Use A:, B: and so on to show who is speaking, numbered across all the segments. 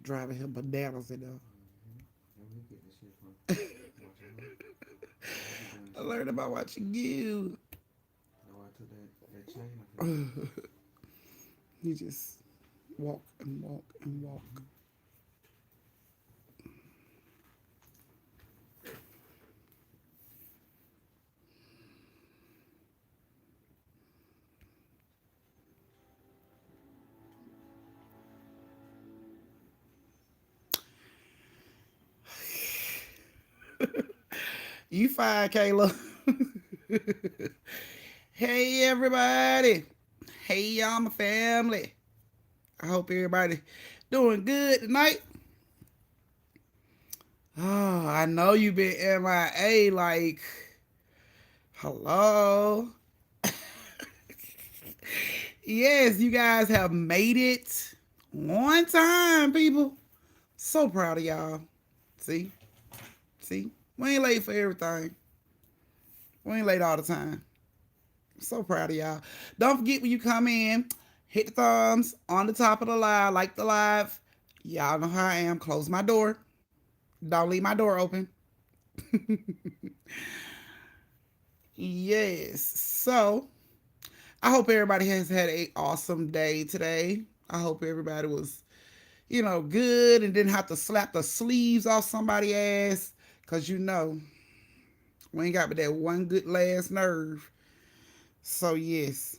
A: driving him bananas in there.
B: Where we get this shit from? Watching her. Know I be doing
A: I
B: shit
A: learned
B: too.
A: about watching you.
B: Know I took that chain off his neck.
A: You just walk and walk and walk.
B: Mm-hmm.
A: You fine, Kayla. Hey, everybody. Hey, y'all, my family. I hope everybody doing good tonight. Oh, I know you been MIA. Like, hello. Yes, you guys have made it one time, people. So proud of y'all. See, see, we ain't late for everything. We ain't late all the time. So proud of y'all. Don't forget when you come in, hit the thumbs on the top of the live, like the live. Y'all know how I am. Close my door. Don't leave my door open. Yes. So I hope everybody has had a awesome day today. I hope everybody was, good and didn't have to slap the sleeves off somebody's ass. Cause we ain't got but that one good last nerve. So yes.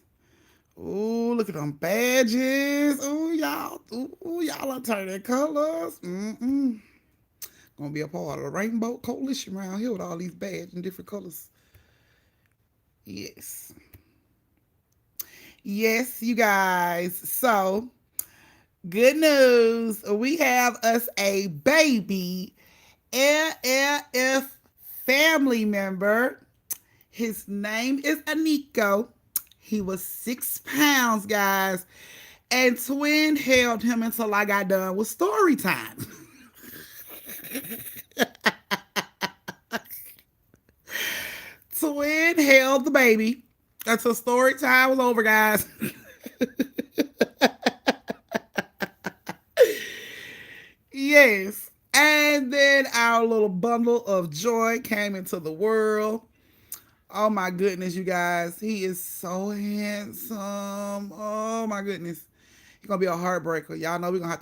A: Ooh, look at them badges. Ooh, y'all are turning colors. Gonna be a part of the Rainbow Coalition around here with all these badges in different colors. Yes. Yes, you guys. So, good news. We have us a baby LLF family member. His name is Aniko. He was 6 pounds, guys. And Twin held him until I got done with story time. Twin held the baby until story time was over, guys. Yes. And then our little bundle of joy came into the world. Oh my goodness, you guys. He is so handsome. Oh my goodness. He's gonna be a heartbreaker. Y'all know we're gonna have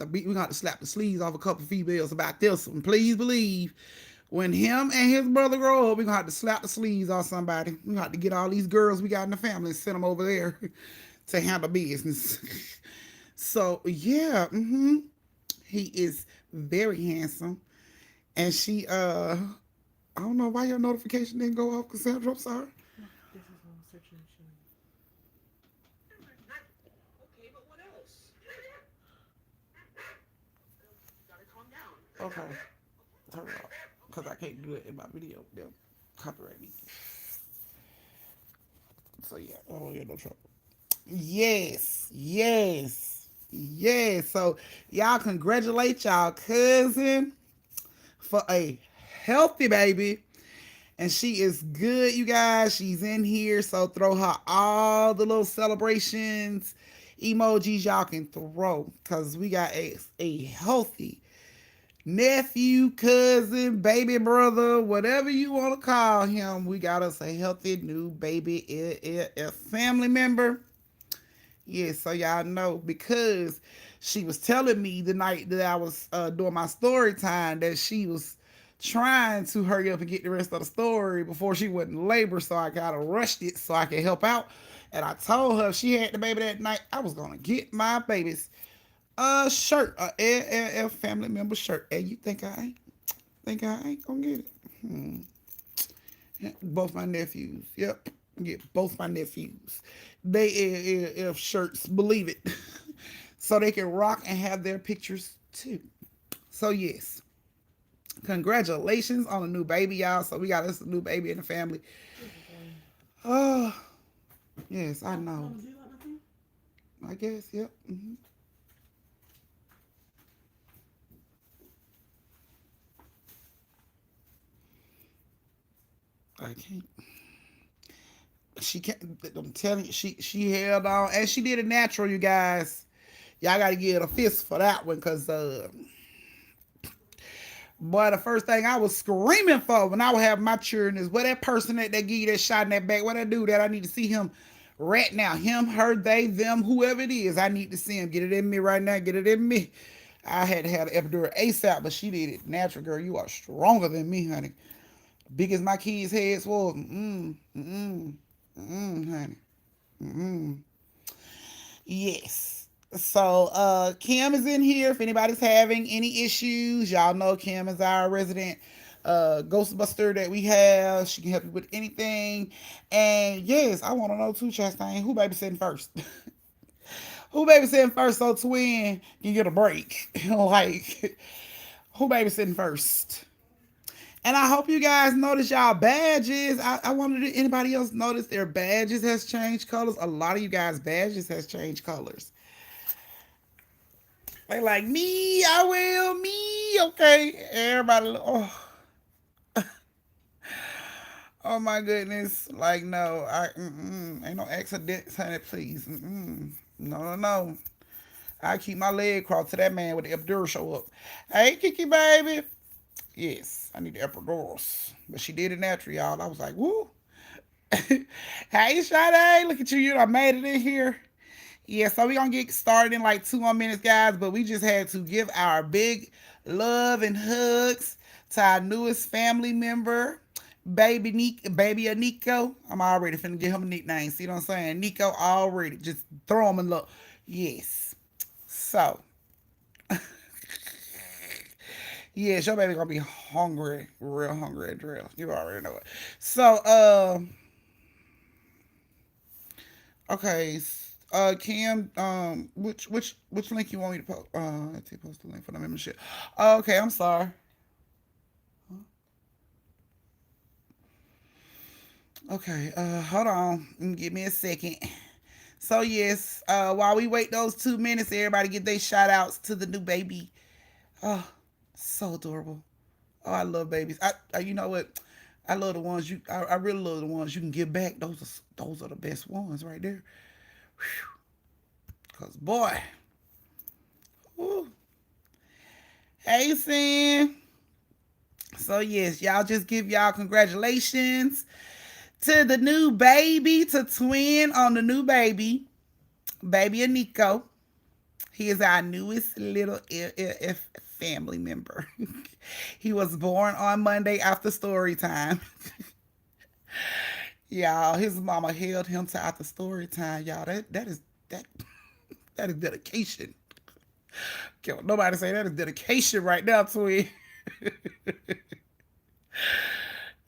A: to slap the sleeves off a couple females about this one. Please believe. When him and his brother grow up, we're gonna have to slap the sleeves off somebody. We're gonna have to get all these girls we got in the family and send them over there to handle business. So yeah, he is very handsome. And I don't know why your notification didn't go off, Cassandra. I'm sorry.
B: No, this is what I'm searching and showing you.
C: Okay, but what else? Gotta calm down.
A: Okay, turn it off because I can't do it in my video. They'll copyright me. So yeah, I don't get no trouble. Yes, yes, yes. So y'all congratulate y'all cousin for a healthy baby. And she is good, you guys. She's in here. So throw her all the little celebrations emojis y'all can throw. Cause we got a healthy nephew, cousin, baby brother, whatever you want to call him. We got us a healthy new baby a family member. Yeah, so y'all know because she was telling me the night that I was doing my story time that she was trying to hurry up and get the rest of the story before she went in labor, so I kind of rushed it so I could help out. And I told her if she had the baby that night, I was gonna get my baby's shirt, a family member shirt. And you think I ain't gonna get it? Both my nephews. Yep. Get both my nephews. They if shirts, believe it. So they can rock and have their pictures too. So yes. Congratulations on a new baby, y'all. So we got us a new baby in the family. Oh, yes, I know.
B: Mama, do you like my thing?
A: I guess, yep. I can't. She can't. I'm telling you, she held on and she did it natural, you guys. Y'all got to give it a fist for that one, cause Boy, the first thing I was screaming for when I would have my children is where that person that give you that shot in that back, what that do that I need to see him right now. Him, her, they, them, whoever it is. I need to see him. Get it in me right now. Get it in me. I had to have the epidural ASAP, but she did it natural, girl. You are stronger than me, honey. Big as my kids' heads was. Honey. Mm. Yes. So Kim is in here. If anybody's having any issues, y'all know Kim is our resident Ghostbuster that we have. She can help you with anything. And yes, I want to know too, Chastain, who babysitting first? Who babysitting first so twin can get a break? Like, who babysitting first? And I hope you guys notice y'all badges. I wondered if anybody else notice their badges has changed colors. A lot of you guys' badges has changed colors. They like me, I will, me, okay. Everybody, oh my goodness. Like no, ain't no accidents, honey. Please, no, no, no. I keep my leg crossed to that man with the epidural show up. Hey, Kiki, baby. Yes, I need the epidurals, but she did it natural, y'all. I was like, woo. Hey, Sade, look at you. You I made it in here. Yeah, so we're gonna get started in like 2 more minutes, guys. But we just had to give our big love and hugs to our newest family member, baby Nico. I'm already finna give him a nickname. See what I'm saying? Nico already. Just throw him in love. Yes. So, yes, your baby gonna be hungry, real hungry at drill. You already know it. So, okay. Kim, which link you want me to post? Let's see, post the link for the membership. Okay, I'm sorry. Okay, hold on. Give me a second. So yes, while we wait those 2 minutes, everybody get their shout outs to the new baby. Oh, so adorable. Oh, I love babies. You know what? I love the ones you. I really love the ones you can give back. Those are the best ones right there. Whew. Cause boy, whew. Hey Sam. So yes, y'all just give y'all congratulations to the new baby, to twin on the new baby Nico. He is our newest little family member. He was born on Monday after story time. Y'all, his mama held him to after story time. Y'all, that that is dedication. Can't nobody say that is dedication right now, twin.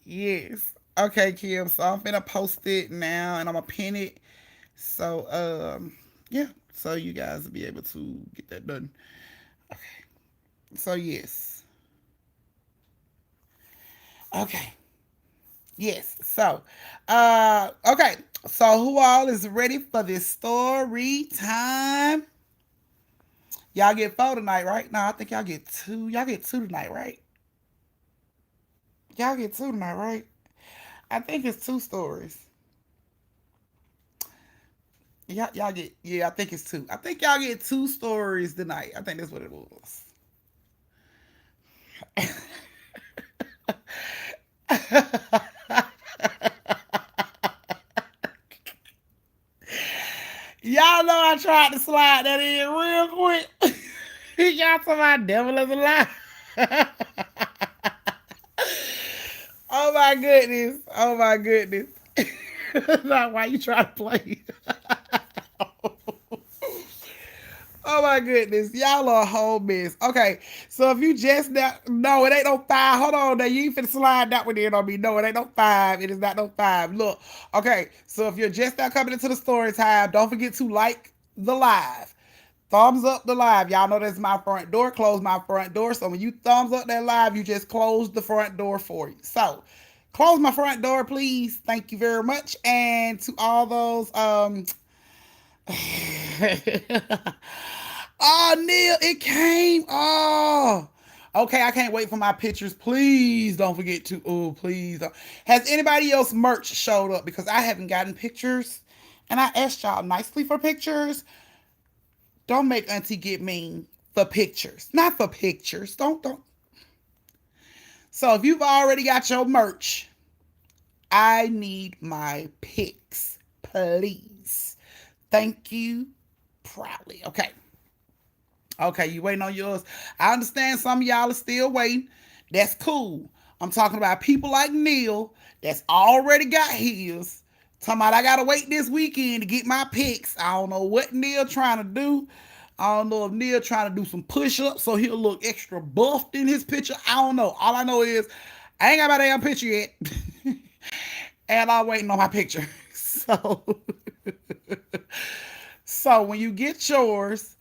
A: Yes. Okay, Kim. So I'm gonna post it now and I'm gonna pin it. So yeah. So you guys will be able to get that done. Okay. So yes. Okay. Yes. So okay. So who all is ready for this story time? Y'all get four tonight, right? No, I think y'all get two. Y'all get two tonight, right? Y'all get two tonight, right? I think it's two stories. Y'all get, yeah, I think it's two. I think y'all get two stories tonight. I think that's what it was. Y'all know I tried to slide that in real quick. Y'all talking about devil is a lie. Oh my goodness. Oh my goodness. Not why you try to play. Oh my goodness, y'all are a whole mess. Okay, so if you just now, no, it ain't no five. Hold on, now you ain't finna slide that one in on me. No, it ain't no five. It is not no five. Look, okay, so if you're just now coming into the story time, don't forget to like the live. Thumbs up the live. Y'all know that's my front door. Close my front door. So when you thumbs up that live, you just close the front door for you. So close my front door, please. Thank you very much. And to all those oh, Neil, it came. Oh. Okay, I can't wait for my pictures. Please don't forget to. Oh, please. Don't. Has anybody else merch showed up? Because I haven't gotten pictures. And I asked y'all nicely for pictures. Don't make Auntie get mean for pictures. Not for pictures. Don't. So if you've already got your merch, I need my pics, please. Thank you proudly. Okay. Okay, you waiting on yours. I understand some of y'all are still waiting. That's cool. I'm talking about people like Neil that's already got his. Talking about I gotta wait this weekend to get my pics. I don't know what Neil trying to do. I don't know if Neil trying to do some push-ups so he'll look extra buffed in his picture. I don't know. All I know is I ain't got my damn picture yet. And I'm waiting on my picture. So so when you get yours,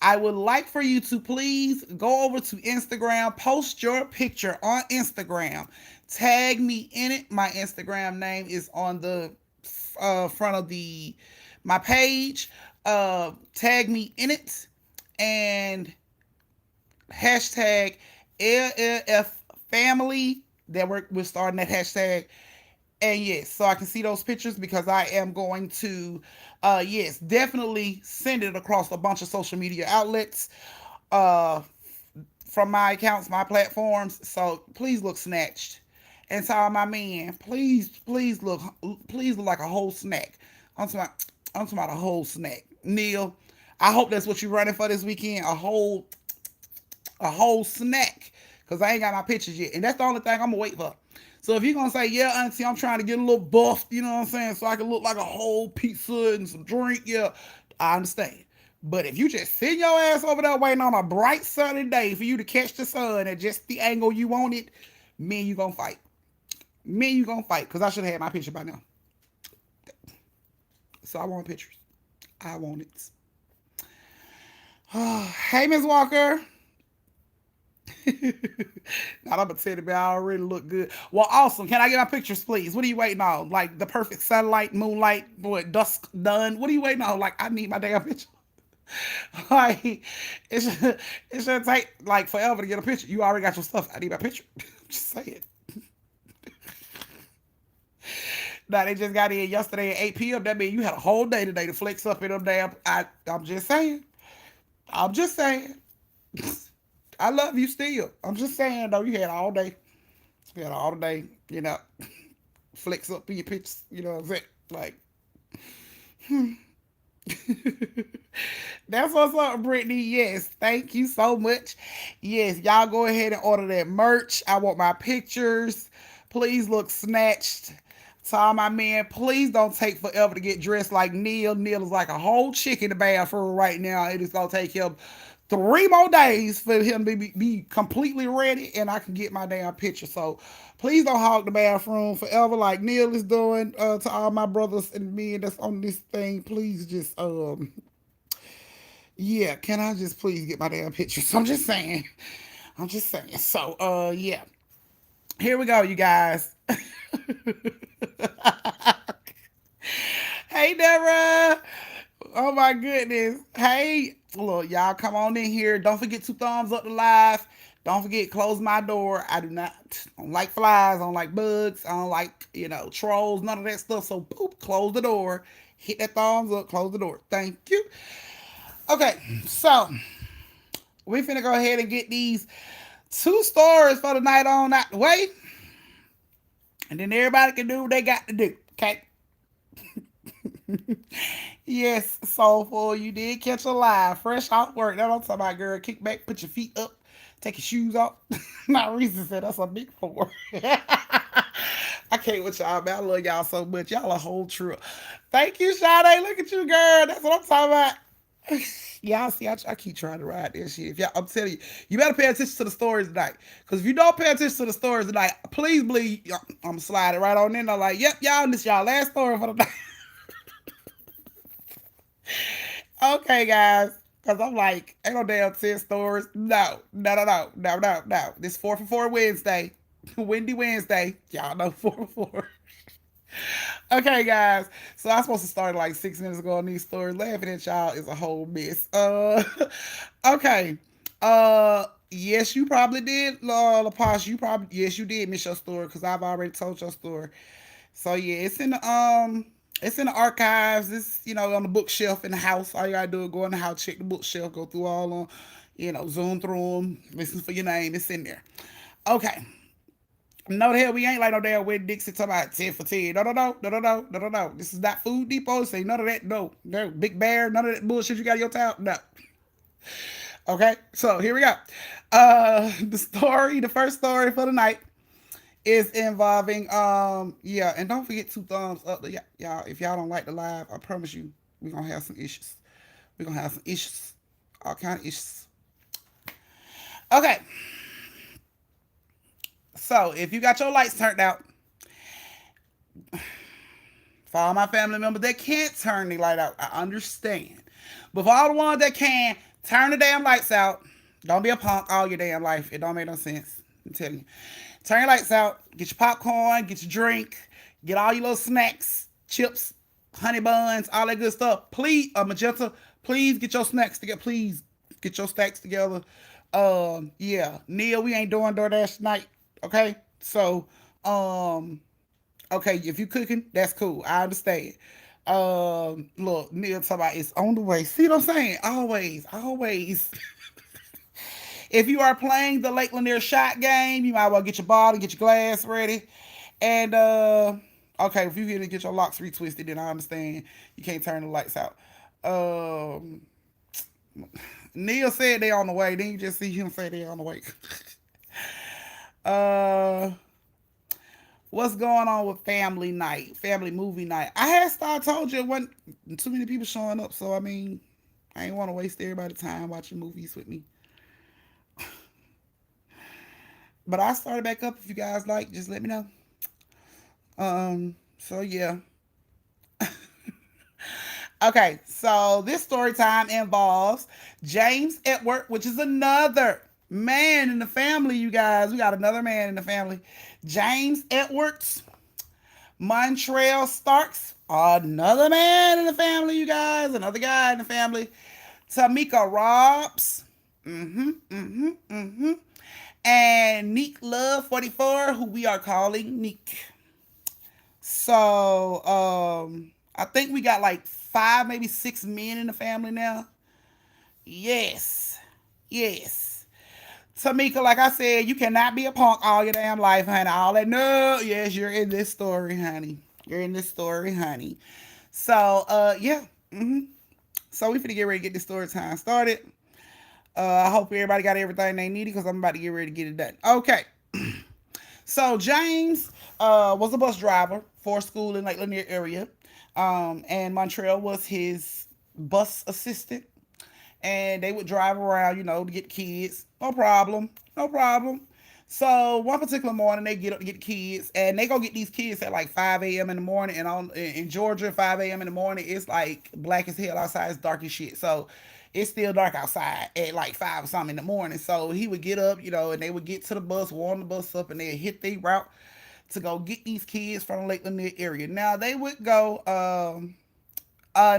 A: I would like for you to please go over to Instagram, post your picture on Instagram, tag me in it. My Instagram name is on the front of the my page. Tag me in it and hashtag LLF family. That we're starting that hashtag. And yes, so I can see those pictures because I am going to, yes, definitely send it across a bunch of social media outlets uh, from my accounts, my platforms. So please look snatched. And tell my man, please look like a whole snack. I'm talking about, I'm talking about a whole snack. Neil, I hope that's what you're running for this weekend. A whole snack. Cause I ain't got my pictures yet. And that's the only thing I'm gonna wait for. So if you're gonna say, yeah, auntie, I'm trying to get a little buffed, you know what I'm saying? So I can look like a whole pizza and some drink, yeah, I understand. But if you just sit your ass over there waiting on a bright sunny day for you to catch the sun at just the angle you want it, me and you gonna fight. Me and you gonna fight. Cause I should have had my picture by now. So I want pictures. I want it. Hey, Miss Walker. Not I'm gonna tell you, I already look good. Well, awesome. Can I get my pictures, please? What are you waiting on? Like the perfect sunlight, moonlight, what dusk done? What are you waiting on? Like I need my damn picture. Like it should take like forever to get a picture. You already got your stuff. I need my picture. Just say it. Now they just got in yesterday at 8 p.m. That means you had a whole day today to flex up in them damn. I'm just saying. I'm just saying. I love you still. I'm just saying though, you had all day. You had all day, flex up in your pictures, you know what I'm saying? Like, that's what's up, Brittany. Yes, thank you so much. Yes, y'all go ahead and order that merch. I want my pictures. Please look snatched. Tell my man, please don't take forever to get dressed like Neil. Neil is like a whole chick in the bathroom right now. It is gonna take him 3 more days for him to be completely ready and I can get my damn picture. So please don't hog the bathroom forever like Neil is doing to all my brothers and men that's on this thing. Please just yeah, can I just please get my damn picture? So I'm just saying. I'm just saying. So yeah. Here we go, you guys. Hey Deborah. Oh my goodness. Hey, look, y'all come on in here. Don't forget to thumbs up the live. Don't forget, close my door. I don't like flies. I don't like bugs. I don't like, trolls, none of that stuff. So boop, close the door. Hit that thumbs up, close the door. Thank you. Okay, so we finna go ahead and get these 2 stories for the night on out the way. And then everybody can do what they got to do. Okay. Yes, soulful. You did catch a lie. Fresh off work. That's what I'm talking about, girl. Kick back, put your feet up, take your shoes off. My reason said that's a big four. I can't with y'all, man. I love y'all so much. Y'all a whole trip. Thank you, Sade. Look at you, girl. That's what I'm talking about. Y'all see, I keep trying to ride this shit. If y'all, I'm telling you, you better pay attention to the stories tonight. Because if you don't pay attention to the stories tonight, please believe I'm sliding right on in. I'm like, yep, y'all, this y'all last story for the night. Okay, guys. Because I'm like, ain't no damn 10 stories. No, no, no, no, no, no, no. This 4 for 4 Wednesday. Windy Wednesday. Y'all know 4 for 4. Okay, guys. So I was supposed to start like 6 minutes ago on these stories. Laughing at y'all is a whole mess. Okay. Yes, you probably did, LaPash. Yes, you did miss your story because I've already told your story. So yeah, it's in the archives. It's on the bookshelf in the house. All you gotta do is go in the house, check the bookshelf, go through all them, zoom through them, listen for your name. It's in there. Okay. No, the hell, we ain't like no damn Win Dixie talking about 10 for 10. No, no, no, no, no, no, no, no, no. This is not Food Depot. Say none of that. No, no, Big Bear, none of that bullshit you got in your town. No. Okay, so here we go. The first story for the night is involving, yeah, and don't forget two thumbs up. Y'all, if y'all don't like the live, I promise you, we're gonna have some issues. We're gonna have some issues. All kind of issues. Okay, so if you got your lights turned out, for all my family members that can't turn the light out, I understand. But for all the ones that can, turn the damn lights out. Don't be a punk all your damn life. It don't make no sense. I'm telling you. Turn your lights out. Get your popcorn. Get your drink. Get all your little snacks, chips, honey buns, all that good stuff. Please, Magenta, please get your snacks together. Please get your stacks together. Yeah. Neil, we ain't doing DoorDash tonight. Okay? So, okay, if you cooking, that's cool. I understand. Look, Neil talking about it's on the way. See what I'm saying? Always, always. If you are playing the Lake Lanier shot game, you might well get your bottle, get your glass ready. And okay, if you get your locks retwisted, then I understand you can't turn the lights out. Um Neil said they on the way. Then you just see him say they on the way. uh what's going on with family night, family movie night? I had started told you it wasn't too many people showing up, so I mean, I ain't want to waste everybody's time watching movies with me. But I started back up. If you guys like, just let me know. So yeah. Okay, so this story time involves James Edward, which is another man in the family, you guys. We got another man in the family. James Edwards, Montreal Starks, another man in the family, you guys. Another guy in the family. Tamika Robs. And Neek Love 44, who we are calling Neek. So, I think we got like 5, maybe 6 men in the family now. Yes. Yes. Tamika, like I said, you cannot be a punk all your damn life, honey. All that, no. Yes, you're in this story, honey. You're in this story, honey. So, yeah. So we finna get ready to get this story time started. I hope everybody got everything they needed because I'm about to get ready to get it done. Okay. So James was a bus driver for school in Lake Lanier area, and Montreal was his bus assistant. And they would drive around, to get kids. No problem, no problem. So one particular morning, they get up to get the kids, and they go get these kids at like 5 a.m. in the morning. And in Georgia, 5 a.m. in the morning, it's like black as hell outside. It's dark as shit. So it's still dark outside at like 5 or something in the morning. So he would get up, and they would get to the bus, warm the bus up, and they'd hit their route to go get these kids from the Lake Lanier area. Now they would go.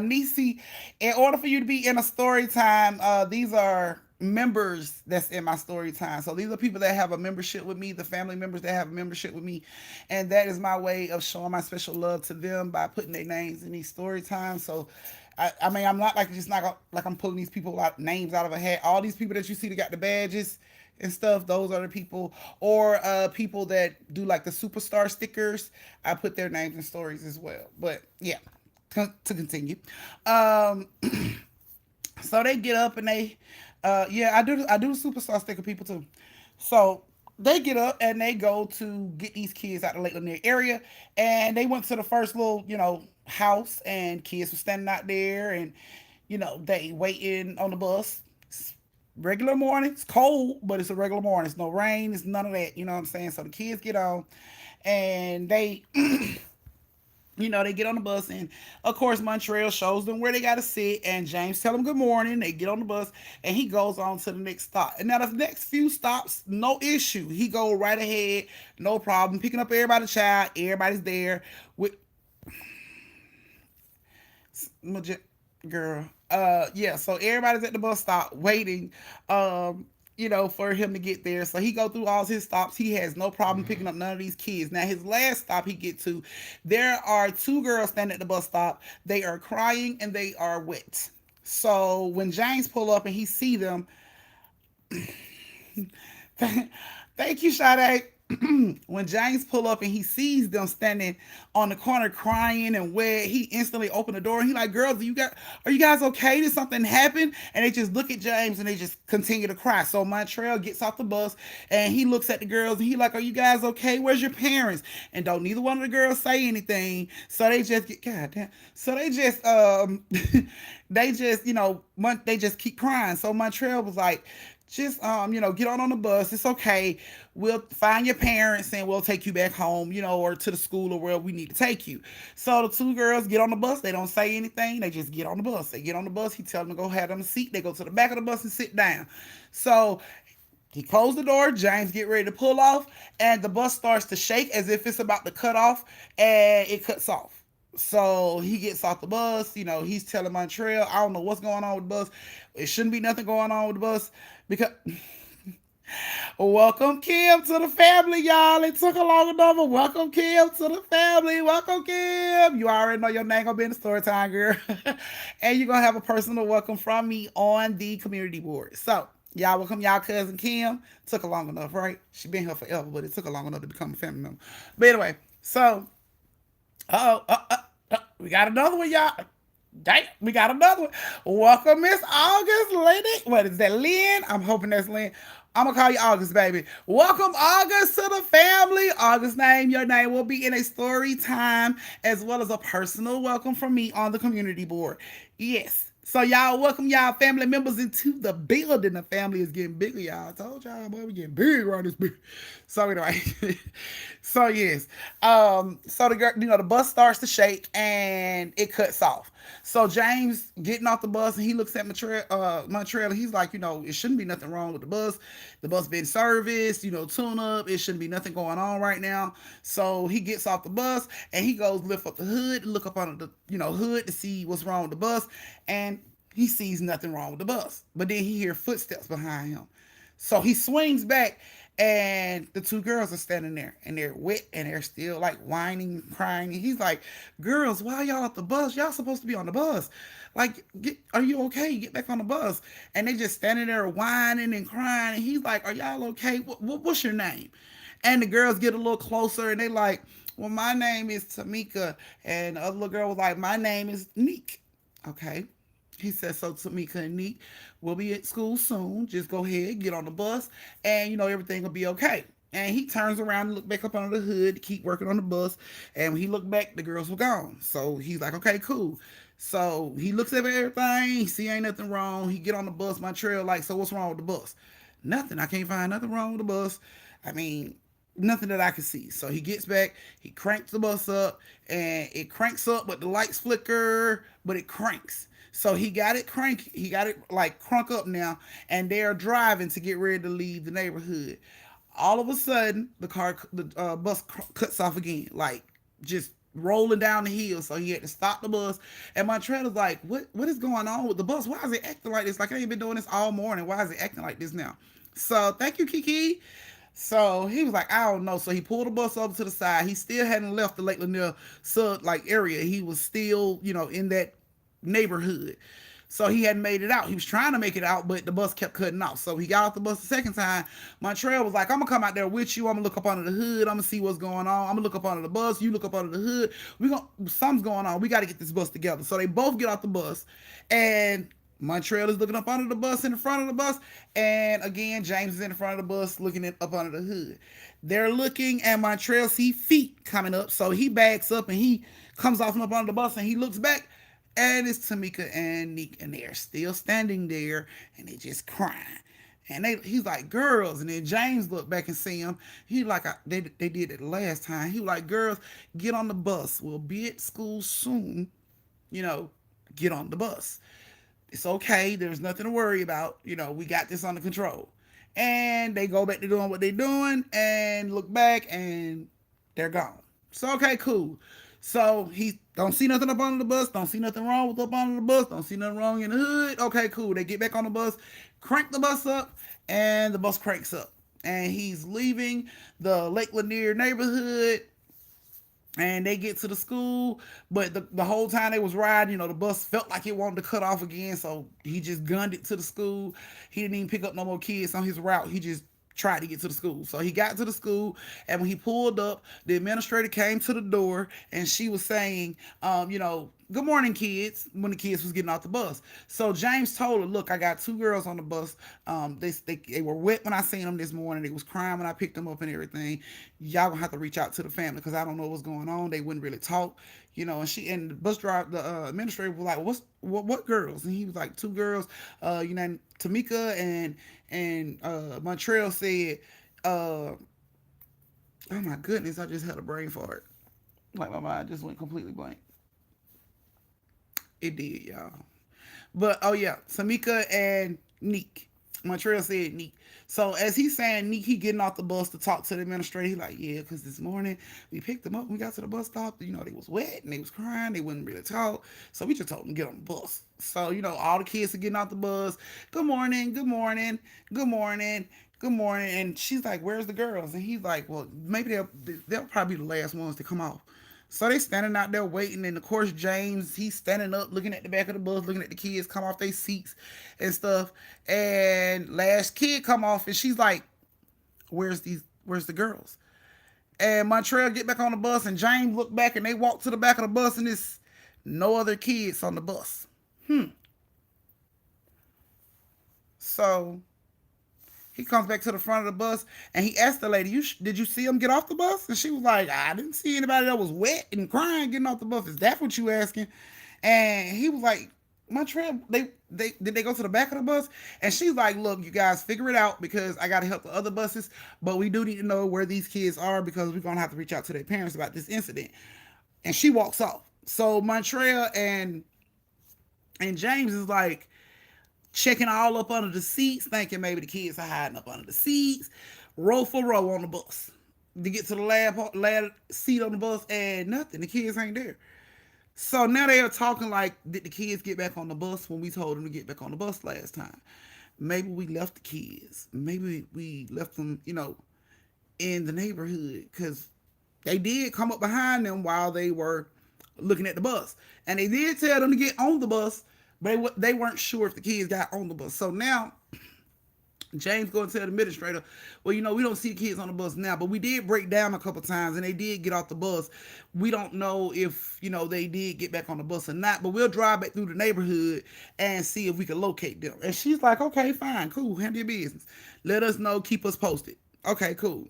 A: Nisi, in order for you to be in a story time, these are members that's in my story time. So these are people that have a membership with me, the family members that have a membership with me, and that is my way of showing my special love to them by putting their names in these story times. So I mean, I'm not like just not like I'm pulling these people out names out of a hat. All these people that you see that got the badges and stuff, those are the people, or people that do like the superstar stickers. I put their names in stories as well. But yeah, to continue. Um, so they get up and they, yeah, I do the superstar sticker people too. So they get up and they go to get these kids out of the Lake Lanier area, and they went to the first little, house, and kids were standing out there, and they waiting on the bus. It's regular morning. It's cold, but it's a regular morning. It's no rain. It's none of that. You know what I'm saying? So the kids get on, and they they get on the bus, and of course Montreal shows them where they got to sit, and James tell them good morning. They get on the bus, and he goes on to the next stop. And now the next few stops, no issue. He go right ahead, no problem, picking up everybody's child. Everybody's there with girl. Yeah, so everybody's at the bus stop waiting. For him to get there. So he go through all his stops. He has no problem picking up none of these kids. Now his last stop he get to, there are two girls standing at the bus stop. They are crying and they are wet. So when James pull up and he see them, thank you, Sade. When James pull up and he sees them standing on the corner crying and wet, he instantly opened the door and he like, girls, are you guys okay? Did something happen? And they just look at James and they just continue to cry. So Montreal gets off the bus and he looks at the girls and he like, are you guys okay? Where's your parents? And don't neither one of the girls say anything. So they just get, God damn. So they just they just, they just keep crying. So Montreal was like, just get on the bus. It's okay. We'll find your parents and we'll take you back home, or to the school or where we need to take you. So the two girls get on the bus. They don't say anything. They just get on the bus. They get on the bus. He tells them to go have them a seat. They go to the back of the bus and sit down. So he closed the door. James get ready to pull off, and the bus starts to shake as if it's about to cut off, and it cuts off. So he gets off the bus. He's telling Montreal, I don't know what's going on with the bus. It shouldn't be nothing going on with the bus because welcome Kim to the family, y'all. It took a long enough. Welcome Kim to the family. Welcome Kim. You already know your name gonna be in the story time, girl. And you're gonna have a personal welcome from me on the community board. So y'all welcome y'all cousin Kim. Took a long enough, right? She been here forever, but it took a long enough to become a family member. But anyway, so we got another one, y'all. Damn, we got another one. Welcome, Miss August Lady. What is that, Lynn? I'm hoping that's Lynn. I'm gonna call you August, baby. Welcome, August, to the family. August name, your name will be in a story time as well as a personal welcome from me on the community board. Yes. So y'all welcome y'all family members into the building. The family is getting bigger, y'all. I told y'all, boy, we getting big around this big. So anyway, so yes, so the girl, the bus starts to shake and it cuts off. So James getting off the bus and he looks at Montreal. He's like, it shouldn't be nothing wrong with the bus. The bus been serviced, tune up. It shouldn't be nothing going on right now. So he gets off the bus and he goes lift up the hood, look up under the hood to see what's wrong with the bus, and he sees nothing wrong with the bus. But then he hears footsteps behind him. So he swings back and the two girls are standing there and they're wet and they're still like whining, crying. And he's like, girls, why y'all at the bus? Y'all supposed to be on the bus. Like, are you okay? Get back on the bus. And they just standing there whining and crying. And he's like, are y'all okay? What's your name? And the girls get a little closer and they like, well, my name is Tamika. And the other little girl was like, my name is Neek. Okay. He said, so Tamika and Neek will be at school soon. Just go ahead, get on the bus, and everything will be okay. And he turns around and look back up under the hood to keep working on the bus. And when he looked back, the girls were gone. So he's like, okay, cool. So he looks at everything. He see ain't nothing wrong. He get on the bus. Montreal like, so what's wrong with the bus? Nothing. I can't find nothing wrong with the bus. I mean, nothing that I can see. So he gets back, he cranks the bus up, and it cranks up, but the lights flicker, but it cranks. So he got it like crunk up now, and they're driving to get ready to leave the neighborhood. All of a sudden, the bus cuts off again, like just rolling down the hill. So he had to stop the bus. And Montreal is like, what is going on with the bus? Why is it acting like this? Like I ain't been doing this all morning. Why is it acting like this now? So thank you, Kiki. So he was like, I don't know. So he pulled the bus over to the side. He still hadn't left the Lake Lanier sub like area. He was still, in that neighborhood. So he hadn't made it out. He was trying to make it out, but the bus kept cutting off. So he got off the bus the second time. Montreal was like, I'm gonna come out there with you. I'm gonna look up under the hood. I'm gonna see what's going on. I'm gonna look up under the bus. You look up under the hood. Something's going on. We gotta get this bus together. So they both get off the bus, and Montreal is looking up under the bus in the front of the bus, and again James is in the front of the bus looking up under the hood. They're looking, and Montreal see feet coming up, so he backs up and he comes off and up under the bus, and he looks back, and it's Tamika and Nick, and they're still standing there, and they just crying. And he's like, girls, and then James looked back and see him. He like, they did it last time. He was like, girls, get on the bus. We'll be at school soon. Get on the bus. It's okay. There's nothing to worry about. We got this under control. And they go back to doing what they're doing and look back and they're gone. So, okay, cool. So he don't see nothing up under the bus. Don't see nothing wrong with up under the bus. Don't see nothing wrong in the hood. Okay, cool. They get back on the bus, crank the bus up, and the bus cranks up. And he's leaving the Lake Lanier neighborhood, and they get to the school, but the whole time they was riding, the bus felt like it wanted to cut off again, so he just gunned it to the school. He didn't even pick up no more kids on his route. He just tried to get to the school. So he got to the school, and when he pulled up, the administrator came to the door, and she was saying, good morning, kids, when the kids was getting off the bus. So James told her, look, I got two girls on the bus. They were wet when I seen them this morning. They was crying when I picked them up and everything. Y'all gonna have to reach out to the family because I don't know what's going on. They wouldn't really talk, and the bus driver, the administrator was like, what girls? And he was like, two girls, Tamika and Montreal said, oh my goodness, I just had a brain fart. Like my mind just went completely blank. It did, y'all. But oh yeah, Tamika and Neek. Montreal said Neek. So as he's saying Neek, he getting off the bus to talk to the administrator. He like, yeah, because this morning we picked them up. We got to the bus stop. They was wet and they was crying. They wouldn't really talk. So we just told them to get on the bus. So all the kids are getting off the bus. Good morning. Good morning. Good morning. Good morning. And she's like, where's the girls? And he's like, well, maybe they'll probably be the last ones to come off. So they standing out there waiting, and of course James, he's standing up, looking at the back of the bus, looking at the kids come off their seats and stuff. And last kid come off, and she's like, "Where's the girls?" And Montreal get back on the bus, and James look back, and they walk to the back of the bus, and there's no other kids on the bus. So he comes back to the front of the bus, and he asked the lady, did you see him get off the bus? And she was like, I didn't see anybody that was wet and crying getting off the bus. Is that what you asking? And he was like, Montreal, did they go to the back of the bus? And she's like, look, you guys figure it out because I got to help the other buses, but we do need to know where these kids are because we're going to have to reach out to their parents about this incident. And she walks off. So Montreal and James is like, checking all up under the seats, thinking maybe the kids are hiding up under the seats, row for row on the bus. To get to the last seat on the bus, and nothing. The kids ain't there. So now they are talking like, did the kids get back on the bus when we told them to get back on the bus last time? Maybe we left the kids. Maybe we left them, in the neighborhood because they did come up behind them while they were looking at the bus. And they did tell them to get on the bus, but they weren't sure if the kids got on the bus. So now James going to tell the administrator, well, we don't see the kids on the bus now, but we did break down a couple times and they did get off the bus. We don't know if, they did get back on the bus or not, but we'll drive back through the neighborhood and see if we can locate them. And she's like, okay, fine, cool, handle your business. Let us know, keep us posted. Okay, cool.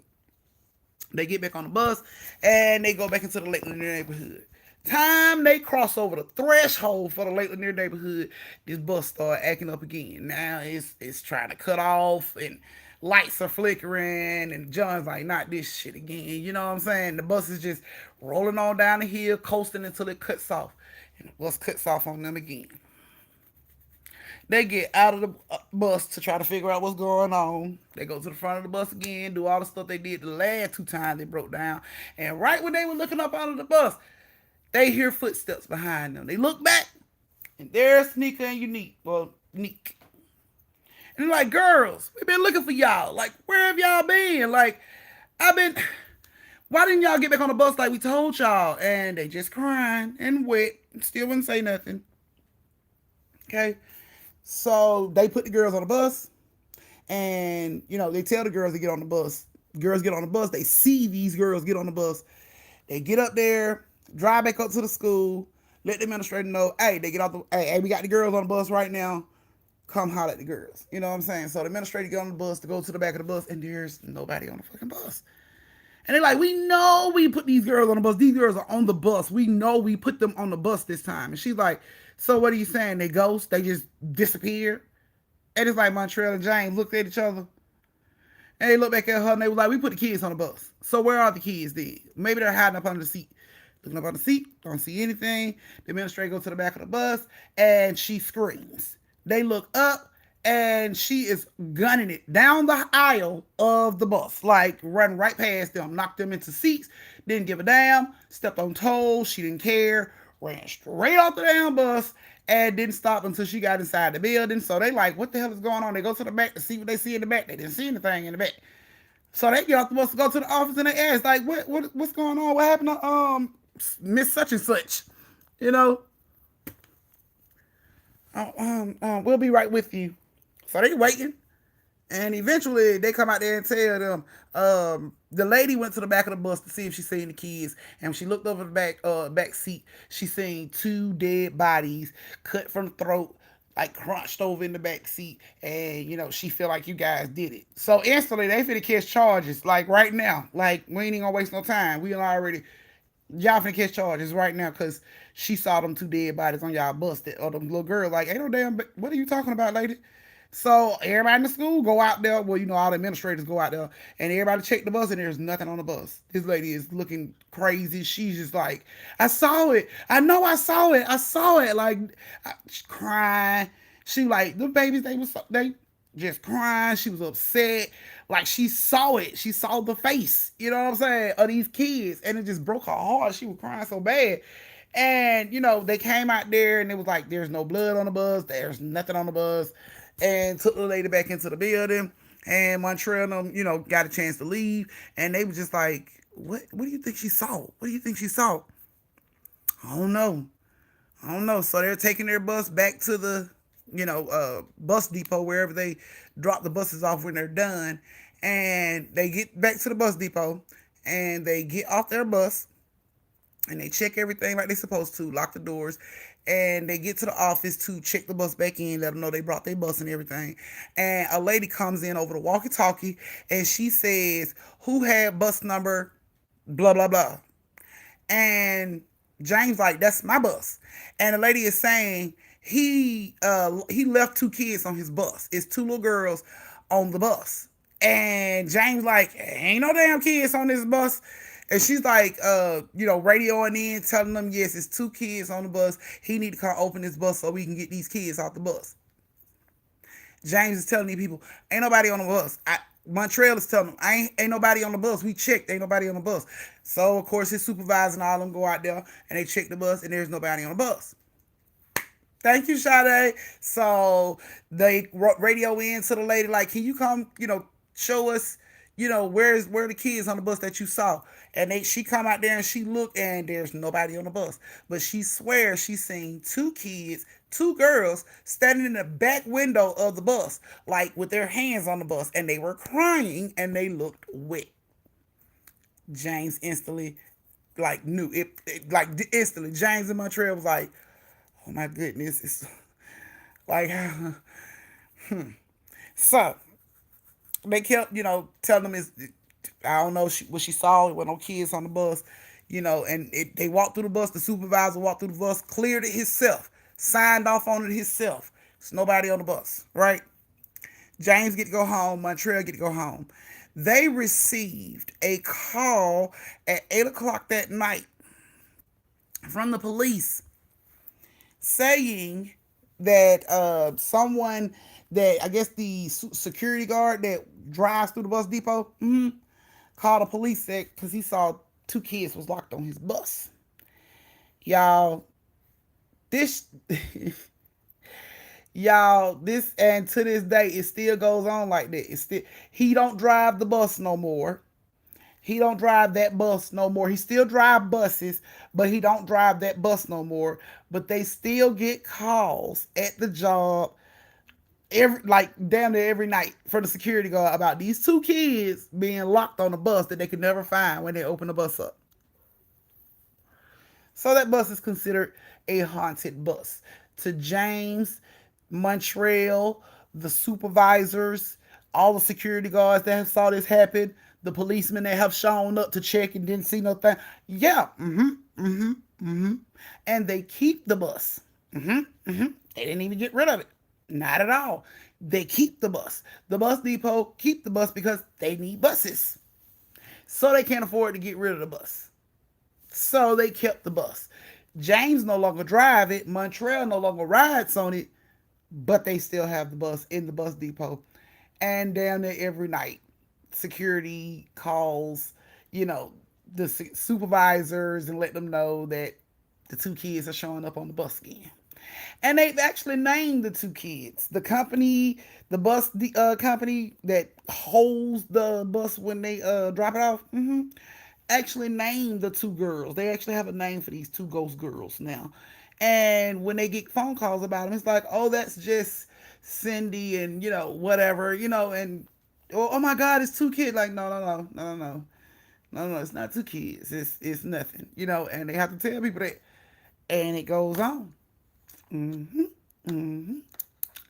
A: They get back on the bus and they go back into the Lakeland neighborhood. Time they cross over the threshold for the Lakeland neighborhood, this bus start acting up again. Now it's trying to cut off and lights are flickering and John's like, not this shit again. You know what I'm saying? The bus is just rolling on down the hill, coasting until it cuts off. And the bus cuts off on them again. They get out of the bus to try to figure out what's going on. They go to the front of the bus again, do all the stuff they did the last two times they broke down. And right when they were looking up out of the bus, they hear footsteps behind them. They look back, and there's Sneaker and Unique. Well, Neek. And they're like, girls, we've been looking for y'all. Like, where have y'all been? Like, why didn't y'all get back on the bus like we told y'all? And they just crying and wet. Still wouldn't say nothing. Okay. So they put the girls on the bus. And, they tell the girls to get on the bus. Girls get on the bus. They see these girls get on the bus. They get up there, drive back up to the school, let the administrator know, hey, they get off hey, we got the girls on the bus right now. Come holler at the girls. You know what I'm saying? So the administrator get on the bus to go to the back of the bus, and there's nobody on the fucking bus. And they're like, we know we put these girls on the bus. These girls are on the bus. We know we put them on the bus this time. And she's like, so what are you saying? They ghost? They just disappear? And it's like Montreal and James looked at each other. And they looked back at her and they were like, we put the kids on the bus. So where are the kids then? Maybe they're hiding up under the seat. Looking up on the seat, don't see anything. The administrator goes to the back of the bus and she screams. They look up and she is gunning it down the aisle of the bus, like run right past them, knocked them into seats, didn't give a damn, stepped on toes, she didn't care, ran straight off the damn bus and didn't stop until she got inside the building. So they like, what the hell is going on? They go to the back to see what they see in the back. They didn't see anything in the back. So they get off the bus to go to the office and they ask, like, what's going on? What happened to Miss such and such? We'll be right with you. So they waiting. And eventually they come out there and tell them, the lady went to the back of the bus to see if she seen the kids. And when she looked over the back seat, she seen two dead bodies cut from the throat, like crunched over in the back seat. And she feel like you guys did it. So instantly they finna catch charges, like right now. Like we ain't even gonna waste no time. We already y'all finna catch charges right now because she saw them two dead bodies on y'all bus that or them little girl. Like, ain't no damn. What are you talking about, lady? So everybody in the school go out there. Well, all the administrators go out there, and everybody check the bus, and there's nothing on the bus. This lady is looking crazy. She's just like, I saw it. I know I saw it. I saw it. Like, crying. She like the babies. They just crying. She was upset. Like she saw it. She saw the face. You know what I'm saying? Of these kids, and it just broke her heart. She was crying so bad. And they came out there, and it was like, there's no blood on the bus. There's nothing on the bus, and took the lady back into the building. And Montreal and them, got a chance to leave, and they were just like, "What? What do you think she saw? What do you think she saw?" I don't know. I don't know. So they're taking their bus back to the, bus depot, wherever they drop the buses off when they're done. And they get back to the bus depot and they get off their bus and they check everything like they're supposed to, lock the doors. And they get to the office to check the bus back in, let them know they brought their bus and everything. And a lady comes in over the walkie talkie and she says, "Who had bus number blah, blah, blah?" And James like, "That's my bus." And the lady is saying he left two kids on his bus. It's two little girls on the bus. And James like, "Ain't no damn kids on this bus." And she's like, radioing in, telling them, yes, it's two kids on the bus. He need to come open this bus so we can get these kids off the bus. James is telling these people, ain't nobody on the bus. Montreal is telling them, ain't nobody on the bus. We checked, ain't nobody on the bus. So of course his supervisor and all of them go out there and they check the bus and there's nobody on the bus. Thank you, Sade. So they radio in to the lady like, "Can you come, show us, where the kids on the bus that you saw?" And she come out there and she look and there's nobody on the bus. But she swears she seen two kids, two girls standing in the back window of the bus, like with their hands on the bus, and they were crying and they looked wet. James instantly like knew it like instantly. James in Montreal was like, "Oh my goodness, it's like." So they kept, telling them, I don't know what she saw. It was no kids on the bus, and they walked through the bus. The supervisor walked through the bus, cleared it himself, signed off on it himself. There's nobody on the bus, right? James get to go home. Montreal get to go home. They received a call at 8 o'clock that night from the police saying that someone that I guess the security guard that drives through the bus depot called the police because he saw two kids was locked on his bus. Y'all, this y'all, this and to this day it still goes on like that. It's still he don't drive the bus no more. He don't drive that bus no more. He still drive buses, but he don't drive that bus no more. But they still get calls at the job like damn near every night for the security guard about these two kids being locked on a bus that they could never find when they open the bus up. So that bus is considered a haunted bus. To James, Montreal, the supervisors, all the security guards that have saw this happen, the policemen that have shown up to check and didn't see nothing. Yeah, and they keep the bus. They didn't even get rid of it. Not at all. They keep the bus. The bus depot keep the bus because they need buses. So they can't afford to get rid of the bus. So they kept the bus. James no longer drive it. Montreal no longer rides on it. But they still have the bus in the bus depot. And down there every night, security calls, the supervisors and let them know that the two kids are showing up on the bus again. And they've actually named the two kids. The company, the bus company that holds the bus when they drop it off, actually named the two girls. They actually have a name for these two ghost girls now. And when they get phone calls about them, it's like, oh, that's just Cindy and whatever, and oh my God, it's two kids. Like no, no, no, no, no, no, no, no, it's not two kids. It's nothing, and they have to tell people that, and it goes on. Mm-hmm. Mm-hmm.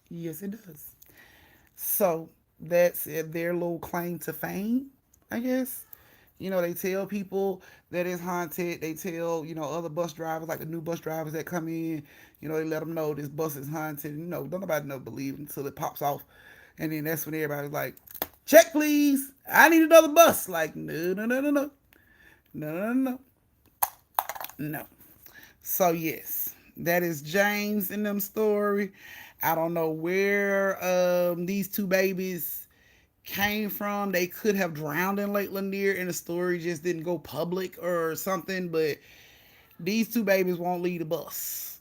A: Yes, it does. So that's their little claim to fame, I guess. They tell people that it's haunted. They tell, other bus drivers, like the new bus drivers that come in, they let them know this bus is haunted. Don't nobody know believe until it pops off. And then that's when everybody's like, check please. I need another bus. Like, no, no, no, no, no. No, no, no, no. No. So, yes, that is James in them story. I don't know where these two babies came from. They could have drowned in Lake Lanier and the story just didn't go public or something, but these two babies won't leave the bus.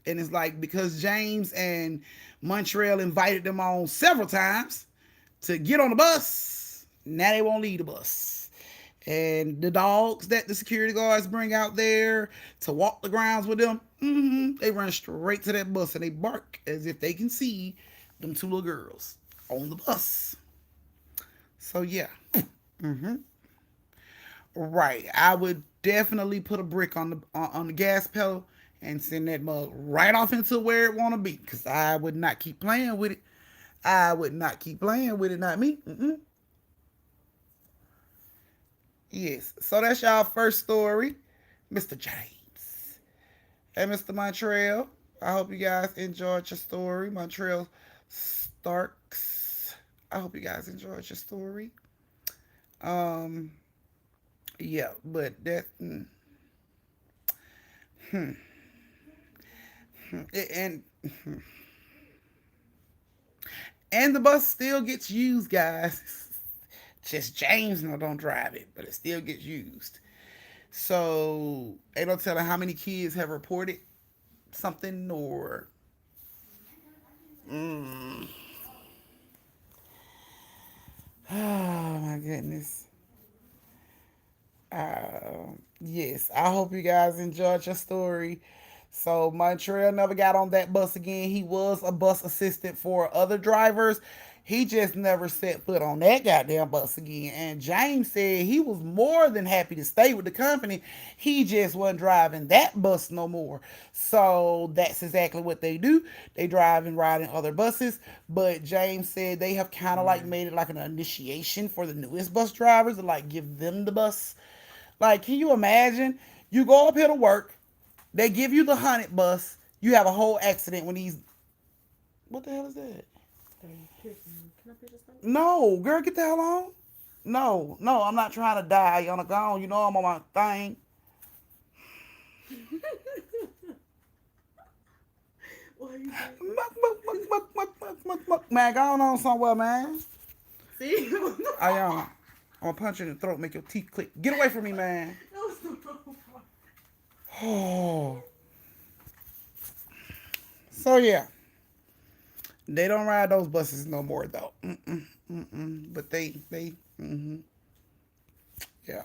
A: And it's like because James and Montreal invited them on several times to get on the bus, now they won't leave the bus. And the dogs that the security guards bring out there to walk the grounds with them, they run straight to that bus and they bark as if they can see them two little girls on the bus. So yeah, right. I would definitely put a brick on the gas pedal and send that mug right off into where it want to be. Cause I would not keep playing with it. I would not keep playing with it. Not me. Yes. So that's y'all first story, Mr. James and Mr. Montreal. I hope you guys enjoyed your story, Montreal Starks. I hope you guys enjoyed your story. Um, yeah, but that and and the bus still gets used, guys. Just James no don't drive it, but it still gets used. So they don't tell how many kids have reported something or mm. Oh my goodness. Yes, I hope you guys enjoyed your story. So Montreal never got on that bus again. He was a bus assistant for other drivers. He just never set foot on that goddamn bus again. And James said he was more than happy to stay with the company. He just wasn't driving that bus no more. So that's exactly what they do. They drive and ride in other buses. But James said they have kind of like made it like an initiation for the newest bus drivers to like give them the bus. Like, can you imagine? You go up here to work, they give you the 100 bus, you have a whole accident when these. What the hell is that?
D: Here, can I put this thing?
A: No, girl, get the hell on. No, no, I'm not trying to die on the ground. You know I'm on my thing.
D: What are you doing?
A: Muck, muck, muck, muck, muck, muck, muck, muck. Man, go on somewhere, man.
D: See?
A: I am. I'm gonna punch you in the throat, make your teeth click. Get away from me, man.
D: That was the wrong part.
A: Oh. So yeah, they don't ride those buses no more though. But yeah.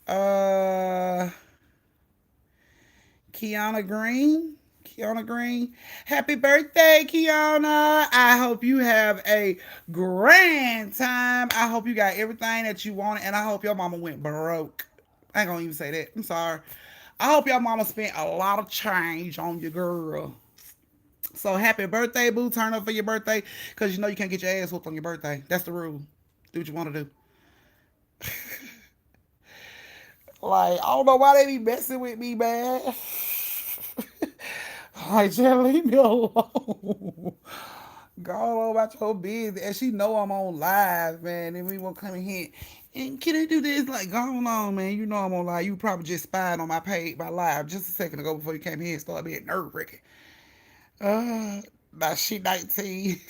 A: Uh, Kiana Green. Kiana Green. Happy birthday, Kiana. I hope you have a grand time. I hope you got everything that you wanted, and I hope your mama went broke. I ain't gonna even say that. I'm sorry. I hope your mama spent a lot of change on your girl. So happy birthday, boo. Turn up for your birthday. Because you know you can't get your ass whooped on your birthday. That's the rule. Do what you want to do. Like, I don't know why they be messing with me, man. Like, just leave me alone. Go on about your business. And she know I'm on live, man. And we won't come in here. And can I do this? Like, go on, man. You know I'm on live. You probably just spied on my page, my live, just a second ago before you came here and started being nerve wracking. Now she 19.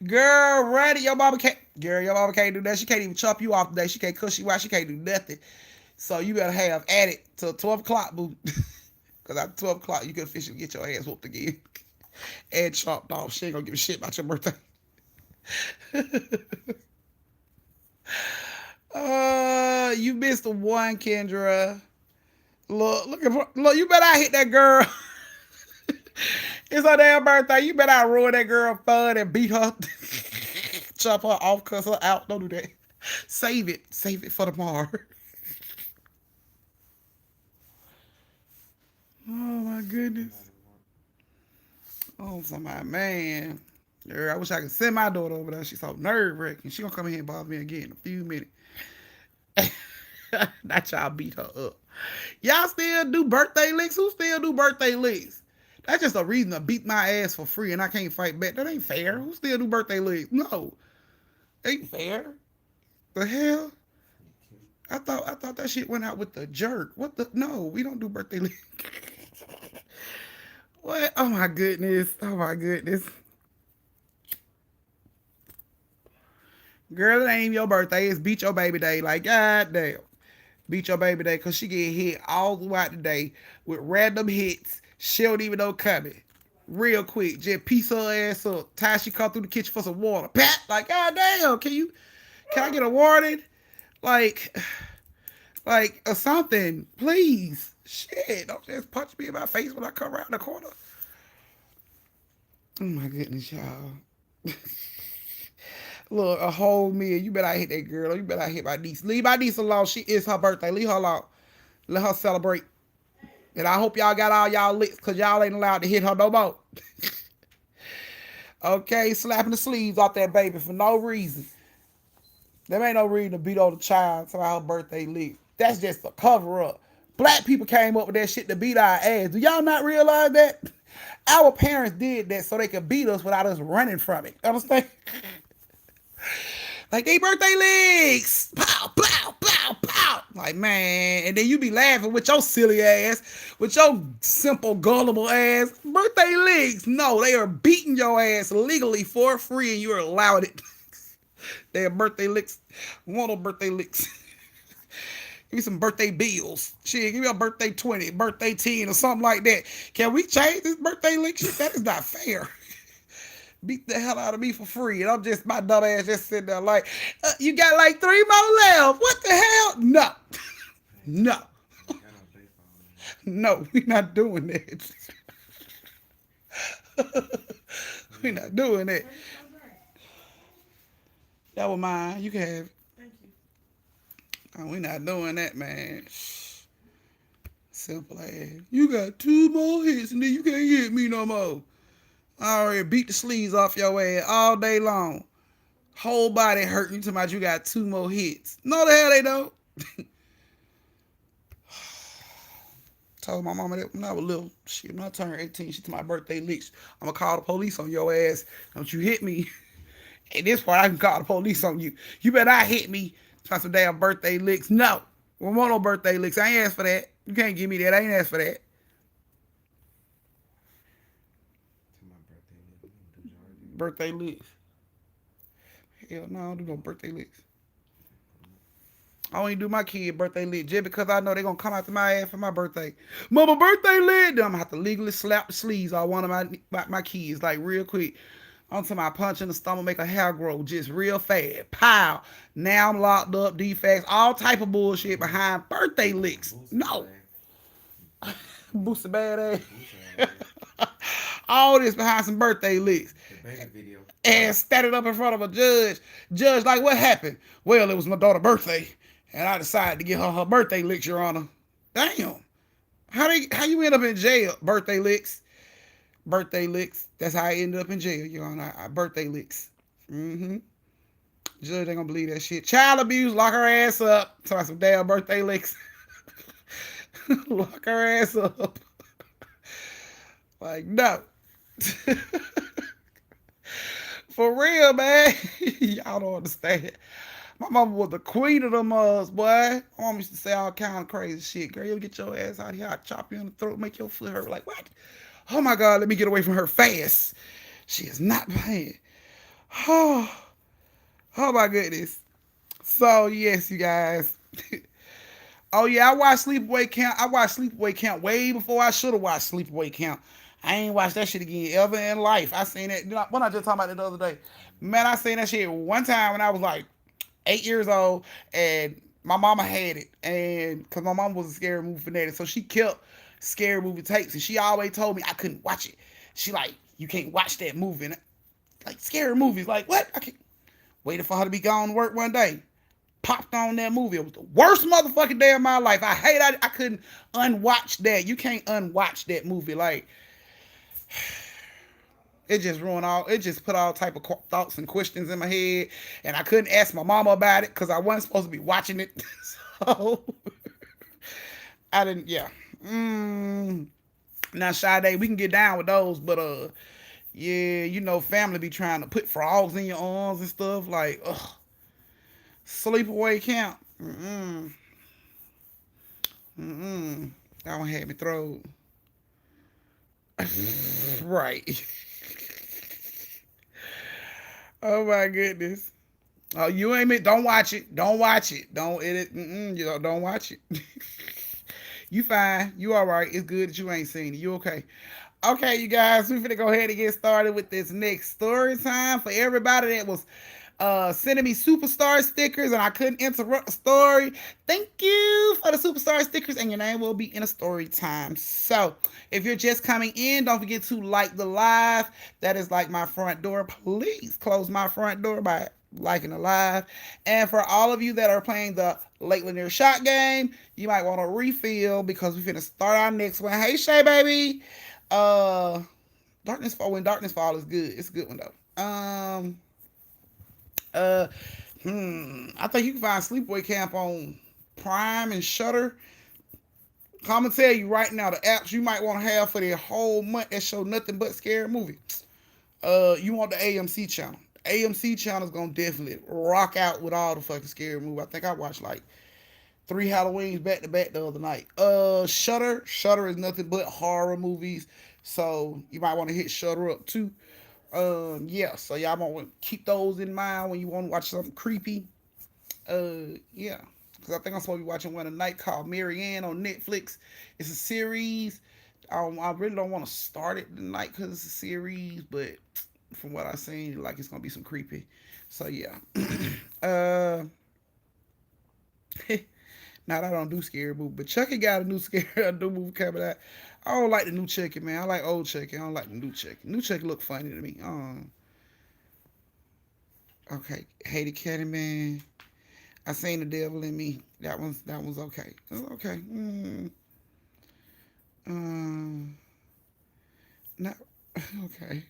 A: Girl, ready. Your mama can't. Girl, your mama can't do that. She can't even chop you off today. She can't cuss you out. She can't do nothing. So you better have at it till 12 o'clock, boo. Because after 12 o'clock, you can officially get your ass whooped again. And chopped off. She ain't gonna give a shit about your birthday. You missed the one, Kendra. Look, you better hit that girl. It's her damn birthday. You better not ruin that girl fun and beat her, chop her off, cuss her out. Don't do that. Save it. Save it for tomorrow. Oh my goodness. Oh, somebody, man. Girl, I wish I could send my daughter over there. She's so nerve wracking. She gonna come in here and bother me again in a few minutes. Not y'all beat her up. Y'all still do birthday licks? Who still do birthday licks? That's just a reason to beat my ass for free and I can't fight back. That ain't fair. Who still do birthday licks? No. Ain't fair. The hell? I thought that shit went out with the jerk. What the no, we don't do birthday licks. What? Oh my goodness. Oh my goodness. Girl, it ain't even your birthday. It's beat your baby day. Like, god damn. Beat your baby day because she get hit all throughout the day with random hits. She don't even know coming. Real quick. Just piece her ass up. Time she come through the kitchen for some water. Pat! Like, god damn. Can I get a warning? Like, or something. Please. Shit. Don't just punch me in my face when I come around the corner. Oh my goodness, y'all. Look, a whole meal. You better not hit that girl. You better not hit my niece. Leave my niece alone. She is her birthday. Leave her alone. Let her celebrate. And I hope y'all got all y'all licks because y'all ain't allowed to hit her no more. Okay, slapping the sleeves off that baby for no reason. There ain't no reason to beat on the child about her birthday lick. That's just a cover up. Black people came up with that shit to beat our ass. Do y'all not realize that? Our parents did that so they could beat us without us running from it. Understand? Like, they birthday legs. Pow, pow, pow, pow. Like, man. And then you be laughing with your silly ass, with your simple, gullible ass. Birthday legs. No, they are beating your ass legally for free and you're allowed it. They are birthday licks. One of birthday licks. Give me some birthday bills. Shit, give me a birthday 20, birthday 10, or something like that. Can we change this birthday lick shit? That is not fair. Beat the hell out of me for free. And I'm just, my dumb ass just sitting there like, you got like 3 more left. What the hell? No. No. No, we're not doing that. We're not doing that. That was mine. You can have it.
D: Thank you.
A: Oh, we're not doing that, man. Simple ass. You got 2 more hits and then you can't hit me no more. I already beat the sleeves off your ass all day long. Whole body hurting. You talking about you got 2 more hits. No, the hell they don't. Told my mama that when I was little. Shit, when I turned 18, she took my birthday licks. I'm going to call the police on your ass. Don't you hit me. At this point, I can call the police on you. You better not hit me. Try some damn birthday licks. No. We don't want no birthday licks. I ain't asked for that. You can't give me that. I ain't asked for that. Birthday licks. Hell no, I don't do no birthday licks. I only do my kid birthday lick just because I know they're going to come after my ass for my birthday. Mama, birthday lick. Then I'm going to have to legally slap the sleeves off one of my kids, like real quick. I'm talking about punch in the stomach, make a hair grow just real fast. Pow. Now I'm locked up, defects, all type of bullshit behind birthday licks. No. Booster badass. All this behind some birthday licks.
B: The baby video.
A: And standing up in front of a judge. Judge, like, what happened? Well, it was my daughter's birthday, and I decided to give her birthday licks, Your Honor. Damn. How you end up in jail? Birthday licks. Birthday licks. That's how I ended up in jail, Your Honor. Birthday licks. Mm-hmm. Judge ain't gonna believe that shit. Child abuse, lock her ass up. Talk some damn birthday licks. Lock her ass up. Like, no. For real, man. Y'all don't understand. My mama was the queen of them boy. My mama used to say all kind of crazy shit. Girl, you get your ass out here. I'll chop you in the throat, make your foot hurt. Like, what? Oh, my God, let me get away from her fast. She is not playing. Oh, oh my goodness. So, yes, you guys. Oh, yeah, I watched Sleepaway Camp. I watched Sleepaway Camp way before I should have watched Sleepaway Camp. I ain't watched that shit again ever in life. I seen that. You know, when I just talking about it the other day. Man, I seen that shit one time when I was like 8 years old, and my mama had it. And because my mama was a scary movie fanatic, so she kept scary movie tapes, and she always told me I couldn't watch it. She like, you can't watch that movie. And like scary movies. Like what? I can't. Waited for her to be gone to work one day. Popped on that movie. It was the worst motherfucking day of my life. I couldn't unwatch that. You can't unwatch that movie. Like it just ruined all. It just put all type of thoughts and questions in my head, and I couldn't ask my mama about it because I wasn't supposed to be watching it. So I didn't. Yeah. Now Sade, we can get down with those, but yeah, you know, family be trying to put frogs in your arms and stuff. Like, sleepaway camp. That one had me throw. Right. Oh my goodness. Oh, you ain't me. Don't watch it. Don't watch it. Don't edit. You know, don't watch it. You fine. You all right. It's good that you ain't seen it. You okay? Okay, you guys, we finna go ahead and get started with this next story time. For everybody that was sending me superstar stickers and I couldn't interrupt the story, thank you for the superstar stickers, and your name will be in a story time. So if you're just coming in, don't forget to like the live. That is like my front door. Please close my front door by liking the live. And for all of you that are playing the late Lanier shot game, you might want to refill because we're finna start our next one. Hey Shay baby. uh Darkness Fall. When Darkness Fall is good. It's a good one though. Uh I think you can find Sleepaway Camp on Prime and Shutter. I'm gonna tell you right now, the apps you might want to have for the whole month that show nothing but scary movie. You want the AMC channel. The AMC channel is gonna definitely rock out with all the fucking scary movie. I think I watched like 3 Halloweens back to back the other night. Shutter is nothing but horror movies, so you might want to hit Shutter up too. Yeah, so y'all want to keep those in mind when you want to watch something creepy. Yeah, because I think I'm supposed to be watching one tonight called Marianne on Netflix. It's a series. I really don't want to start it tonight because it's a series, but from what I've seen, like it's gonna be some creepy. So yeah. uh. Now I don't do scary movie, but Chucky got a new scary a new movie coming out. I don't like the new Chucky, man. I like old Chucky. I don't like the new Chucky. New Chucky look funny to me. Okay, Hated Candyman. I seen The Devil in Me. That one's okay. It's okay. Not okay.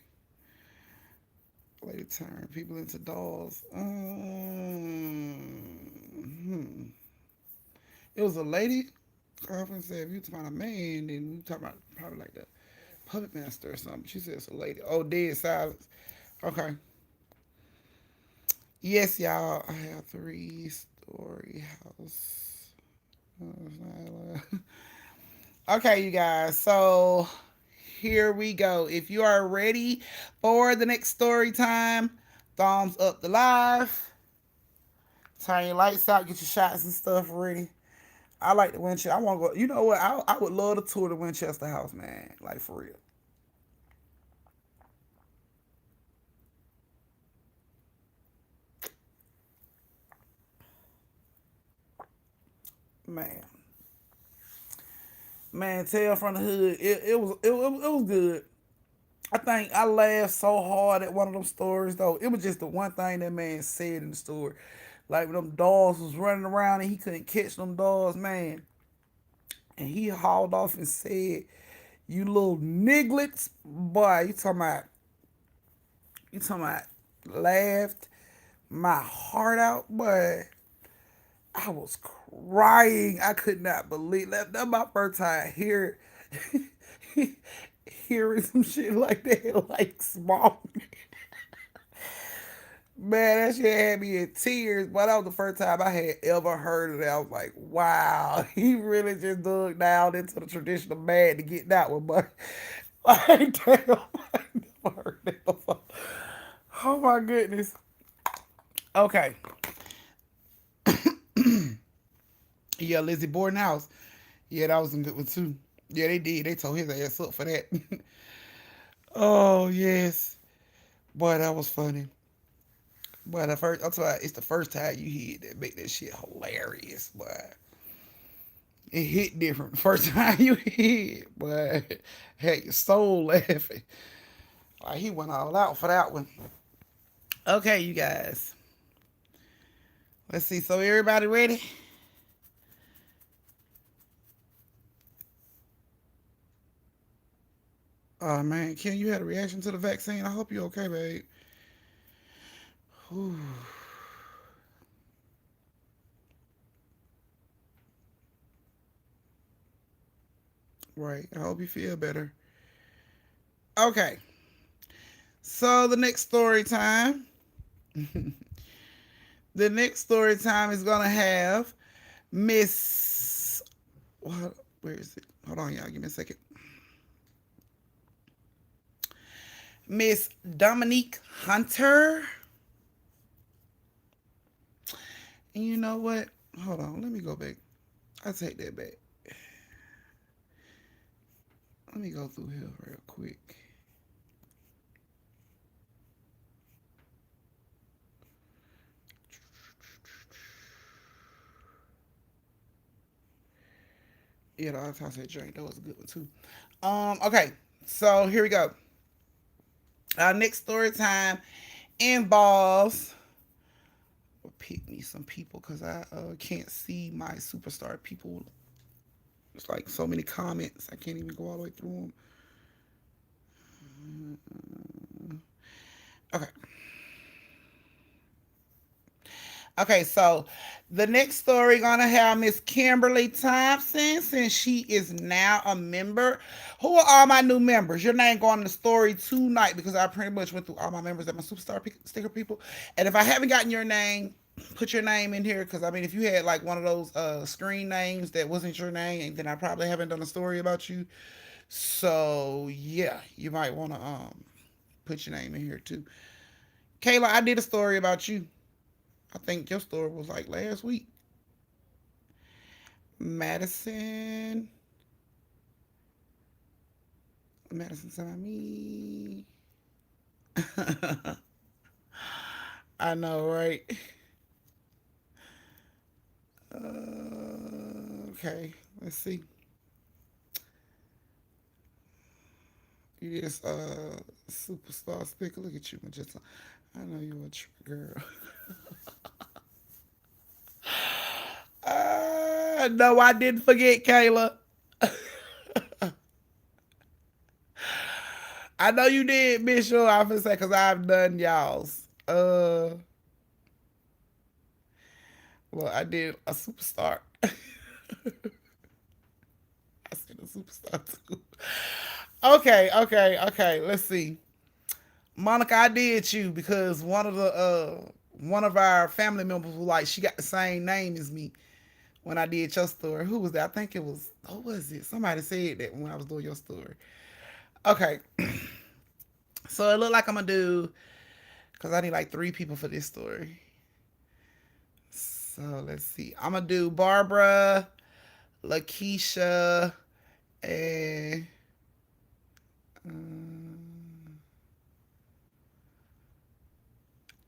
A: Lady turn people into dolls. It was a lady. I said if you talking about a man, then we talking about probably like the puppet master or something. She said it's a lady. Oh, Dead Silence. Okay. Yes, y'all. I have 3-story house. Okay, you guys. So here we go. If you are ready for the next story time, thumbs up the live. Turn your lights out. Get your shots and stuff ready. I like the Winchester. I want to go. You know what? I would love to tour the Winchester house, man. Like for real. Man. Man, Tale from the Hood. It was good. I think I laughed so hard at one of them stories though. It was just the one thing that man said in the story. Like when them dogs was running around and he couldn't catch them dogs, man. And he hauled off and said, "You little nigglets, boy." You talking about laughed my heart out, boy. I was crying. I could not believe that. That's my first time hearing some shit like that, like small. Man, that shit had me in tears. But that was the first time I had ever heard of that. I was like, wow, he really just dug down into the traditional man to get that one. But like, damn, I never heard that before. Oh my goodness. Okay. Yeah, Lizzie Borden House. Yeah, that was a good one too. Yeah, they did. They tore his ass up for that. Oh yes. Boy, that was funny. Boy, it's the first time you hear it that make that shit hilarious, boy. It hit different the first time you hear it, boy. Had your soul laughing. Like he went all out for that one. Okay, you guys. Let's see. So everybody ready? Oh man, Kim, you had a reaction to the vaccine. I hope you're okay, babe. Whew. Right. I hope you feel better. Okay. So the next story time. The next story time is gonna have Miss. What? Where is it? Hold on, y'all. Give me a second. Miss Dominique Hunter. And you know what? Hold on. Let me go back. I take that back. Let me go through here real quick. Yeah, the other time I said drink. That was a good one too. Okay. So here we go. Our next story time involves pick me some people because I can't see my superstar people. It's like so many comments. I can't even go all the way through them. Okay. Okay, so the next story gonna have Miss Kimberly Thompson, since she is now a member. Who are all my new members? Your name going in the story tonight because I pretty much went through all my members that my superstar sticker people. And if I haven't gotten your name, put your name in here because I mean, if you had like one of those screen names that wasn't your name, then I probably haven't done a story about you. So yeah, you might want to put your name in here too. Kayla, I did a story about you. I think your story was like last week. Madison. Madison Sammy. I know, right? Okay, let's see. You just superstar sticker. Look at you, Magenta. I know you a girl. No, I didn't forget, Kayla. I know you did, Miss Your officer, because I've done y'all's. Well, I did a superstar. I said a superstar too. Okay. Let's see. Monica, I did you because one of our family members was like she got the same name as me when I did your story. Who was that? I think it was who was it? Somebody said that when I was doing your story. Okay. So it looked like I'm gonna do because I need like 3 people for this story. So let's see. I'm gonna do Barbara, Lakeisha, and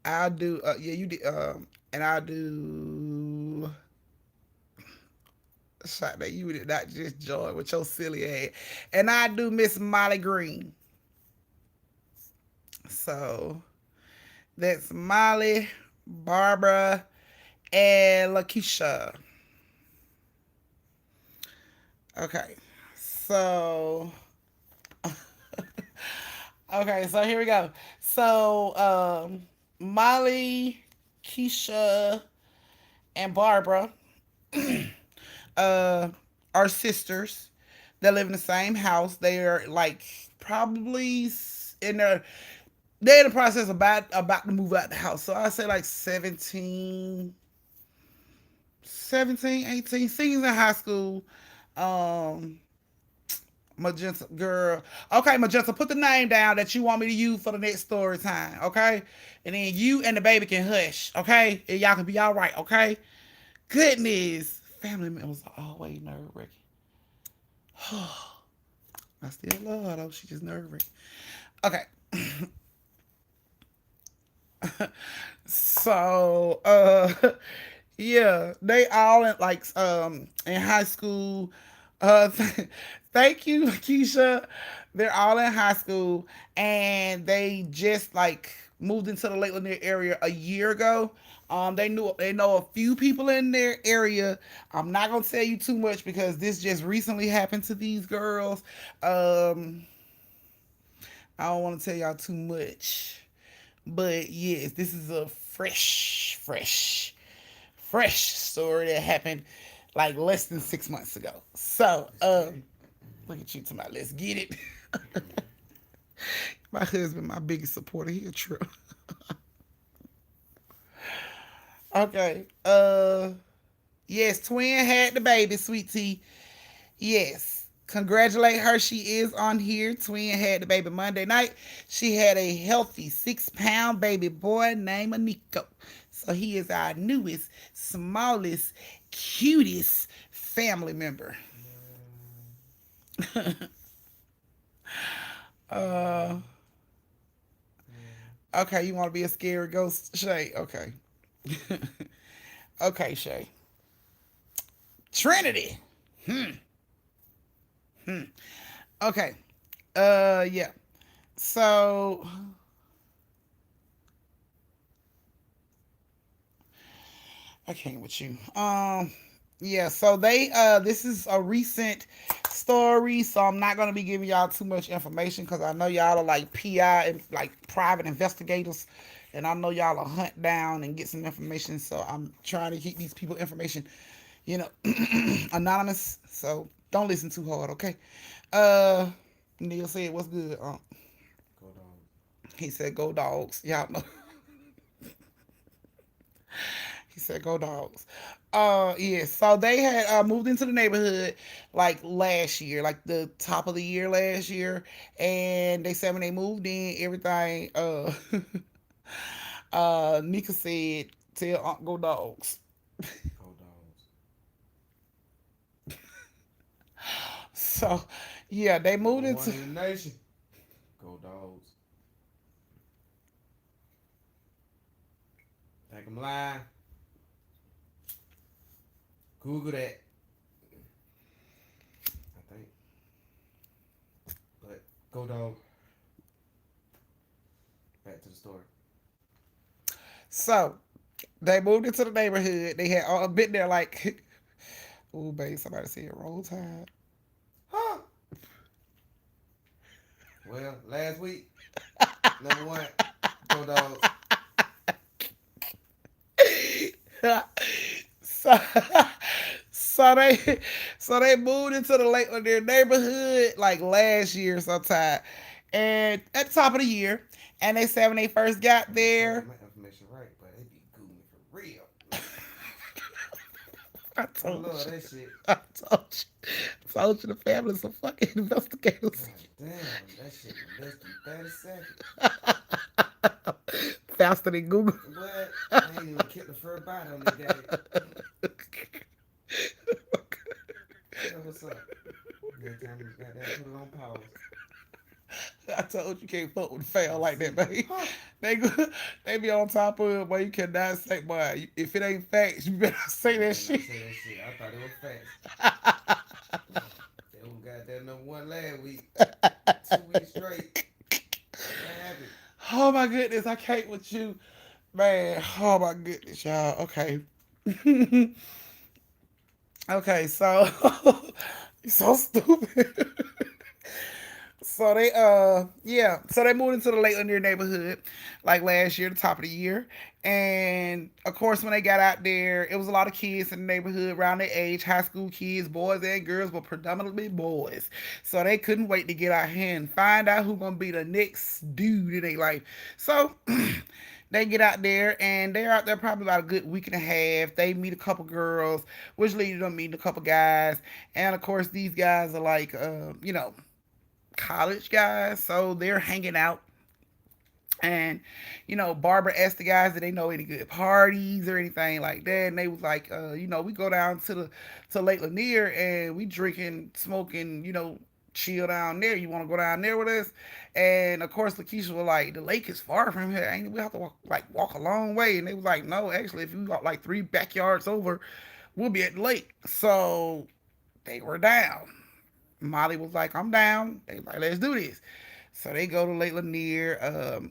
A: I'll do yeah you did and I'll do shot that you did not just join with your silly ass, and I do Miss Molly Green. So that's Molly, Barbara, and Lakeisha. Okay, so okay, so here we go. So Molly, Keisha, and Barbara uh, are sisters that live in the same house. They are like probably in their they're in the process of about to move out the house. So I say like 17, 18, seniors in high school. Um, Magenta girl. Okay, Magenta, put the name down that you want me to use for the next story time. Okay, and then you and the baby can hush. Okay, and y'all can be all right. Okay. Goodness, family members are always nerve wracking. I still love her though. She just nerve wracking. Okay. So yeah, they all in high school. Thank you, Keisha. They're all in high school, and they just like moved into the Lake Lanier area a year ago. They know a few people in their area. I'm not gonna tell you too much because this just recently happened to these girls. Um, I don't want to tell y'all too much, but yes, this is a fresh story that happened like less than 6 months ago. So,
B: Let's get it.
A: look at you to my let's get it. My husband, my biggest supporter, he a trip. Okay. Yes, twin had the baby, sweet tea. Yes. Congratulate her. She is on here. Twin had the baby Monday night. She had a healthy 6 pound baby boy named Nico. So he is our newest, smallest, cutest family member.
B: Man,
A: uh,
B: man, man.
A: okay, you want to be a scary ghost, Shay? Okay. Okay, Shay. Trinity. Hmm. Hmm. Okay. Yeah. So I came with you. Yeah, so they this is a recent story, so I'm not gonna be giving y'all too much information because I know y'all are like PI and like private investigators, and I know y'all will hunt down and get some information. So I'm trying to keep these people information, you know, anonymous. So don't listen too hard, okay? Uh, Neil said, "What's good?"
B: Go dog.
A: He said, "Go dogs." Y'all know. He said, "Go dogs." Yeah. So they had moved into the neighborhood like last year, like the top of the year last year, and they said when they moved in, everything. Nika said, "Tell Unc go dogs."
B: Go dogs.
A: So, yeah, they moved
B: Number one
A: into.
B: in the nation. Go dogs. Take 'em live. Google that. I think. But go dog. Back to the story.
A: So they moved into the neighborhood. They had all been there like, oh, babe, somebody said roll tide.
B: Huh? Well, last week, number one, go dogs.
A: so, so they so they moved into the lake of their neighborhood like last year sometime, and at the top of the year. And they said when they first got
B: I'm gonna try to get
A: there,
B: my information right, but they be googling for real. Man,
A: I
B: I
A: told
B: love
A: you,
B: that shit.
A: I told you the family's some fucking investigators.
B: God damn, that shit in less than 30 seconds.
A: Faster than Google.
B: What? I ain't even kicked the first bite on the day. Yeah, what's up? Every time you goddamn put it on pause.
A: I told you can't fuck with fail like that, baby.
B: Huh?
A: They go, they be on top of it, boy. You cannot say, boy. If it ain't facts, you better say
B: You
A: that
B: better not
A: shit.
B: say that shit. I thought it was facts. They was goddamn number one last week. 2 weeks straight. What happened?
A: Oh my goodness, I can't with you, man. Oh my goodness, y'all. Okay, okay. So, you're so stupid. So they yeah, so they moved into the Lake Lanier neighborhood like last year, the top of the year. And of course when they got out there, it was a lot of kids in the neighborhood around their age, high school kids, boys and girls, but predominantly boys. So they couldn't wait to get out here and find out who gonna be the next dude in their life. So they get out there and they're out there probably about a good week and a half. They meet a couple girls, which leads to them meeting a couple guys. And of course these guys are like college guys, so they're hanging out. And Barbara asked the guys did they know any good parties or anything like that, and they was like, we go down to Lake Lanier and we drinking, smoking, chill down there. You want to go down there with us? And of course, Lakeisha was like, the lake is far from here. Ain't we have to walk a long way? And they was like, no, actually, if you walk like 3 backyards over, we'll be at the lake. So they were down. Molly was like, I'm down. They like, let's do this. So they go to Lake Lanier,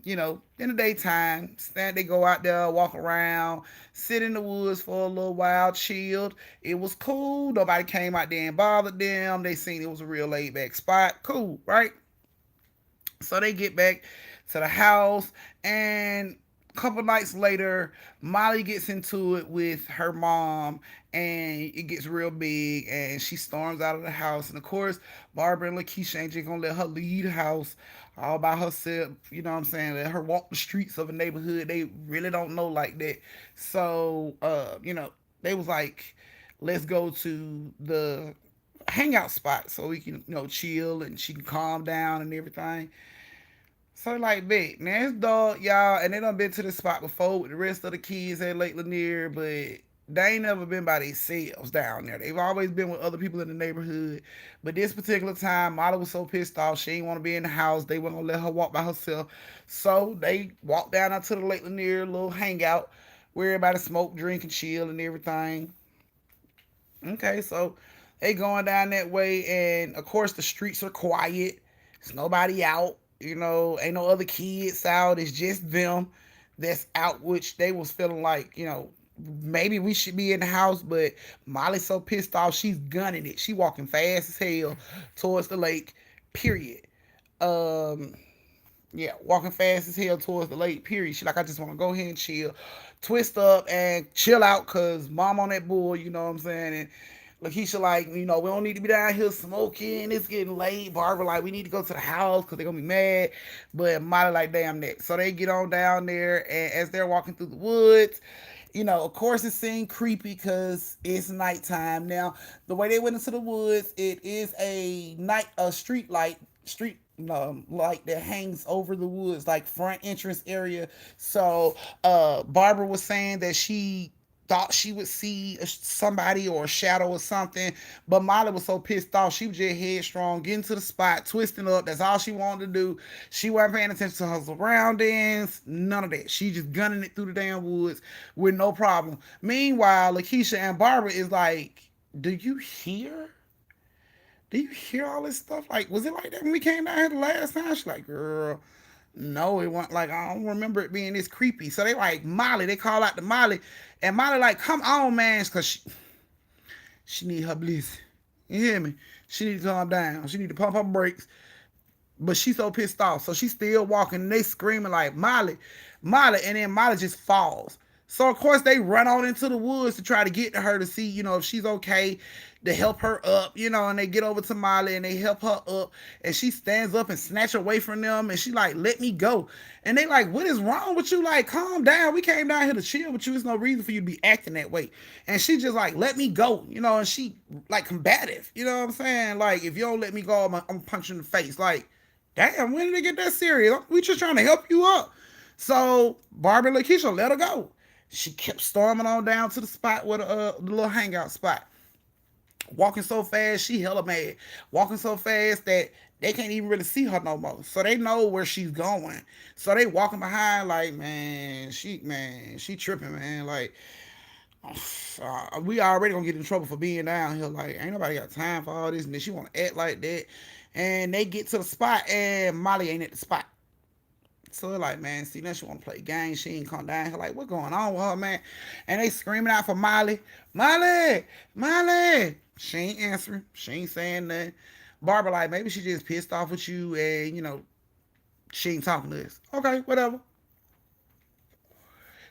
A: in the daytime. They go out there, walk around, sit in the woods for a little while, chilled. It was cool. Nobody came out there and bothered them. They seen it was a real laid back spot. Cool, right? So they get back to the house, and a couple nights later, Molly gets into it with her mom, and it gets real big, and she storms out of the house. And of course, Barbara and Lakeisha ain't just gonna let her leave the house all by herself. You know what I'm saying? Let her walk the streets of a neighborhood they really don't know like that. So, they was like, let's go to the hangout spot so we can, chill and she can calm down and everything. So like, big now it's dog, y'all, and they done been to this spot before with the rest of the kids at Lake Lanier, but they ain't never been by themselves down there. They've always been with other people in the neighborhood. But this particular time, Molly was so pissed off, she didn't want to be in the house. They weren't gonna let her walk by herself. So they walked down out to the Lake Lanier little hangout where everybody smoke, drink, and chill and everything. Okay, so they going down that way, and of course the streets are quiet. There's nobody out. Ain't no other kids out. It's just them that's out, which they was feeling like, maybe we should be in the house, but Molly's so pissed off, she's gunning it. She walking fast as hell towards the lake, period. Um, yeah, walking fast as hell towards the lake, period. She like, I just want to go ahead and chill, twist up and chill out, cause mom on that bull, you know what I'm saying? And Lakeisha like, we don't need to be down here smoking. It's getting late. Barbara like, we need to go to the house because they're gonna be mad. But Molly like, damn that. So they get on down there, and as they're walking through the woods, of course it seemed creepy because it's nighttime. Now, the way they went into the woods, it is a street light, light that hangs over the woods, like front entrance area. So Barbara was saying that she thought she would see somebody or a shadow or something, but Molly was so pissed off, she was just headstrong, getting to the spot, twisting up. That's all she wanted to do. She wasn't paying attention to her surroundings, none of that. She just gunning it through the damn woods with no problem. Meanwhile, Lakeisha and Barbara is like, do you hear? Do you hear all this stuff? Like, was it like that when we came down here the last time? She's like, girl, no, it wasn't. Like, I don't remember it being this creepy. So they like Molly. They call out to Molly, and Molly like, come on, man, because she need her bliss. You hear me? She need to calm down. She need to pump her brakes. But she's so pissed off. So she's still walking, and they screaming like, Molly, Molly. And then Molly just falls. So, of course, they run on into the woods to try to get to her to see, if she's okay, to help her up, and they get over to Molly and they help her up. And she stands up and snatch away from them. And she like, let me go. And they like, what is wrong with you? Like, calm down. We came down here to chill with you. There's no reason for you to be acting that way. And she just like, let me go, and she like combative. You know what I'm saying? Like, if you don't let me go, I'm punching in the face. Like, damn, when did they get that serious? We just trying to help you up. So Barbara and Lakeisha let her go. She kept storming on down to the spot where the little hangout spot. Walking so fast, she hella mad. Walking so fast that they can't even really see her no more. So they know where she's going. So they walking behind like, she tripping, man. Like, we already gonna get in trouble for being down here. Like, ain't nobody got time for all this. And then she wanna act like that. And they get to the spot and Molly ain't at the spot. So they're like, man, see, now she want to play games. She ain't come down here. Like, what's going on with her, man? And they screaming out for Molly. Molly! Molly! She ain't answering. She ain't saying nothing. Barbara like, maybe she just pissed off with you and, she ain't talking to us. Okay, whatever.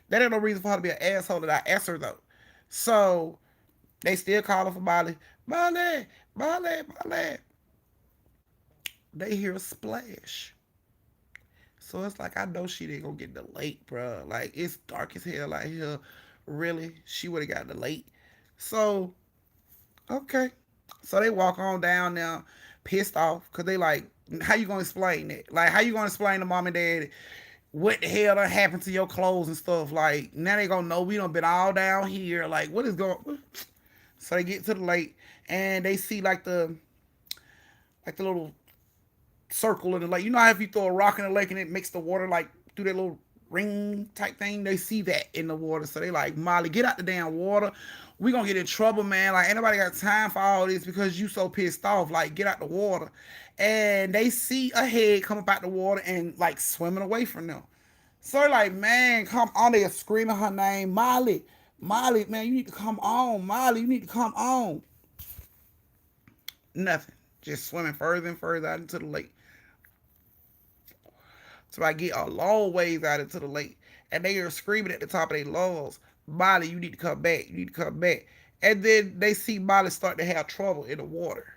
A: That ain't no reason for her to be an asshole that I asked her, though. So they still calling for Molly. Molly! Molly! Molly! They hear a splash. So it's like, I know she didn't gonna get the late, bro. Like, it's dark as hell out here. Really, she would have got the late. So, okay. So they walk on down now, pissed off, because they like, how you gonna explain that? Like, how you gonna explain to mom and dad what the hell done happened to your clothes and stuff? Like, now they gonna know we done been all down here. Like, what is going? So they get to the lake, and they see like the little circle in the lake. You know how if you throw a rock in the lake and it makes the water like do that little ring type thing. They see that in the water. So they like, Molly, get out the damn water. We gonna get in trouble, man. Like, ain't nobody got time for all this because you so pissed off. Like, get out the water. And they see a head come up out the water and like swimming away from them. So they're like, man, come on. They're screaming her name, Molly. Molly, man, you need to come on. Molly, you need to come on. Nothing. Just swimming further and further out into the lake. So I get a long ways out into the lake. And they are screaming at the top of their lungs, Molly, you need to come back. You need to come back. And then they see Molly start to have trouble in the water.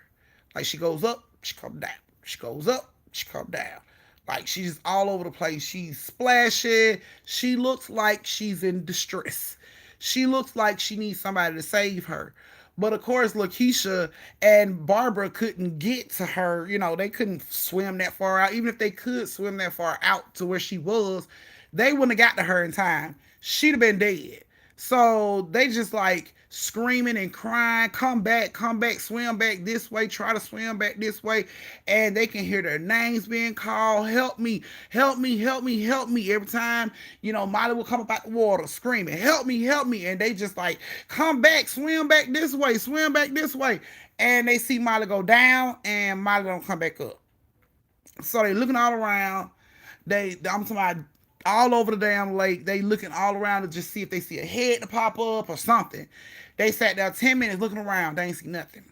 A: Like she goes up, she come down. She goes up, she come down. Like she's all over the place. She's splashing. She looks like she's in distress. She looks like she needs somebody to save her. But of course, Lakeisha and Barbara couldn't get to her. You know, they couldn't swim that far out. Even if they could swim that far out to where she was, they wouldn't have got to her in time. She'd have been dead. So they just like screaming and crying, come back, swim back this way, try to swim back this way. And they can hear their names being called, help me, help me, help me, help me. Every time, Molly will come up out the water screaming, help me, help me. And they just like, come back, swim back this way, swim back this way. And they see Molly go down and Molly don't come back up. So they looking all around. I'm talking about all over the damn lake. They looking all around to just see if they see a head to pop up or something. They sat there 10 minutes looking around. They ain't see nothing.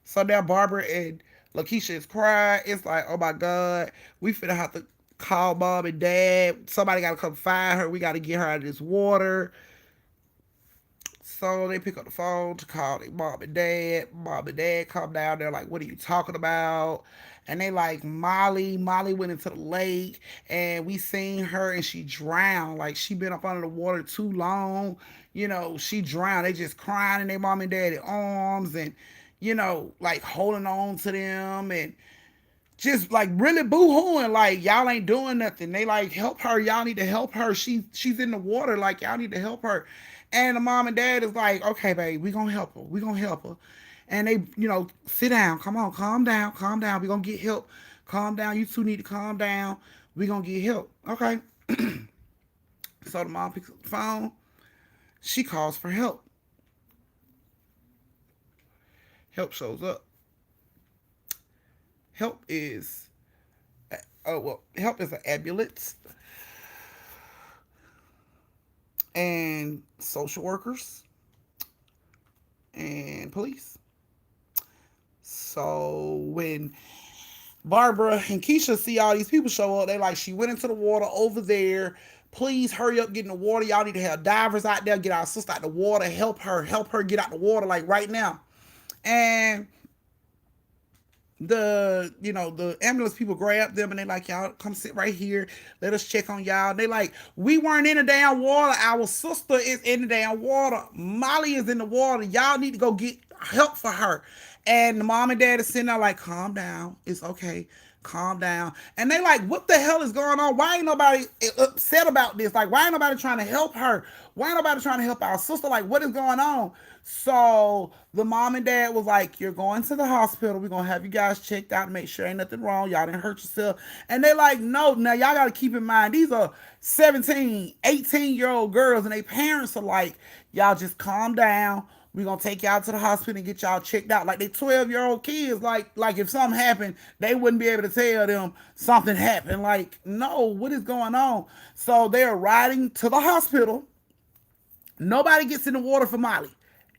A: So now Barbara and Lakeisha is crying. It's like, oh my God, we finna have to call mom and dad. Somebody gotta come find her. We gotta get her out of this water. So they pick up the phone to call their mom and dad. Mom and dad come down. They're like, what are you talking about? And they like, Molly went into the lake and we seen her and she drowned. Like she been up under the water too long. She drowned. They just crying in their mom and dad's arms and, like holding on to them and just like really boo-hooing, like y'all ain't doing nothing. They like, help her, y'all need to help her. She's in the water, like y'all need to help her. And the mom and dad is like, okay, babe, we gonna help her. We gonna help her. And they, sit down. Come on, calm down, calm down. We gonna get help. Calm down. You two need to calm down. We gonna get help. Okay. So the mom picks up the phone. She calls for help. Help shows up. Help is help is an ambulance and social workers and police. So when Barbara and Keisha see all these people show up, they like, she went into the water over there. Please hurry up, get in the water. Y'all need to have divers out there, get our sister out the water, help her get out the water like right now. And the ambulance people grab them and they like, y'all come sit right here, let us check on y'all. They like, we weren't in the damn water, our sister is in the damn water, Molly is in the water, y'all need to go get help for her. And the mom and dad is sitting there like, calm down, it's okay, calm down. And they like, what the hell is going on? Why ain't nobody upset about this? Like, why ain't nobody trying to help her? Why ain't nobody trying to help our sister? Like, what is going on? So the mom and dad was like, you're going to the hospital. We're going to have you guys checked out and make sure ain't nothing wrong. Y'all didn't hurt yourself. And they like, no, now y'all got to keep in mind, these are 17, 18-year-old girls and their parents are like, y'all just calm down. We're going to take y'all to the hospital and get y'all checked out. Like they 12-year-old kids, like if something happened, they wouldn't be able to tell them something happened. Like, no, what is going on? So they're riding to the hospital. Nobody gets in the water for Molly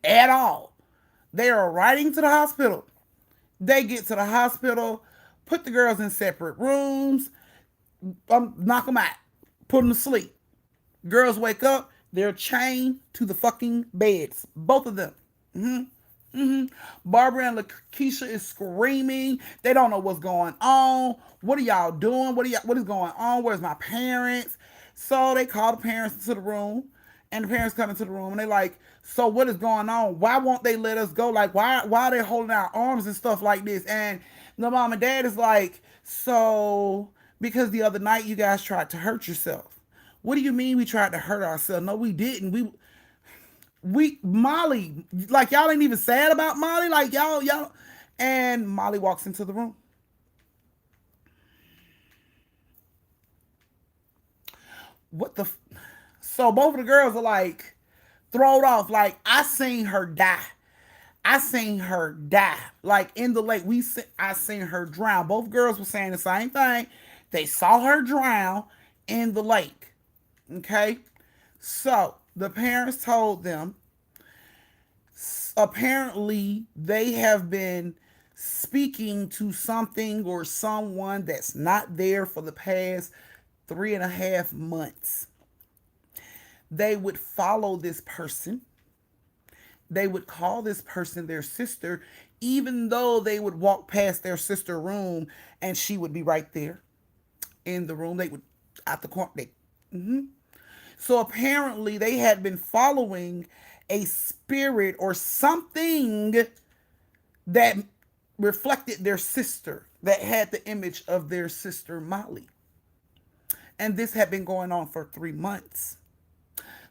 A: at all. They are riding to the hospital. They get to the hospital, put the girls in separate rooms, knock them out, put them to sleep. Girls wake up, they're chained to the fucking beds. Both of them. Barbara and Lakeisha is screaming. They don't know what's going on. What are y'all doing? What is going on? Where's my parents? So they call the parents into the room. And the parents come into the room and they like, so what is going on? Why won't they let us go? Like, why are they holding our arms and stuff like this? And the mom and dad is like, so because the other night you guys tried to hurt yourself. What do you mean we tried to hurt ourselves? No, we didn't. We Molly, like y'all ain't even sad about Molly. Like y'all. And Molly walks into the room. what the? So both of the girls are like thrown off. Like I seen her die. I seen her die. Like in the lake, I seen her drown. Both girls were saying the same thing. They saw her drown in the lake. Okay, so the parents told them apparently they have been speaking to something or someone that's not there for the past 3.5 months. They would follow this person. They would call this person their sister, even though they would walk past their sister room and she would be right there in the room. They would at the corner. So apparently they had been following a spirit or something that reflected their sister, that had the image of their sister Molly. And this had been going on for 3 months.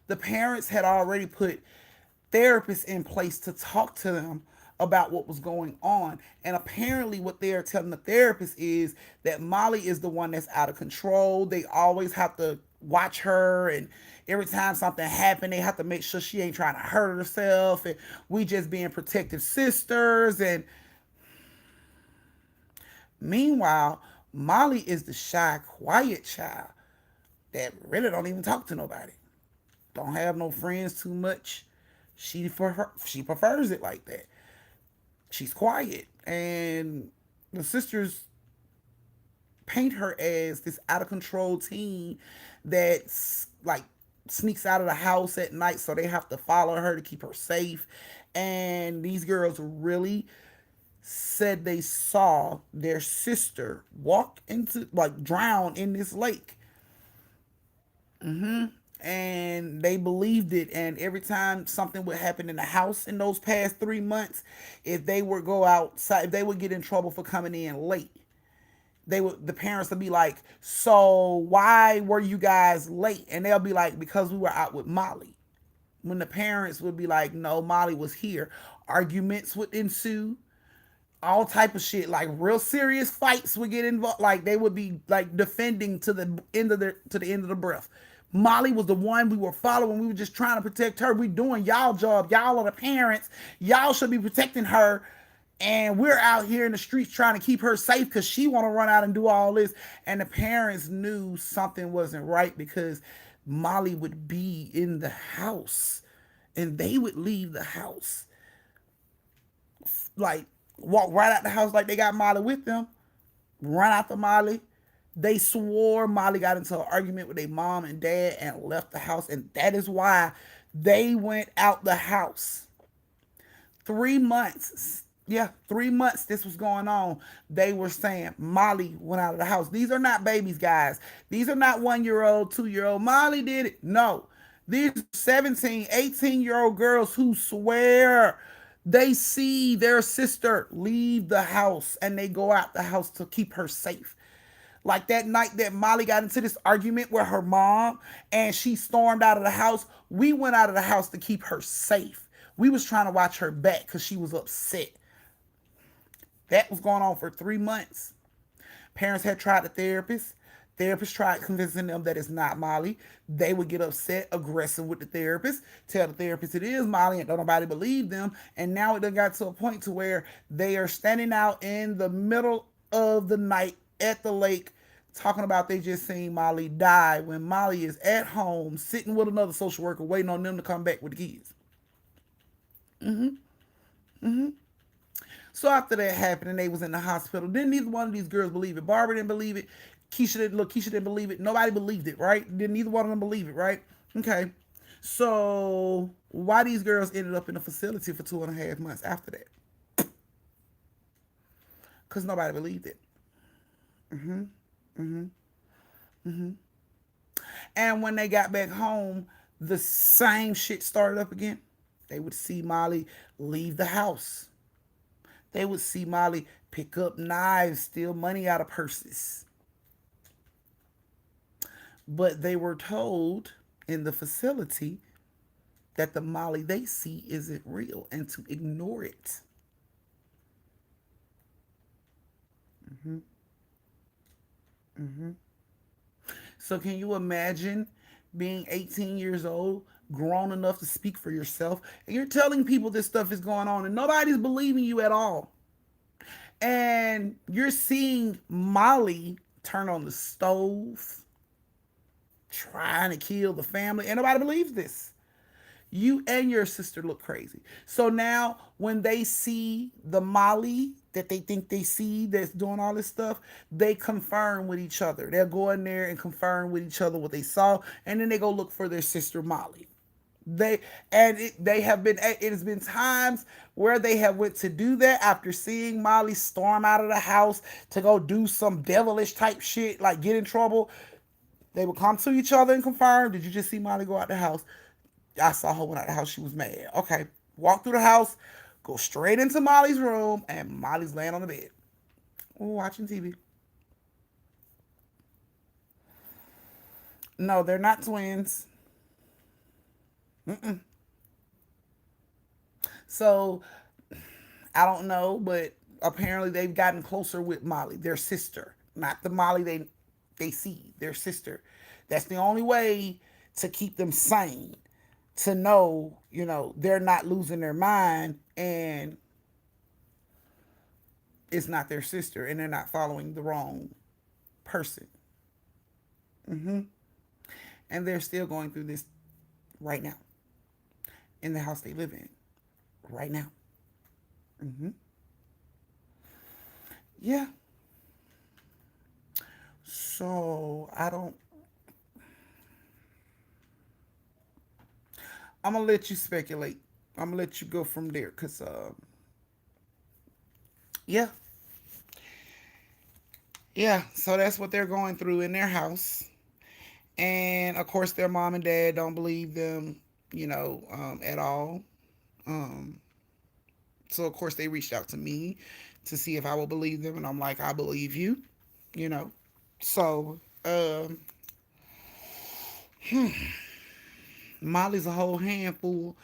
A: The parents had already put therapists in place to talk to them about what was going on. And apparently, what they are telling the therapist is that Molly is the one that's out of control. They always have to watch her, and every time something happens, they have to make sure she ain't trying to hurt herself. And we just being protective sisters. And meanwhile, Molly is the shy, quiet child that really don't even talk to nobody. Don't have no friends too much. She prefers it like that. She's quiet, and the sisters paint her as this out of control teen that's like sneaks out of the house at night, so they have to follow her to keep her safe. And these girls really said they saw their sister walk into, like, drown in this lake. And they believed it. And every time something would happen in the house in those past 3 months, if they would go outside, if they would get in trouble for coming in late, the parents would be like, so why were you guys late? And they'll be like, because we were out with Molly. When the parents would be like, no, Molly was here. Arguments would ensue, all type of shit, like real serious fights would get involved. Like they would be like defending to the end of the breath. Molly was the one we were following. We were just trying to protect her. We doing y'all job. Y'all are the parents. Y'all should be protecting her. And we're out here in the streets trying to keep her safe because she want to run out and do all this. And the parents knew something wasn't right because Molly would be in the house and they would leave the house, like walk right out the house like they got Molly with them, run after Molly. They swore Molly got into an argument with their mom and dad and left the house, and that is why they went out the house. 3 months. Yeah, 3 months this was going on. They were saying Molly went out of the house. These are not babies, guys. These are not 1 year old, 2 year old. Molly did it. No. These are 17, 18-year-old girls who swear they see their sister leave the house and they go out the house to keep her safe. Like that night that Molly got into this argument with her mom and she stormed out of the house, we went out of the house to keep her safe. We was trying to watch her back because she was upset. That was going on for 3 months. Parents had tried the therapist. Therapist tried convincing them that it's not Molly. They would get upset, aggressive with the therapist, tell the therapist it is Molly, and don't nobody believe them. And now it done got to a point to where they are standing out in the middle of the night at the lake talking about they just seen Molly die when Molly is at home sitting with another social worker waiting on them to come back with the kids. So after that happened and they was in the hospital, then neither one of these girls believe it. Barbara didn't believe it. Keisha didn't believe it. Nobody believed it, right? Didn't neither one of them believe it, right? Okay. So why these girls ended up in a facility for 2.5 months after that? Because nobody believed it. And when they got back home, the same shit started up again. They would see Molly leave the house. They would see Molly pick up knives, steal money out of purses. But they were told in the facility that the Molly they see isn't real and to ignore it. So can you imagine being 18 years old, grown enough to speak for yourself, and you're telling people this stuff is going on and nobody's believing you at all. And you're seeing Molly turn on the stove, trying to kill the family, and nobody believes this. You and your sister look crazy. So now when they see the Molly that they think they see that's doing all this stuff, they confirm with each other. They'll go in there and confirm with each other what they saw, and then they go look for their sister Molly. They have been, it has been times where they have went to do that after seeing Molly storm out of the house to go do some devilish type shit, like get in trouble. They would come to each other and confirm, did you just see Molly go out the house? I saw her went out the house. She was mad. Okay. Walk through the house, go straight into Molly's room, and Molly's laying on the bed. Watching TV. No, they're not twins. Mm-mm. So, I don't know, but apparently they've gotten closer with Molly, their sister. Not the Molly they see, their sister. That's the only way to keep them sane. To know, they're not losing their mind and it's not their sister and they're not following the wrong person. Mm-hmm. And they're still going through this right now in the house they live in right now. Mm-hmm. Yeah. So I'm gonna let you speculate. I'm gonna let you go from there, cause yeah, yeah. So that's what they're going through in their house, and of course their mom and dad don't believe them, at all. Um, so of course they reached out to me to see if I will believe them, and I'm like, I believe you, you know. So Molly's a whole handful,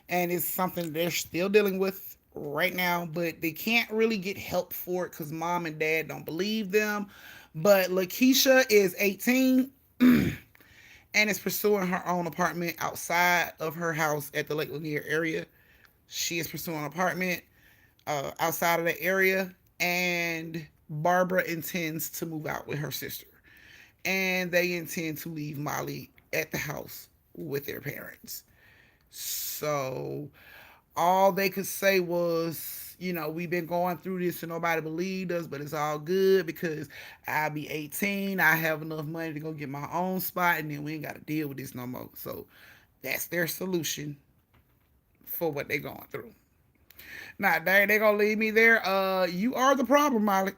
A: and it's something they're still dealing with right now, but they can't really get help for it because mom and dad don't believe them. But Lakeisha is 18 and is pursuing her own apartment outside of her house at the Lake Lanier area. She is pursuing an apartment outside of the area, and Barbara intends to move out with her sister. And they intend to leave Molly at the house with their parents. So all they could say was, we've been going through this and nobody believed us, but it's all good because I'll be 18. I have enough money to go get my own spot, and then we ain't got to deal with this no more. So that's their solution for what they're going through. Now, they gonna leave me there. You are the problem, Molly.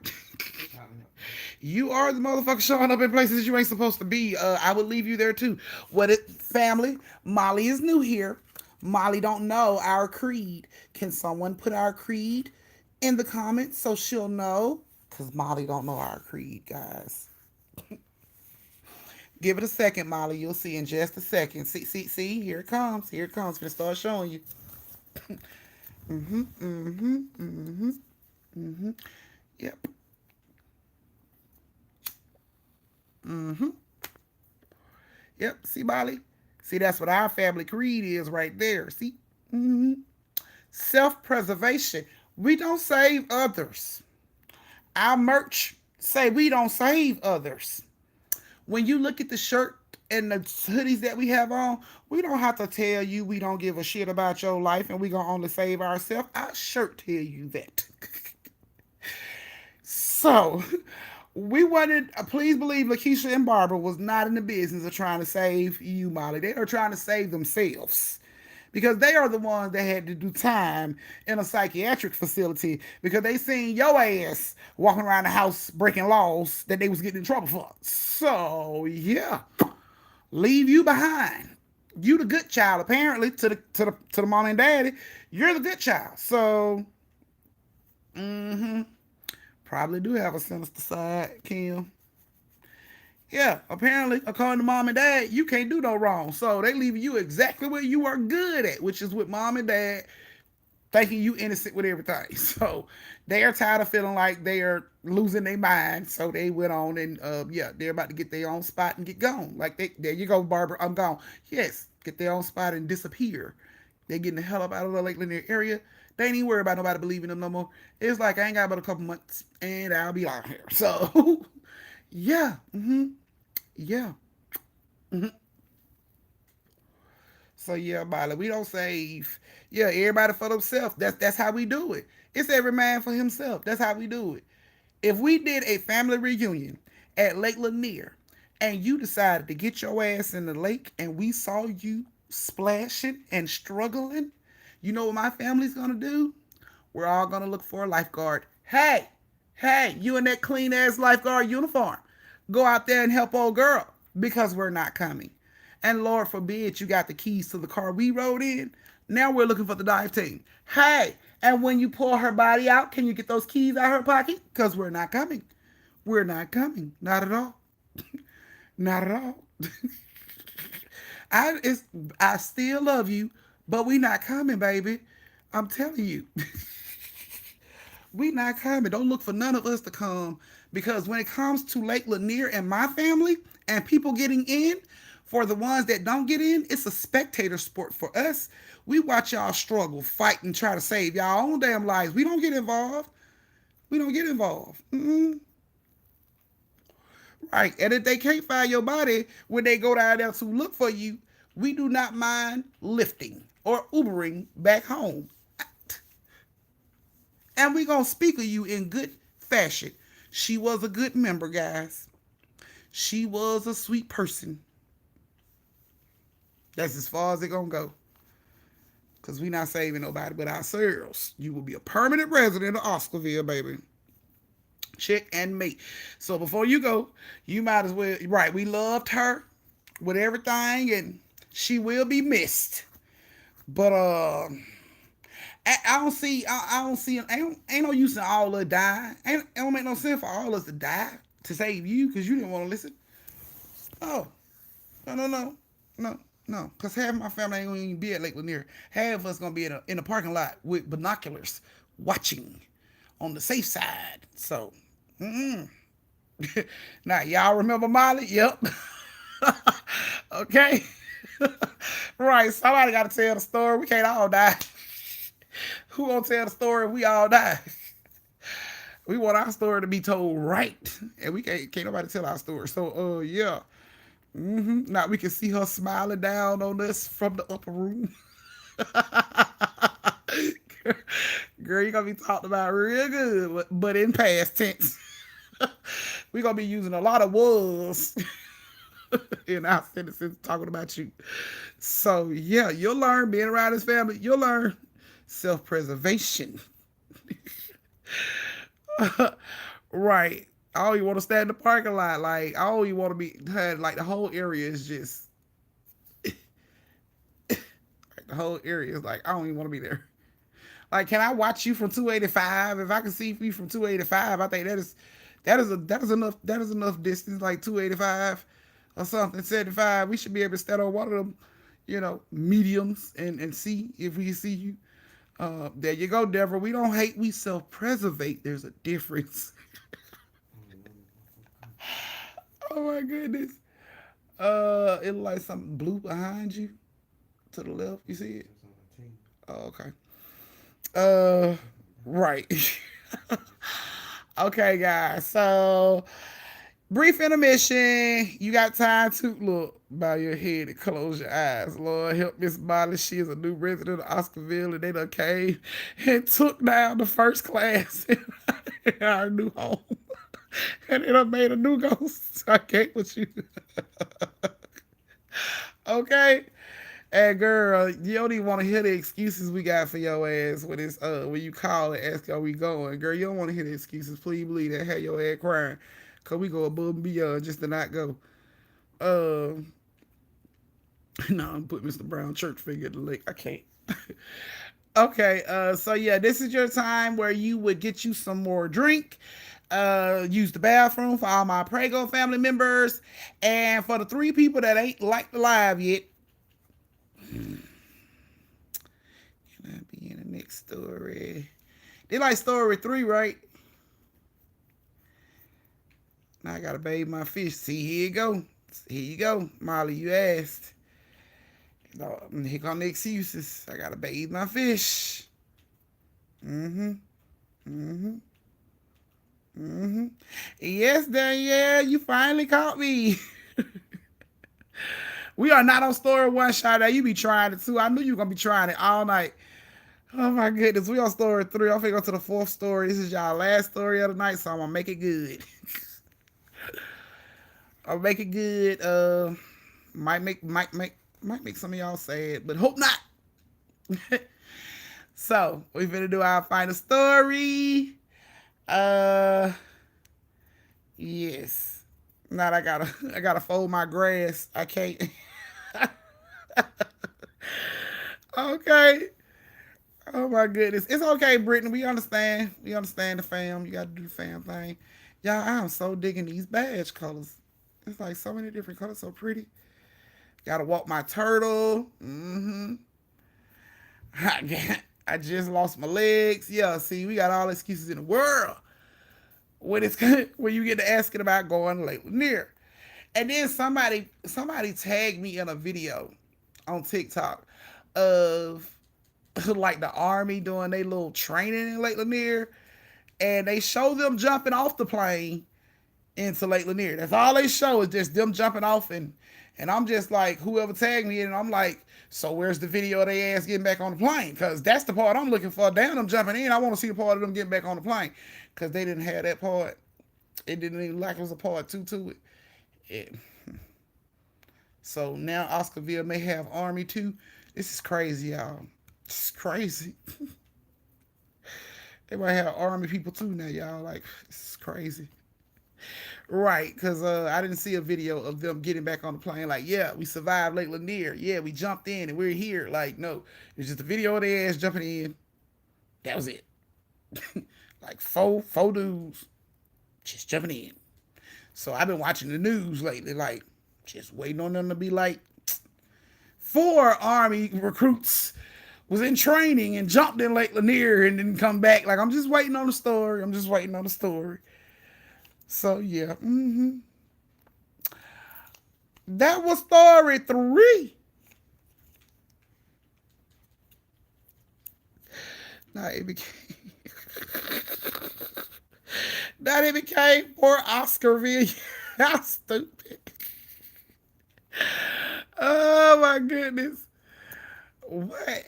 A: You are the motherfucker showing up in places you ain't supposed to be. I would leave you there too. Family? Molly is new here. Molly don't know our creed. Can someone put our creed in the comments so she'll know? Cause Molly don't know our creed, guys. Give it a second, Molly. You'll see in just a second. See. Here it comes. Here it comes. Gonna start showing you. Mm-hmm. Mm-hmm. Mm-hmm. Mm-hmm. Yep. Mm-hmm. Yep. See, Molly? See, that's what our family creed is right there. See? Mm-hmm. Self-preservation. We don't save others. Our merch say we don't save others. When you look at the shirt and the hoodies that we have on, we don't have to tell you we don't give a shit about your life and we gonna only save ourselves. Our shirt tell you that. So we wanted, please believe Lakeisha and Barbara was not in the business of trying to save you, Molly. They are trying to save themselves. Because they are the ones that had to do time in a psychiatric facility because they seen your ass walking around the house breaking laws that they was getting in trouble for. So yeah, leave you behind. You the good child, apparently, to the mom and daddy. You're the good child. So probably do have a sinister side, Kim. Yeah, apparently, according to mom and dad, you can't do no wrong. So they leave you exactly where you are good at, which is with mom and dad thinking you innocent with everything. So they are tired of feeling like they are losing their mind. So they went on and yeah, they're about to get their own spot and get gone. Like there you go, Barbara, I'm gone. Yes, get their own spot and disappear. They're getting the hell up out of the Lake Lanier area. They ain't even worried about nobody believing them no more. It's like I ain't got but a couple months and I'll be out here. So yeah, yeah. So yeah, Molly, we don't save. Yeah, everybody for themselves. That's how we do it. It's every man for himself. That's how we do it. If we did a family reunion at Lake Lanier and you decided to get your ass in the lake and we saw you splashing and struggling, you know what my family's gonna do? We're all gonna look for a lifeguard. Hey, hey, you in that clean ass lifeguard uniform. Go out there and help old girl because we're not coming. And Lord forbid you got the keys to the car we rode in. Now we're looking for the dive team. Hey, and when you pull her body out, can you get those keys out of her pocket? Because we're not coming. We're not coming. Not at all. Not at all. I still love you, but we not coming, baby. I'm telling you. We not coming. Don't look for none of us to come because when it comes to Lake Lanier and my family and people getting in, for the ones that don't get in, it's a spectator sport for us. We watch y'all struggle, fight, and try to save y'all own damn lives. We don't get involved. We don't get involved. Right. And if they can't find your body when they go down there to look for you, we do not mind lifting or Ubering back home. And we gonna speak of you in good fashion. She was a good member, guys. She was a sweet person. That's as far as it gonna go. Cause we not saving nobody but ourselves. You will be a permanent resident of Oscarville, baby. Check and mate. So before you go, you might as well. Right, we loved her with everything, and she will be missed. But I don't see. I don't see. Ain't no use in all of die. It don't make no sense for all of us to die to save you because you didn't want to listen. Oh, no. Because half of my family ain't gonna even be at Lake Lanier. Half of us gonna be in a parking lot with binoculars, watching on the safe side. So, now y'all remember Molly? Yep. Okay. Right. Somebody got to tell the story. We can't all die. Who gonna tell the story if we all die? We want our story to be told right, and we can't nobody tell our story. So, yeah. Now we can see her smiling down on us from the upper room. Girl, you're gonna be talked about real good, but in past tense. We're gonna be using a lot of was in our sentences talking about you. So yeah, you'll learn being around this family, you'll learn self-preservation. Right. I don't even want to stand in the parking lot. Like, I don't even want to be, like, the whole area is just, like, the whole area is like, I don't even want to be there. Like, can I watch you from 285? If I can see you from 285, I think that is enough distance, like 285 or something, 75. We should be able to stand on one of them, mediums and see if we can see you. There you go, Deborah. We don't hate, we self-preservate. There's a difference. Oh my goodness. It look like something blue behind you to the left. You see it? Oh, okay. Right. Okay, guys. So brief intermission. You got time to look, bow your head and close your eyes. Lord help Miss Molly. She is a new resident of Oscarville, and they done came and took down the first class in our new home. And it done made a new ghost. I can't with you. Okay. And girl, you don't even want to hear the excuses we got for your ass when it's when you call and ask how we going. Girl, you don't want to hear the excuses. Please believe that. Have your ass crying. Cause we go above and beyond just to not go. No, I'm putting Mr. Brown church finger in the lake. I can't. Okay, so yeah, this is your time where you would get you some more drink. Use the bathroom for all my Prego family members. And for the 3 people that ain't liked the live yet, can I be in the next story. They like story 3, right? Now I gotta bathe my fish. See, here you go. Here you go, Molly. You asked. No, here come the excuses. I gotta bathe my fish. Mm-hmm. Mm-hmm. Mm-hmm. Yes, Danielle, you finally caught me. We are not on story 1, Sade. You be trying it too. I knew you were gonna be trying it all night. Oh my goodness, we on story 3. I'm finna go to the 4th story. This is y'all last story of the night, so I'm gonna make it good. I'll make it good. Might make some of y'all sad, but hope not. So we finna do our final story. Uh, yes. Now I gotta fold my grass. I can't. Okay. Oh my goodness. It's okay, Brittany. We understand. We understand the fam. You gotta do the fam thing. Y'all, I'm so digging these badge colors. It's like so many different colors, so pretty. Gotta walk my turtle. Mm-hmm. I just lost my legs. Yeah, see, we got all excuses in the world when it's when you get to asking about going to Lake Lanier. And then somebody tagged me in a video on TikTok of like the army doing their little training in Lake Lanier, and they show them jumping off the plane into Lake Lanier. That's all they show is just them jumping off, and I'm just like, whoever tagged me in, and I'm like, so where's the video of their ass getting back on the plane? Because that's the part I'm looking for. Down them jumping in, I want to see the part of them getting back on the plane, because they didn't have that part. It didn't even like it was a part 2 to it. So now Oscarville may have Army too. This is crazy, y'all. This is crazy. They might have Army people too now, y'all. Like, this is crazy. Right, because I didn't see a video of them getting back on the plane. Like, yeah, we survived Lake Lanier. Yeah, we jumped in and we're here. Like, no, it's just a video of their ass jumping in. That was it. Like four dudes just jumping in. So I've been watching the news lately, like just waiting on them to be like 4 Army recruits was in training and jumped in Lake Lanier and didn't come back. Like, I'm just waiting on the story. I'm just waiting on the story. So yeah, that was story 3. Now it became now it became poor Oscarville. How stupid. Oh my goodness. What?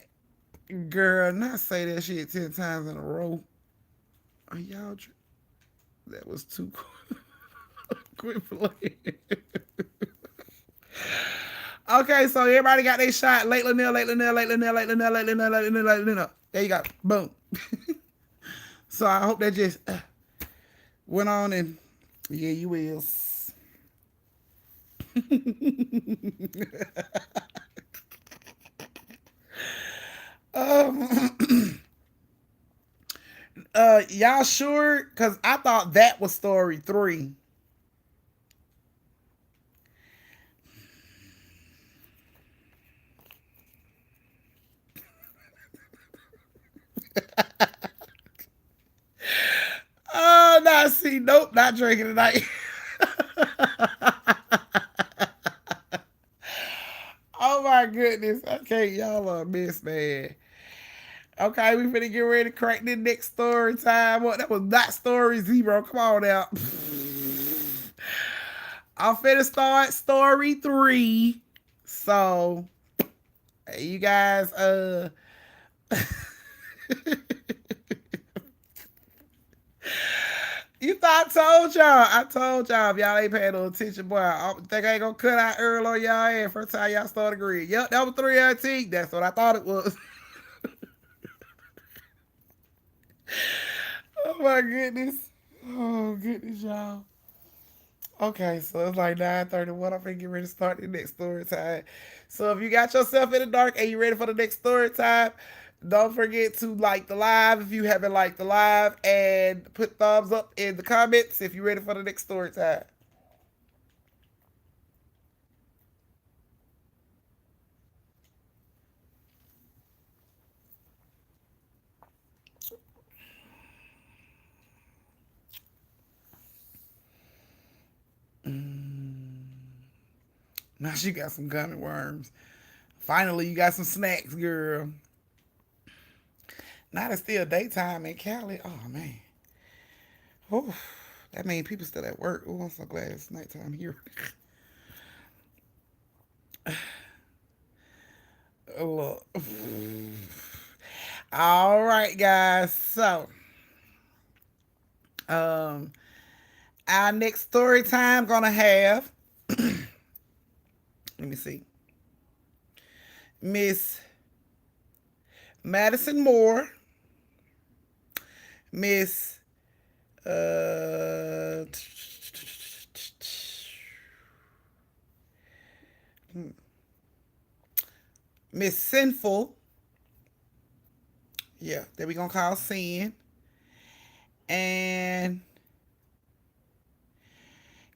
A: Girl, not say that shit 10 times in a row. Are y'all that was too cool. Quit playing. Okay, so everybody got their shot. Late Lanier, Late Lanier, Late Lanier, Late Lanier, Late Lanier, Late Lanier, Late Lanier. There you go. Boom. So I hope that just went on and yeah, you will. um, y'all sure? Cause I thought that was story 3. Oh, no, see, nope, not drinking tonight. Oh my goodness. Okay, y'all are miss, man. Okay, we finna get ready to crack the next story time. What? That was not story 0. Come on now. I'm finna start story 3. So you guys you thought I told y'all. I told y'all if y'all ain't paying no attention, boy. I think I ain't gonna cut out early on y'all ass first time y'all start agreeing. Yep, that was 3 out of 10. That's what I thought it was. Oh my goodness. Oh goodness, y'all. Okay, so it's like 9:31. I'm finna get ready to start the next story time. So if you got yourself in the dark and you ready for the next story time, don't forget to like the live if you haven't liked the live, and put thumbs up in the comments if you're ready for the next story time. Now she got some gummy worms. Finally, you got some snacks, girl. Now it's still daytime in Cali. Oh man. Oh, that means people still at work. Oh, I'm so glad it's nighttime here. Look. All right, guys. So, um, our next story time gonna have. Let me see, Miss Madison Moore, Miss uh, Miss Sinful. Yeah, that we gonna call Sin. And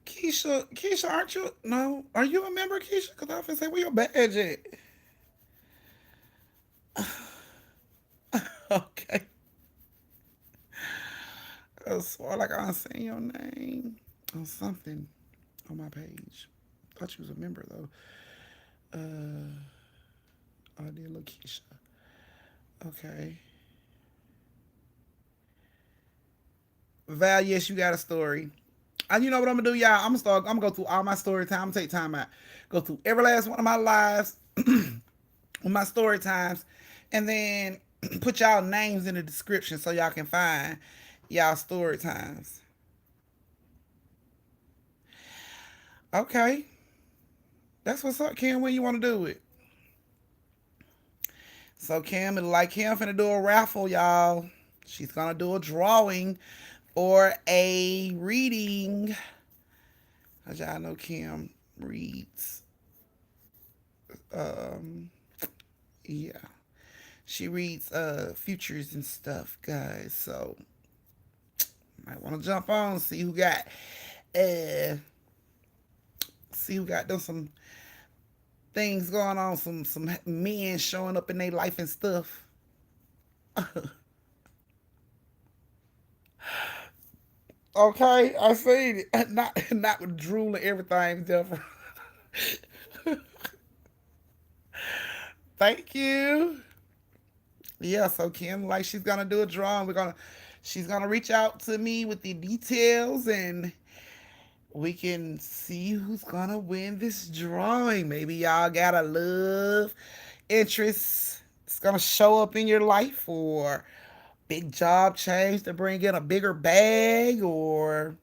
A: Keisha, aren't you? No, are you a member, Keisha? Cause I often say, where your badge at? Okay. I swore like I seen your name on something on my page. Thought you was a member though. Oh, dear Lakeisha. Okay. Val, yes, you got a story. And you know what I'm gonna do, y'all? I'm gonna go through all my story time. I'm gonna take time out. Go through every last one of my lives with my story times. And then put y'all names in the description so y'all can find y'all story times. Okay. That's what's up, Kim. When you wanna do it? So Kim, like Kim finna do a raffle, y'all. She's gonna do a drawing or a reading. As y'all know, Kim reads. Um, yeah, she reads futures and stuff, guys. So might want to jump on, uh see who got them some things going on, some men showing up in their life and stuff. Okay, I seen it. Not with drool and everything, Jennifer. Thank you. Yeah, so Kim, like she's gonna do a drawing. She's gonna reach out to me with the details, and we can see who's gonna win this drawing. Maybe y'all got a love interest. It's gonna show up in your life, or big job change to bring in a bigger bag, or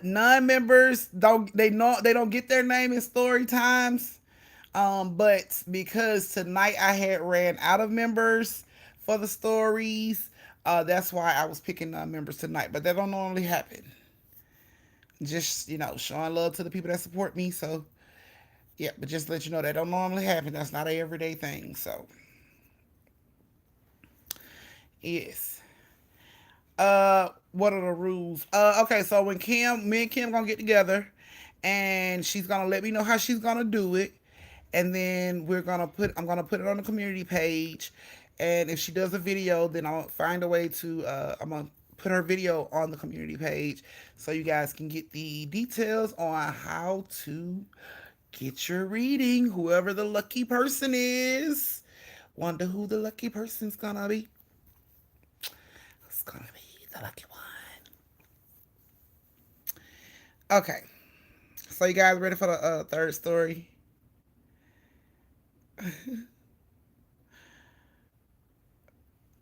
A: non-members don't get their name in story times. But because tonight I had ran out of members for the stories, that's why I was picking members tonight. But that don't normally happen. Just showing love to the people that support me. So yeah, but just to let you know that don't normally happen. That's not an everyday thing. So yes. What are the rules? Okay, so when me and Kim gonna get together, and she's gonna let me know how she's gonna do it, and then I'm gonna put it on the community page, and if she does a video, then I'll find a way to I'm gonna put her video on the community page so you guys can get the details on how to get your reading. Whoever the lucky person is, wonder who the lucky person's gonna be. It's gonna be the lucky one. Okay, so you guys ready for the third story?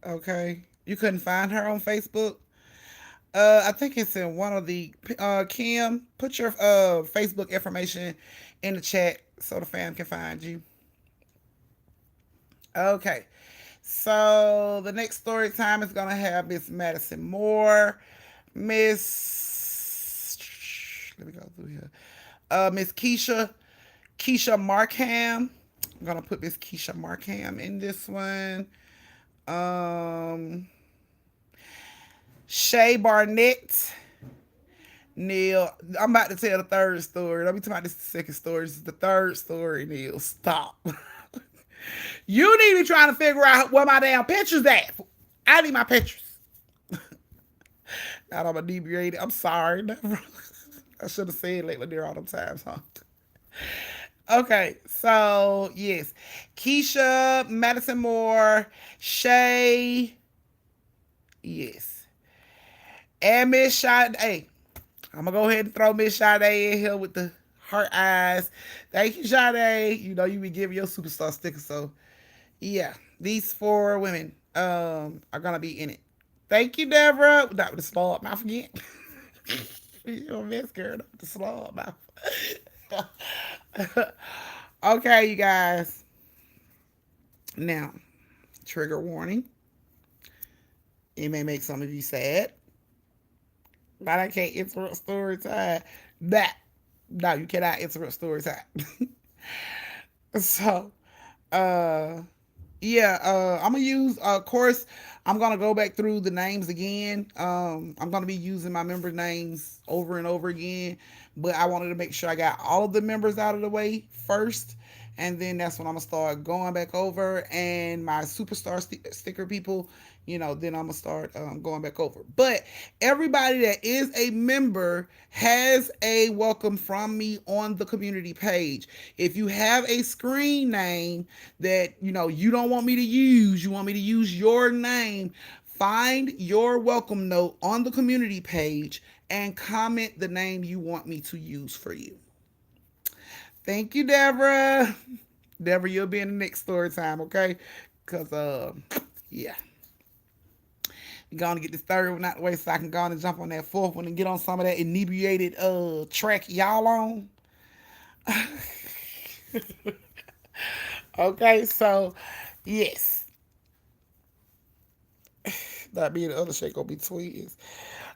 A: Okay, you couldn't find her on Facebook. I think it's in one of the Kim. Put your Facebook information in the chat so the fam can find you. Okay, so the next story time is gonna have Miss Madison Moore, Miss. Let me go through here. Miss Keisha Markham. I'm gonna put Miss Keisha Markham in this one. Um, Shay Barnett. Neil, I'm about to tell the third story. Let me tell you this is the second story. This is the third story, Neil. Stop. You need to be trying to figure out where my damn pictures at. I need my pictures. Now I'm inebriated. I'm sorry. Never. I should have said like Lanier all them times, huh? Okay, so yes, Keisha, Madison Moore, Shay, yes, and Miss Sade. Hey, I'm gonna go ahead and throw Miss Sade in here with the heart eyes. Thank you, Sade. You know you be giving your superstar sticker, so yeah, these four women are gonna be in it. Thank you, Deborah. Not with the slow mouth again. You're a mess, girl. Not with the slow mouth. Okay, you guys. Now, trigger warning. It may make some of you sad, but I can't interrupt story time. That no, you cannot interrupt story time. So, uh, yeah, I'm gonna use. Of course, I'm gonna go back through the names again. I'm gonna be using my member names over and over again, but I wanted to make sure I got all of the members out of the way first, and then that's when I'm gonna start going back over and my superstar sticker people. Then I'm gonna start going back over. But everybody that is a member has a welcome from me on the community page. If you have a screen name that you don't want me to use, you want me to use your name, find your welcome note on the community page and comment the name you want me to use for you. Thank you, Deborah. Deborah, you'll be in the next story time, okay? Because yeah, we're going to get this third one out the way so I can go on and jump on that fourth one and get on some of that inebriated track y'all on. Okay, so yes, that being the other Shay gonna be twins.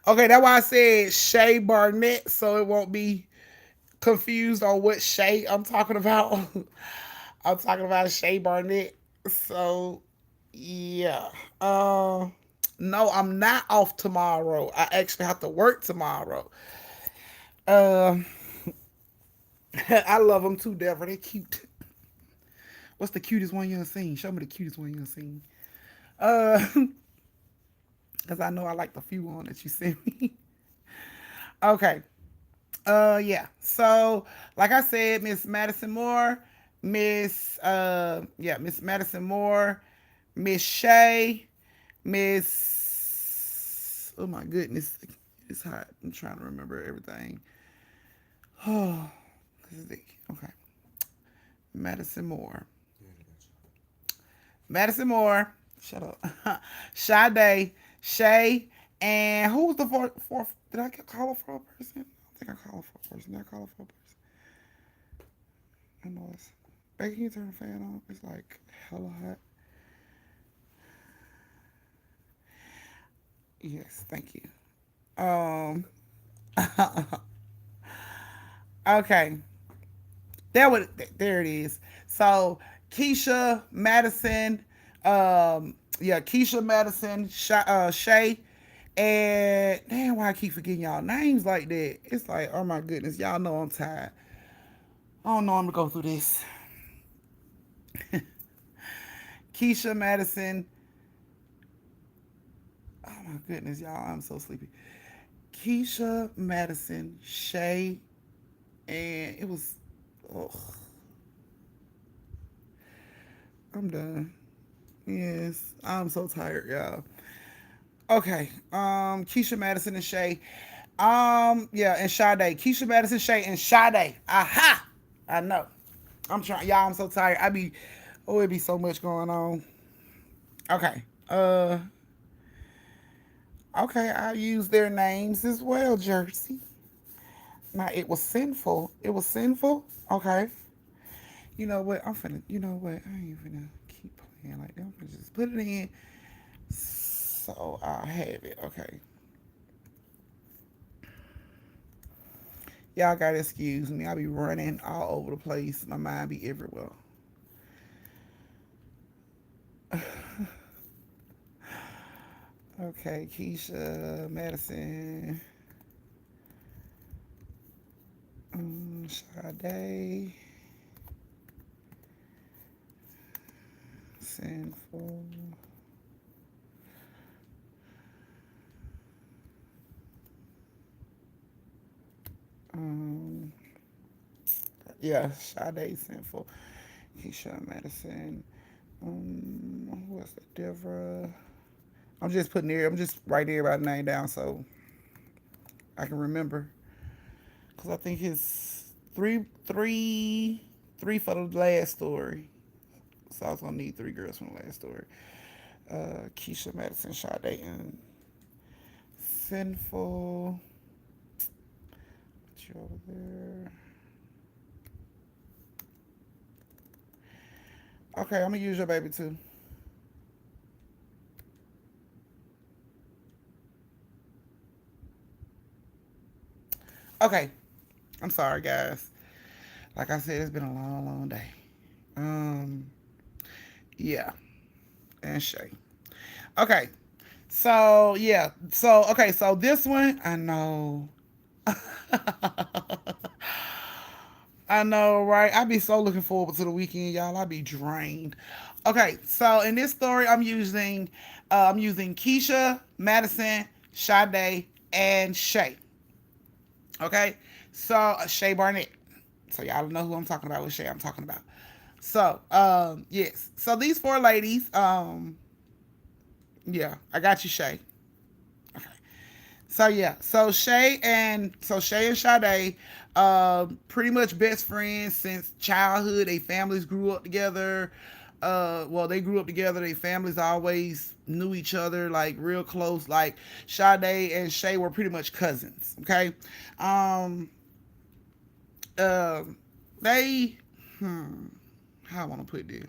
A: Okay, that's why I said Shay Barnett, so it won't be confused on what Shay I'm talking about. I'm talking about Shay Barnett. So yeah. No, I'm not off tomorrow. I actually have to work tomorrow. Uh, I love them too, Deborah. They're cute. What's the cutest one you've seen? Show me the cutest one you've seen. Uh, because I know I like the few on that you sent me. Okay. Yeah. So, like I said, Miss Madison Moore, Miss Madison Moore, Miss Shay, Miss. Oh my goodness, it's hot. I'm trying to remember everything. Oh, okay. Madison Moore. Madison Moore. Shut up. Sade, Shay, and who was the fourth? Did I call a fourth person? I think I called a fourth person. Did I call a fourth person? I know it's. Becky, can you turn the fan on? It's like hella hot. Yes, thank you. Um. Okay. There it is. So Keisha Madison, Keisha Madison, Shay, and damn, why I keep forgetting y'all names like that? It's like, oh my goodness, y'all know I'm tired. I don't know I'm gonna go through this. Keisha Madison. Oh my goodness, y'all, I'm so sleepy. Keisha Madison, Shay, and it was. Oh, I'm done. Yes, I'm so tired, y'all. Okay. Keisha Madison and Shay. Yeah, and Sade. Keisha Madison, Shay, and Sade. Aha! I know. I'm trying, y'all. I'm so tired. It'd be so much going on. Okay. Okay. I'll use their names as well, Jersey. Now it was sinful. It was sinful. Okay. You know what? I'm finna. You know what? I ain't finna keep playing like that. I'm finna just put it in. So I'll have it. Okay. Y'all gotta excuse me. I be running all over the place. My mind be everywhere. Okay, Keisha, Madison, Sade, Sinful, Um, yeah, Sade Sinful, Keisha Madison. Who else? Devra. I'm just putting there. I'm just writing everybody's name down so I can remember. Cause I think his three for the last story. So I was gonna need three girls from the last story. Keisha Madison, Sade, and Sinful. Put you over there. Okay, I'm gonna use your baby too. Okay, I'm sorry, guys. Like I said, it's been a long, long day. Um, yeah, and Shay. Okay, so yeah, so okay, so this one I know. I know, right? I be so looking forward to the weekend, y'all. I be drained. Okay, so in this story, I'm using Keisha, Madison, Sade, and Shay. Okay, so Shay Barnett. So y'all know who I'm talking about. With Shay, I'm talking about. So yes, so these four ladies. Yeah, I got you, Shay. Okay. So yeah, so Shay and Sade, pretty much best friends since childhood. They families grew up together. Well, they grew up together. Their families always knew each other, like real close. Like Sade and Shay were pretty much cousins. Okay, um, uh, they, how I want to put this.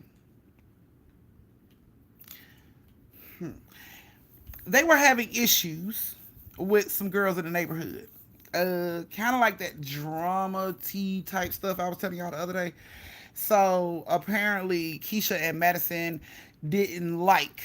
A: They were having issues with some girls in the neighborhood. Kind of like that drama tea type stuff I was telling y'all the other day. So apparently Keisha and Madison didn't like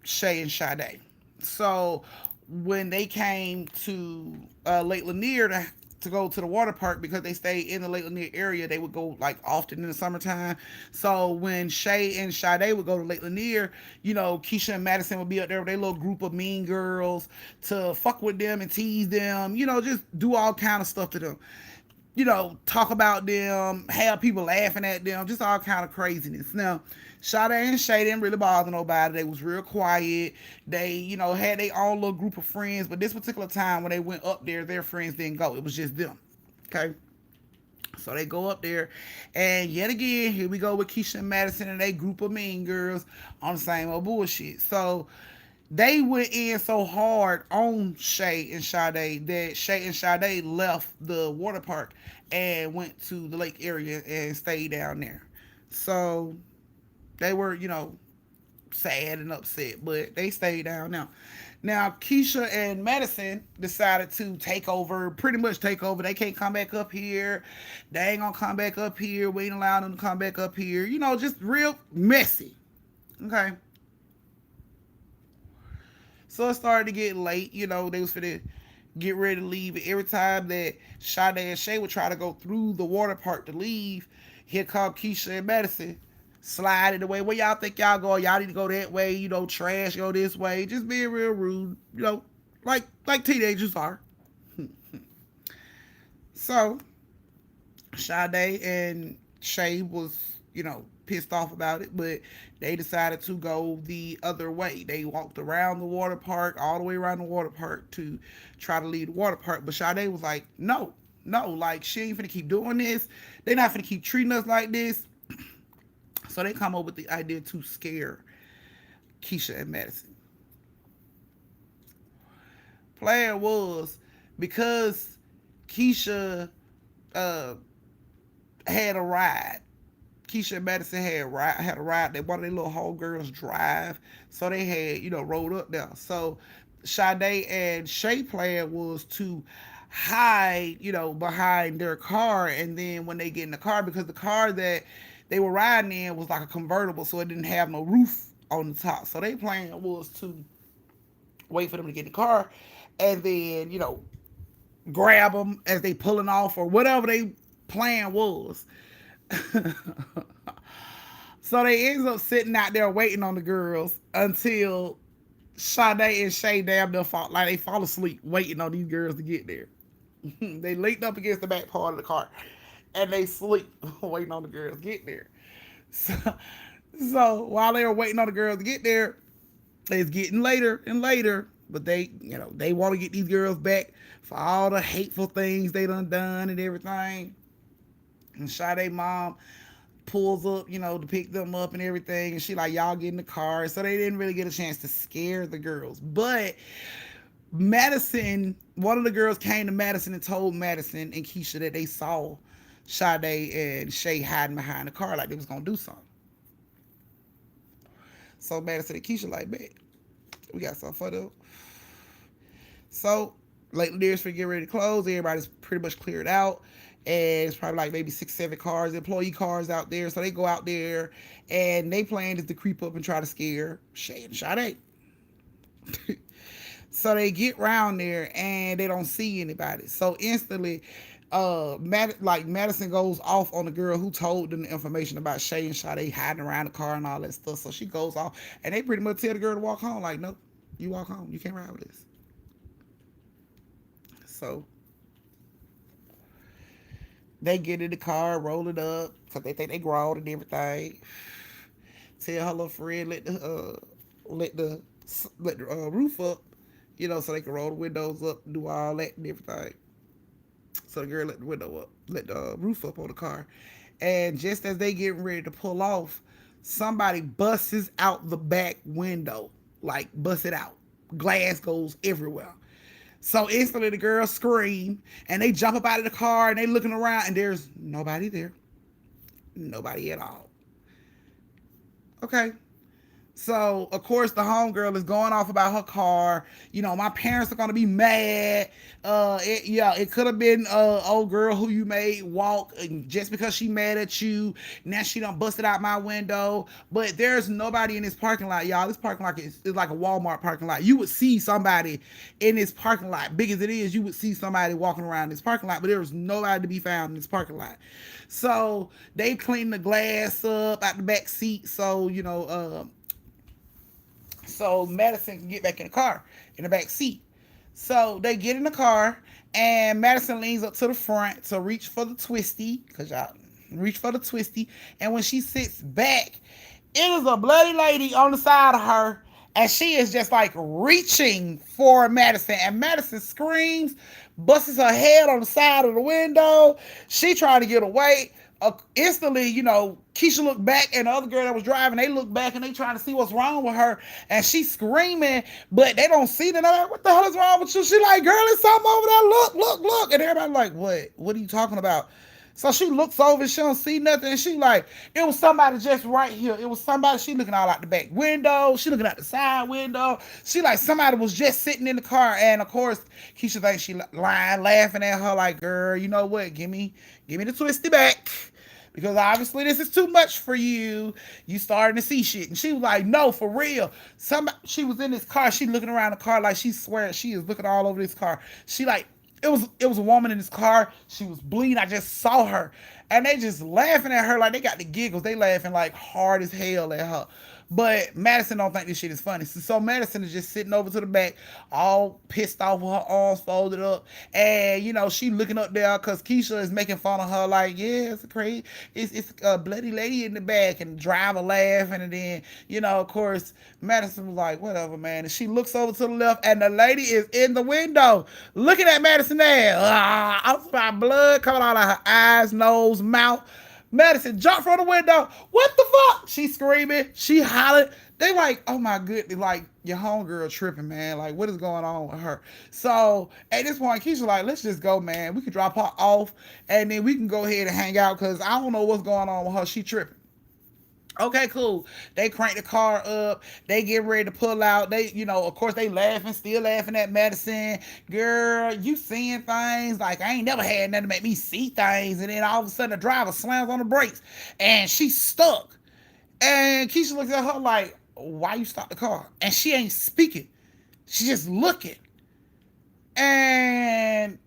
A: Shay and Sade. So when they came to Lake Lanier to go to the water park because they stayed in the Lake Lanier area, they would go like often in the summertime. So when Shay and Sade would go to Lake Lanier, Keisha and Madison would be up there with their little group of mean girls to fuck with them and tease them, just do all kind of stuff to them, talk about them, have people laughing at them, just all kind of craziness. Now, Sade and Shay didn't really bother nobody. They was real quiet. They, had their own little group of friends. But this particular time when they went up there, their friends didn't go. It was just them. Okay. So they go up there, and yet again, here we go with Keisha and Madison and they group of mean girls on the same old bullshit. So they went in so hard on Shay and Sade that Shay and Sade left the water park and went to the lake area and stayed down there. So they were, sad and upset, but they stayed down now. Now Keisha and Madison decided to take over, pretty much take over. They can't come back up here. They ain't gonna come back up here. We ain't allowing them to come back up here. Just real messy. Okay. So it started to get late. They was finna get ready to leave. Every time that Sade and Shay would try to go through the water park to leave, here come Keisha and Madison sliding away. Where y'all think y'all go? Y'all need to go that way. Trash go this way. Just being real rude. Like teenagers are. So Sade and Shay was, pissed off about it, but they decided to go the other way. They walked around the water park, all the way around the water park to try to leave the water park. But Sade was like, no, like she ain't finna keep doing this. They not finna keep treating us like this. So they come up with the idea to scare Keisha and Madison. Plan was because Keisha had a ride. Keisha and Madison had a ride that one of their little homegirls drive. So they had, rolled up there. So Sade and Shay plan was to hide, behind their car. And then when they get in the car, because the car that they were riding in was like a convertible, so it didn't have no roof on the top. So their plan was to wait for them to get in the car and then, grab them as they pulling off or whatever they plan was. So they ends up sitting out there waiting on the girls until Sade and Shay damn near they fall asleep waiting on these girls to get there. They leaned up against the back part of the car, and they sleep waiting on the girls to get there. So, so while they were waiting on the girls to get there, it's getting later and later. But they want to get these girls back for all the hateful things they done and everything. And Sade mom pulls up, to pick them up and everything. And she like, y'all get in the car. So they didn't really get a chance to scare the girls. But Madison, one of the girls came to Madison and told Madison and Keisha that they saw Sade and Shay hiding behind the car like they was going to do something. So Madison and Keisha like, man, we got something for them. So late Lanier for get ready to close. Everybody's pretty much cleared out. And it's probably like maybe 6, 7 cars, employee cars out there. So they go out there and they plan is to creep up and try to scare Shay and Sade. So they get around there and they don't see anybody. So instantly, Madison goes off on the girl who told them the information about Shay and Sade hiding around the car and all that stuff. So she goes off and they pretty much tell the girl to walk home. Like, no, you walk home. You can't ride with this. So they get in the car, roll it up, because they think they grown and everything. Tell her little friend let the roof up, so they can roll the windows up, do all that and everything. So the girl let the window up, let the roof up on the car. And just as they getting ready to pull off, somebody busts out the back window, like bust it out. Glass goes everywhere. So instantly the girls scream and they jump up out of the car and they looking around and there's nobody there. Nobody at all. Okay. So, of course, the homegirl is going off about her car. My parents are going to be mad. It could have been old girl who you made walk, and just because she mad at you, now she done busted out my window. But there's nobody in this parking lot, y'all. This parking lot is like a Walmart parking lot. You would see somebody in this parking lot. Big as it is, you would see somebody walking around this parking lot, but there was nobody to be found in this parking lot. So, they cleaned the glass up out the back seat. So Madison can get back in the car in the back seat. So they get in the car and Madison leans up to the front to reach for the twisty, because y'all reach for the twisty. And when she sits back, it is a bloody lady on the side of her. And she is just like reaching for Madison. And Madison screams, busts her head on the side of the window. She trying to get away. Instantly, Keisha looked back and the other girl that was driving, they look back and they trying to see what's wrong with her. And she's screaming, but they don't see them. Like, what the hell is wrong with you? She like, girl, there's something over there. Look, look, look. And everybody like, what? What are you talking about? So she looks over and she don't see nothing. And she like, it was somebody just right here. It was somebody. She looking all out the back window. She looking out the side window. She like, somebody was just sitting in the car. And of course, Keisha thinks she lying, laughing at her like, girl, you know what? Give me the twisty back. Because obviously this is too much for you. You starting to see shit. And she was like, no, for real. She was in this car. She looking around the car like she swears she is looking all over this car. She like, it was a woman in this car. She was bleeding. I just saw her. And they just laughing at her like they got the giggles. They laughing like hard as hell at her. But Madison don't think this shit is funny. So Madison is just sitting over to the back, all pissed off with her arms folded up. And, she looking up there because Keisha is making fun of her like, yeah, it's a bloody lady in the back. And the driver laughing. And then, of course, Madison was like, whatever, man. And she looks over to the left and the lady is in the window looking at Madison there. My blood coming out of her eyes, nose, mouth. Madison jumped from the window. What the fuck? She screaming. She hollered. They like, oh my goodness, like your homegirl tripping, man. Like, what is going on with her? So at this point, Keisha like, let's just go, man. We can drop her off and then we can go ahead and hang out because I don't know what's going on with her. She tripping. Okay, cool. They crank the car up. They get ready to pull out. They, of course, they laughing, still laughing at Madison. Girl, you seeing things like I ain't never had nothing to make me see things. And then all of a sudden, the driver slams on the brakes and she's stuck. And Keisha looks at her like, why you stop the car? And she ain't speaking. She just looking. And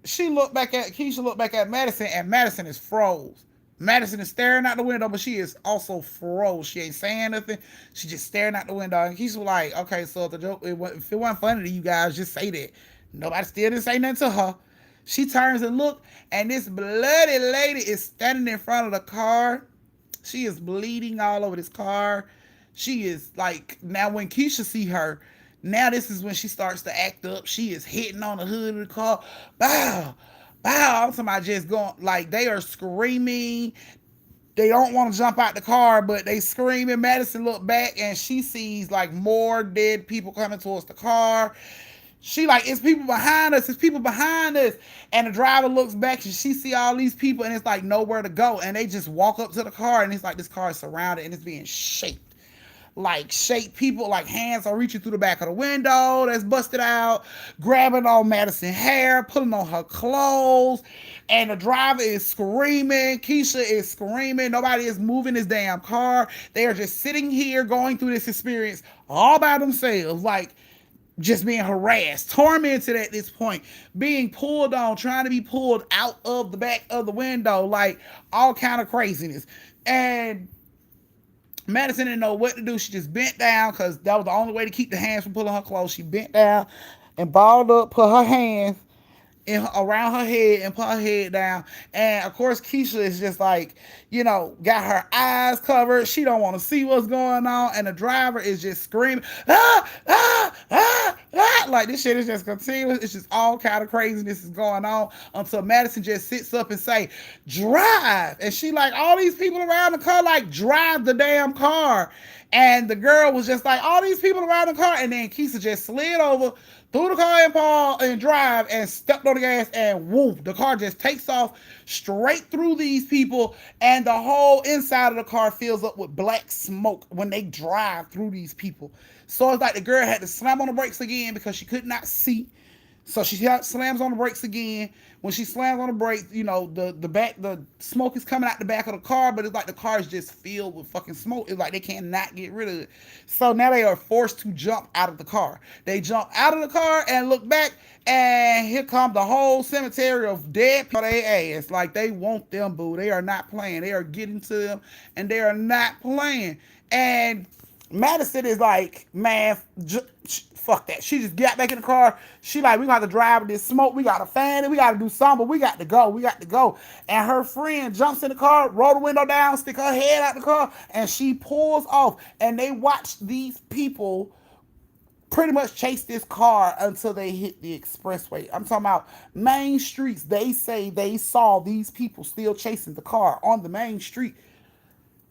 A: Keisha looked back at Madison, and Madison is froze. Madison is staring out the window, but she is also froze. She ain't saying nothing. She just staring out the window. And Keisha was like, okay, so if it wasn't funny to you guys, just say that. Nobody still didn't say nothing to her. She turns and look, and this bloody lady is standing in front of the car. She is bleeding all over this car. She is like, now when Keisha see her, now this is when she starts to act up. She is hitting on the hood of the car. Bow, bow. I'm talking about just going, like they are screaming. They don't want to jump out the car, but they screaming. Madison look back and she sees like more dead people coming towards the car. She like, it's people behind us. It's people behind us. And the driver looks back and she see all these people and it's like nowhere to go. And they just walk up to the car and it's like this car is surrounded and it's being shaped. Like shaped people, like hands are reaching through the back of the window that's busted out, grabbing on Madison hair, pulling on her clothes. And the driver is screaming. Keisha is screaming. Nobody is moving this damn car. They are just sitting here going through this experience all by themselves. Like, just being harassed, tormented at this point, being pulled on, trying to be pulled out of the back of the window, like all kind of craziness. And Madison didn't know what to do. She just bent down because that was the only way to keep the hands from pulling her clothes. She bent down and balled up, put her hands around her head and put her head down. And of course, Keisha is just like, got her eyes covered. She don't want to see what's going on. And the driver is just screaming, ah, ah, ah, ah. Like this shit is just continuous. It's just all kind of craziness is going on until Madison just sits up and say, drive. And she like, all these people around the car, like, drive the damn car. And the girl was just like, all these people around the car. And then Keisha just slid over, threw the car in Paul and drive and stepped on the gas and whoop, the car just takes off straight through these people and the whole inside of the car fills up with black smoke when they drive through these people. So it's like the girl had to slam on the brakes again because she could not see. So she slams on the brakes again. When she slams on the brakes, the smoke is coming out the back of the car, but it's like the car is just filled with fucking smoke. It's like they cannot get rid of it. So now they are forced to jump out of the car. They jump out of the car and look back, and here comes the whole cemetery of dead people. They ass like they want them, boo. They are not playing. They are getting to them, and they are not playing. And Madison is like, man, fuck that. She just got back in the car. She like, we got to drive this smoke. We got to fan it. We got to do something. But we got to go. We got to go. And her friend jumps in the car, roll the window down, stick her head out the car, and she pulls off. And they watch these people pretty much chase this car until they hit the expressway. I'm talking about main streets. They say they saw these people still chasing the car on the main street.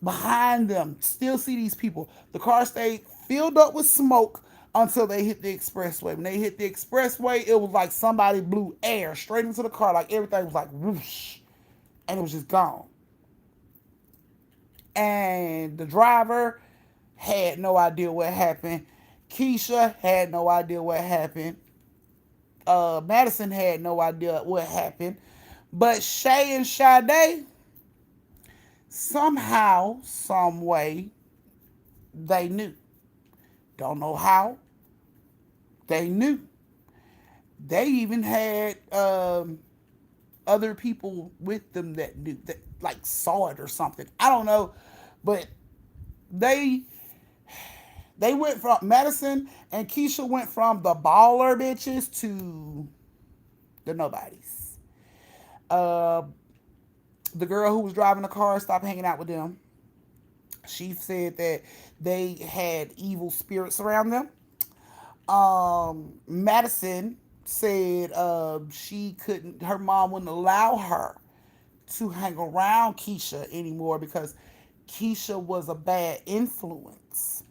A: Behind them, still see these people. The car stayed filled up with smoke until they hit the expressway. When they hit the expressway, it was like somebody blew air straight into the car. Like everything was like whoosh. And it was just gone. And the driver had no idea what happened. Keisha had no idea what happened. Madison had no idea what happened. But Shay and Sade, somehow, some way, they knew. Don't know how. They knew. They even had other people with them that knew, that like saw it or something. I don't know, but they went from Madison and Keisha went from the baller bitches to the nobodies. The girl who was driving the car stopped hanging out with them. She said that they had evil spirits around them. Madison said she couldn't, her mom wouldn't allow her to hang around Keisha anymore because Keisha was a bad influence.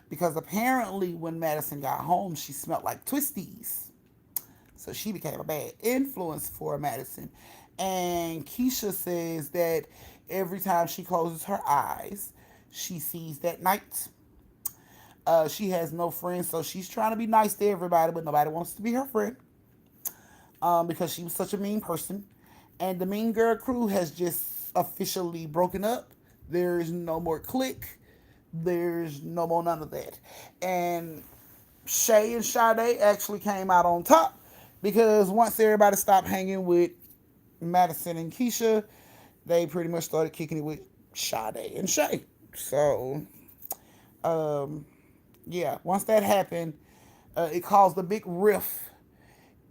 A: Because apparently when Madison got home, she smelled like twisties. So she became a bad influence for Madison. And Keisha says that every time she closes her eyes, she sees that night. She has no friends, so she's trying to be nice to everybody, but nobody wants to be her friend because she was such a mean person. And the Mean Girl crew has just officially broken up. There's no more clique. There's no more none of that. And Shay and Sade actually came out on top because once everybody stopped hanging with Madison and Keisha, they pretty much started kicking it with Sade and Shay. So, yeah, once that happened, it caused a big rift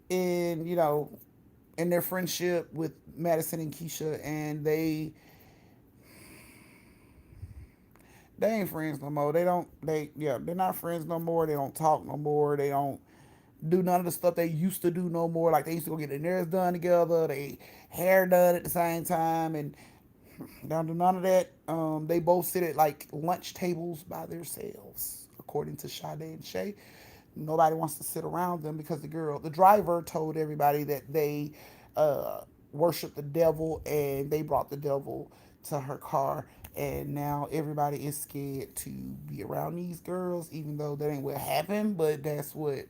A: in, in their friendship with Madison and Keisha, and they ain't friends no more. They don't they yeah, they're not friends no more. They don't talk no more. They don't do none of the stuff they used to do no more. Like they used to go get their nails done together, they hair done at the same time, and they don't do none of that. They both sit at like lunch tables by themselves, according to Sade and Shay. Nobody wants to sit around them because the driver told everybody that they uh, worship the devil and they brought the devil to her car. And now everybody is scared to be around these girls, even though that ain't what happened. But that's what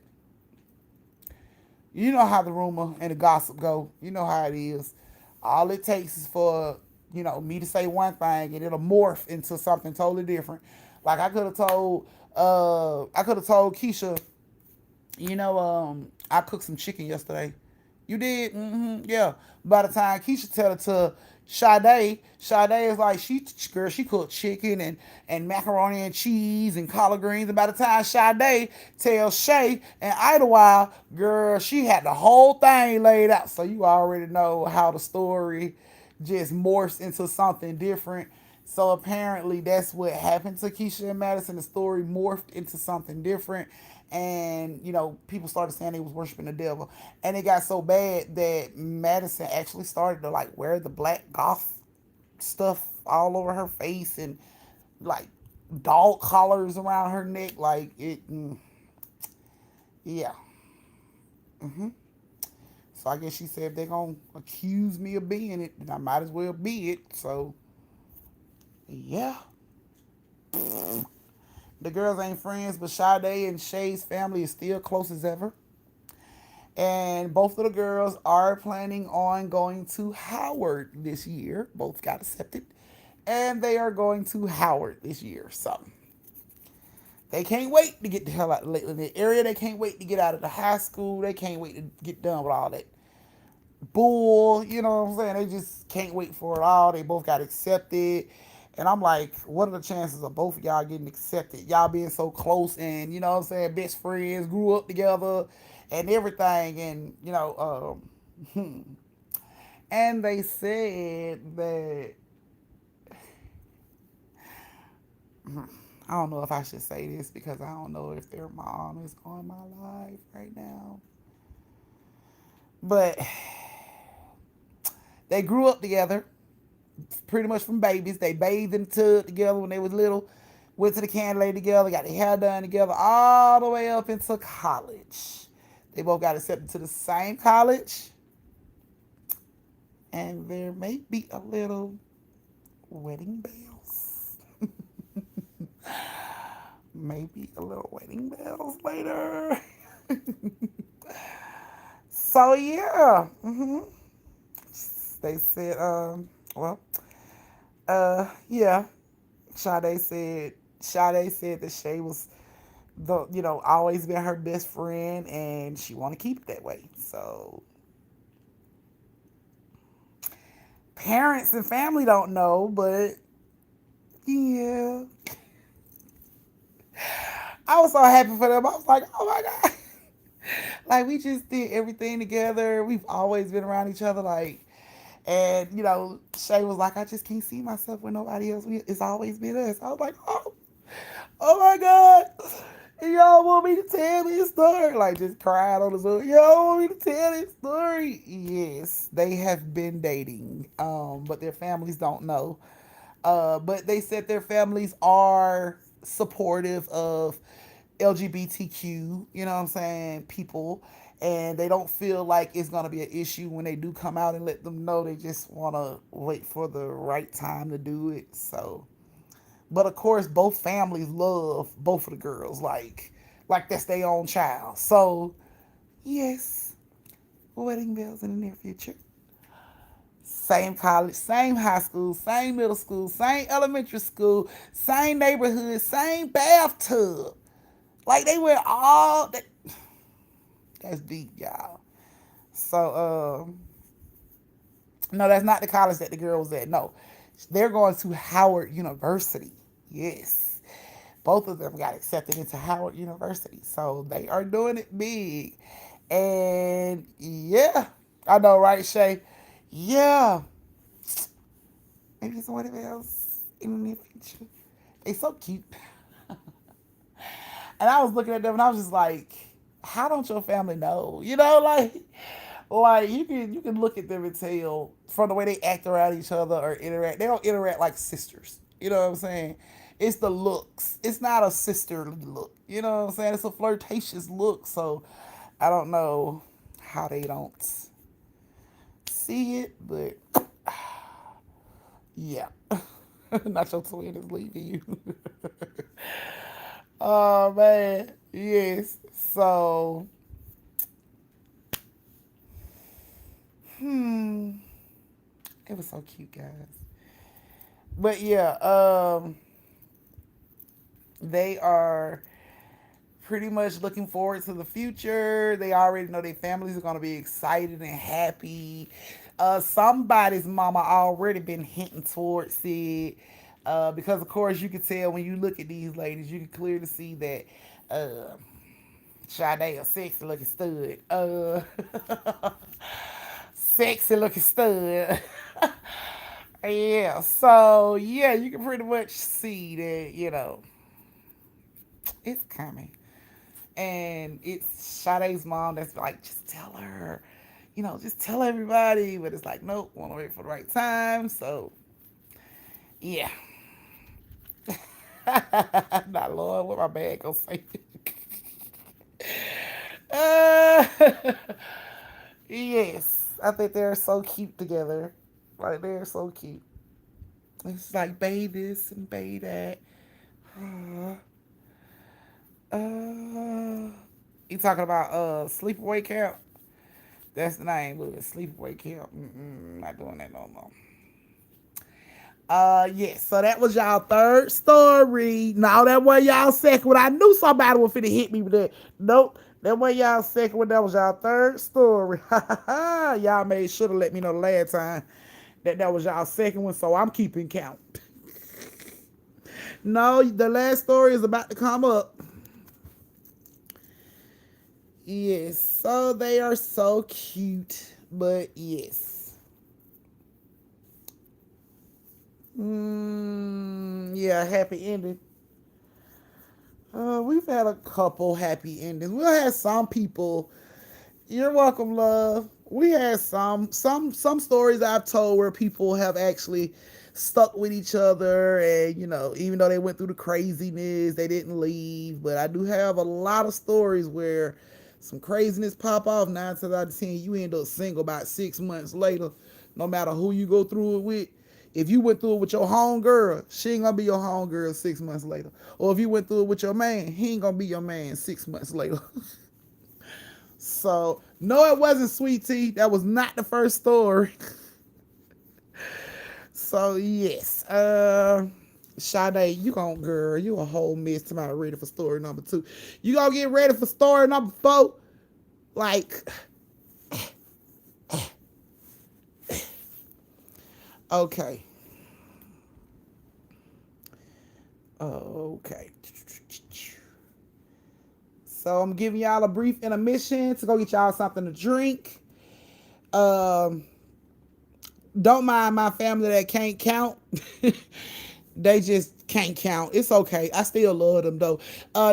A: you know how the rumor and the gossip go. You know how it is. All it takes is for me to say one thing and it'll morph into something totally different. Like I could have told Keisha, I cooked some chicken yesterday. You did? Mm-hmm. Yeah. By the time Keisha tell it to Sade is like she cooked chicken and macaroni and cheese and collard greens. And by the time Sade tells Shay and Idlewild, girl, she had the whole thing laid out. So you already know how the story just morphs into something different. So apparently that's what happened to Keisha and Madison. The story morphed into something different. And, people started saying they was worshiping the devil. And it got so bad that Madison actually started to like wear the black goth stuff all over her face and like dog collars around her neck. Like yeah. hmm So I guess she said if they're going to accuse me of being it, then I might as well be it. So yeah. The girls ain't friends, but Sade and Shay's family is still close as ever. And both of the girls are planning on going to Howard this year. Both got accepted. And they are going to Howard this year. So they can't wait to get the hell out of the area. They can't wait to get out of the high school. They can't wait to get done with all that bull. You know what I'm saying? They just can't wait for it all. They both got accepted. And I'm like, what are the chances of both of y'all getting accepted? Y'all being so close and, what I'm saying, best friends, grew up together and everything. And, and they said that, I don't know if I should say this because I don't know if their mom is on my live right now. But they grew up together pretty much from babies. They bathed in the tub together when they was little, went to the candy together, got their hair done together, all the way up into college. They both got accepted to the same college, and there may be a little wedding bells. Maybe a little wedding bells later. So yeah, they said, well, yeah. Sade said that Shay was always been her best friend and she want to keep it that way. So parents and family don't know, but yeah. I was so happy for them. I was like, oh my God. Like we just did everything together. We've always been around each other. Like, and Shay was like, I just can't see myself with nobody else. It's always been us. I was like, oh my God. Y'all want me to tell this story? Like just cried on the Zoom. Y'all want me to tell this story? Yes, they have been dating. But their families don't know. But they said their families are supportive of LGBTQ, you know what I'm saying, people. And they don't feel like it's going to be an issue when they do come out and let them know. They just want to wait for the right time to do it. So, but of course, both families love both of the girls, like that's their own child. So, yes, wedding bells in the near future. Same college, same high school, same middle school, same elementary school, same neighborhood, same bathtub. Like they were all that. That's deep, y'all. So, no, that's not the college that the girl was at. No, they're going to Howard University. Yes, both of them got accepted into Howard University, so they are doing it big. And yeah, I know, right, Shay? Yeah. Maybe someone else in the near future. They so cute. And I was looking at them and I was just like, how don't your family know? You know, like you can look at them and tell from the way they act around each other or interact. They don't interact like sisters. You know what I'm saying? It's the looks. It's not a sisterly look. You know what I'm saying? It's a flirtatious look. So I don't know how they don't see it, but yeah. Not your twin is leaving you. Oh man. Yes. So it was so cute, guys. But yeah, they are pretty much looking forward to the future. They already know their families are gonna be excited and happy. Somebody's mama already been hinting towards it. Because of course you can tell when you look at these ladies, you can clearly see that Sade a sexy looking stud. Sexy looking stud. Yeah, so yeah, you can pretty much see that, it's coming. And it's Sade's mom that's like, just tell her, just tell everybody. But it's like, nope, want to wait for the right time. So, yeah. Not Lord, what my bag gonna say? uh, yes, I think they're so cute together. Like, they're so cute. It's like, bay this and bay that. Uh, you talking about sleepaway camp? That's the name of it, sleepaway camp. Not doing that no more. Yes. So that was y'all third story. No, that was y'all second one. I knew somebody was finna hit me with that. Nope. That was y'all second one. That was y'all third story. Y'all made sure to let me know the last time that was y'all second one. So I'm keeping count. No, the last story is about to come up. Yes, so they are so cute, but yes. Yeah, happy ending. We've had a couple happy endings. We've had some people. You're welcome, love. We had some stories I've told where people have actually stuck with each other, and even though they went through the craziness, they didn't leave. But I do have a lot of stories where some craziness pop off. 9 times out of 10, you end up single about 6 months later. No matter who you go through it with. If you went through it with your home girl, she ain't gonna be your home girl 6 months later. Or if you went through it with your man, he ain't gonna be your man 6 months later. So, no, it wasn't Sweet Tea. That was not the first story. So, yes. Sade, you gon' girl, you a whole mess to my ready for story number 2. You gonna get ready for story number 4? Like, okay. Okay. So I'm giving y'all a brief intermission to go get y'all something to drink. Um, don't mind my family that can't count. They just can't count. It's okay. I still love them though.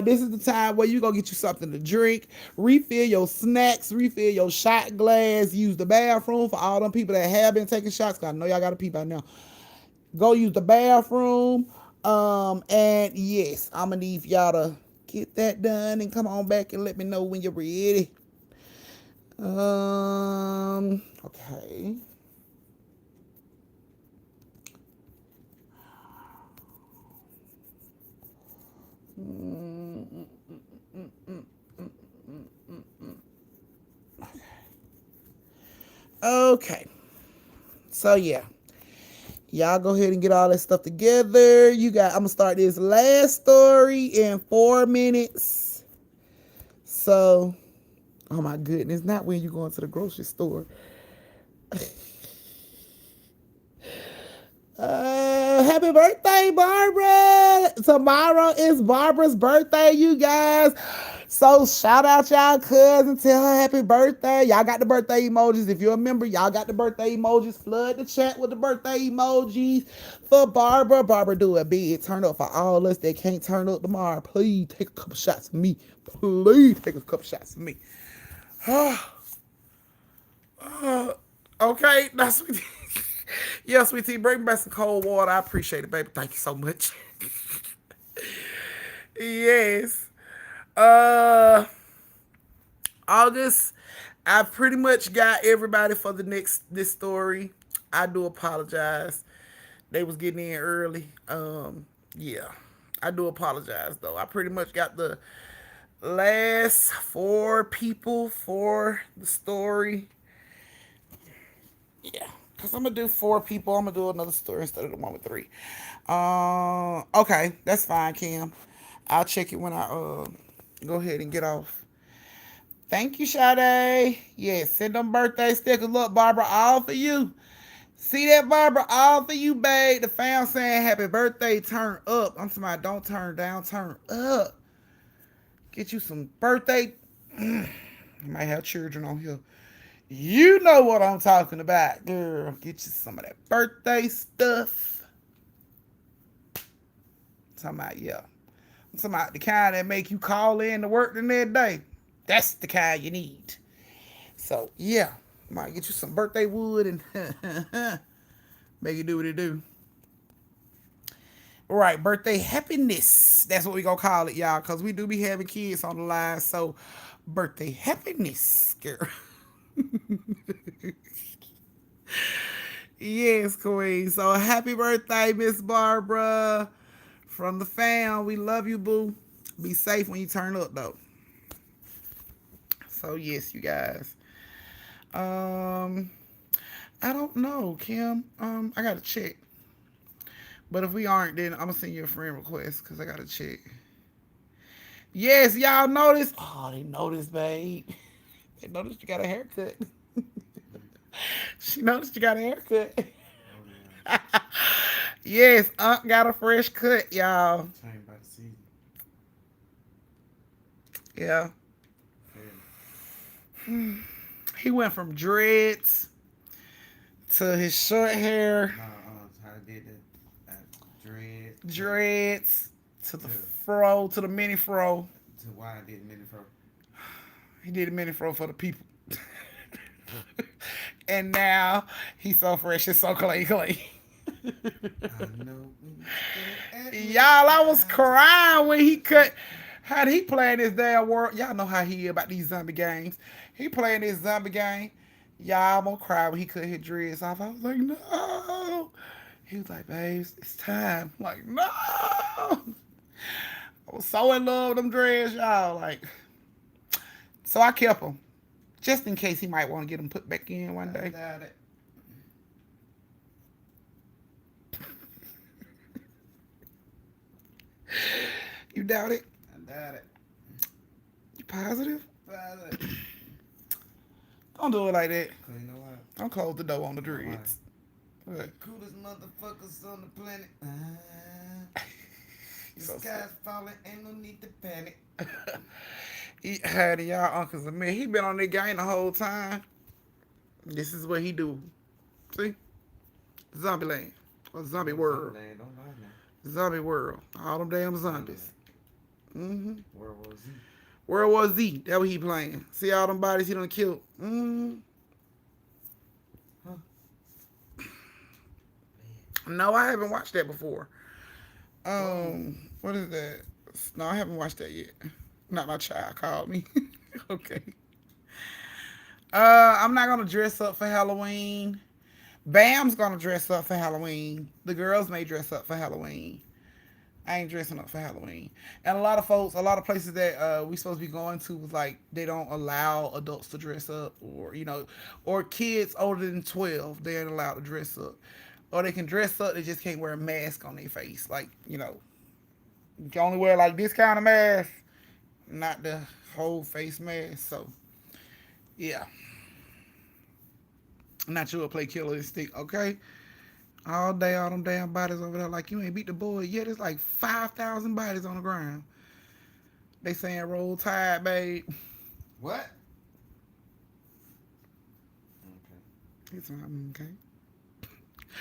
A: This is the time where you go get you something to drink, refill your snacks, refill your shot glass, use the bathroom for all them people that have been taking shots. Cause I know y'all got to pee by now. Go use the bathroom. And yes, I'm gonna need y'all to get that done and come on back and let me know when you're ready. Okay. Okay. So yeah. Y'all go ahead and get all that stuff together. I'm gonna start this last story in 4 minutes. So, oh my goodness, not when you going to the grocery store. Happy birthday, Barbara! Tomorrow is Barbara's birthday, you guys. So shout out y'all cousin, tell her happy birthday. Y'all got the birthday emojis. If you're a member, y'all got the birthday emojis. Flood the chat with the birthday emojis for Barbara. Barbara, do a big turn up for all us that can't turn up tomorrow. Please take a couple shots of me. Please take a couple shots of me. Okay, that's sweet. Yeah, sweet tea, bring me back some cold water. I appreciate it, baby. Thank you so much. Yes. Uh August, I pretty much got everybody for the next this story. I do apologize. They was getting in early. Yeah. I do apologize though. I pretty much got the last four people for the story. Yeah. Cause I'm gonna do four people. I'm gonna do another story instead of the one with three. Okay, that's fine, Kim. I'll check it when I go ahead and get off. Thank you, Sade. Yeah, send them birthday stickers. Look, Barbara, all for you. See that, Barbara? All for you, babe. The fam saying happy birthday. Turn up. I'm talking about don't turn down, turn up. Get you some birthday. You might have children on here. You know what I'm talking about, girl. Get you some of that birthday stuff. I'm talking about, yeah. I'm talking about the kind that make you call in to work the next day. That's the kind you need. So, yeah. Might get you some birthday wood and make it do what it do. All right, birthday happiness. That's what we gonna call it, y'all, because we do be having kids on the line. So, birthday happiness, girl. Yes, Queen. So, happy birthday, Miss Barbara. From the fam, we love you, boo. Be safe when you turn up, though. So, yes, you guys. Um, I don't know, Kim. I gotta check. But if we aren't, then I'm gonna send you a friend request because I gotta check. Yes, y'all noticed. Oh, they noticed, babe. They noticed you got a haircut. She noticed you got a haircut.
B: Oh yeah.
A: Yes, Unc got a fresh cut, y'all.
B: Changed by the season.
A: Yeah.
B: Fairly.
A: He went from dreads to his short hair,
B: No, how I did that. Dread.
A: dreads to the
B: To,
A: fro, to the mini fro.
B: to why I did mini fro.
A: He did a mini fro for the people. And now he's so fresh and so clean, clean.
B: I know when you stare at me,
A: Y'all, I was
B: I
A: crying when he cut. How did he playing this damn world? Y'all know how he is about these zombie games. He playing this zombie game. Y'all, I'm gonna cry when he cut his dreads off. I was like, no. He was like, babes, it's time. I'm like, no. I was so in love with them dreads, y'all. Like, so I kept them just in case he might want to get them put back in one day.
B: doubt it.
A: You doubt it?
B: I doubt it.
A: You positive?
B: But
A: Don't do it like that.
B: cause you know what?
A: Don't close the door on the dreads. What?
B: Coolest motherfuckers on the planet. The
A: So
B: sky's falling, ain't no need to panic.
A: He had y'all uncles and me. He been on that game the whole time. This is what he do. See? Zombie land. Or zombie world.
B: Don't lie now.
A: Zombie world. All them damn zombies. Mm-hmm.
B: World War Z.
A: World War Z. That what he playing. See all them bodies he done killed. Mm-hmm. No, I haven't watched that before. What is that? No, I haven't watched that yet. Not my child called me. Okay. I'm not gonna dress up for Halloween. Bam's gonna dress up for Halloween. The girls may dress up for Halloween. I ain't dressing up for Halloween. And a lot of folks, a lot of places that we supposed to be going to was like they don't allow adults to dress up, or or kids older than 12 they ain't allowed to dress up, or they can dress up, they just can't wear a mask on their face. Like you can only wear like this kind of mask, not the whole face mask. So yeah, not you will play killer instinct, okay? All day, all them damn bodies over there, like you ain't beat the boy yet. It's like 5,000 bodies on the ground. They saying roll tide, babe.
B: What? Okay.
A: He's like, okay.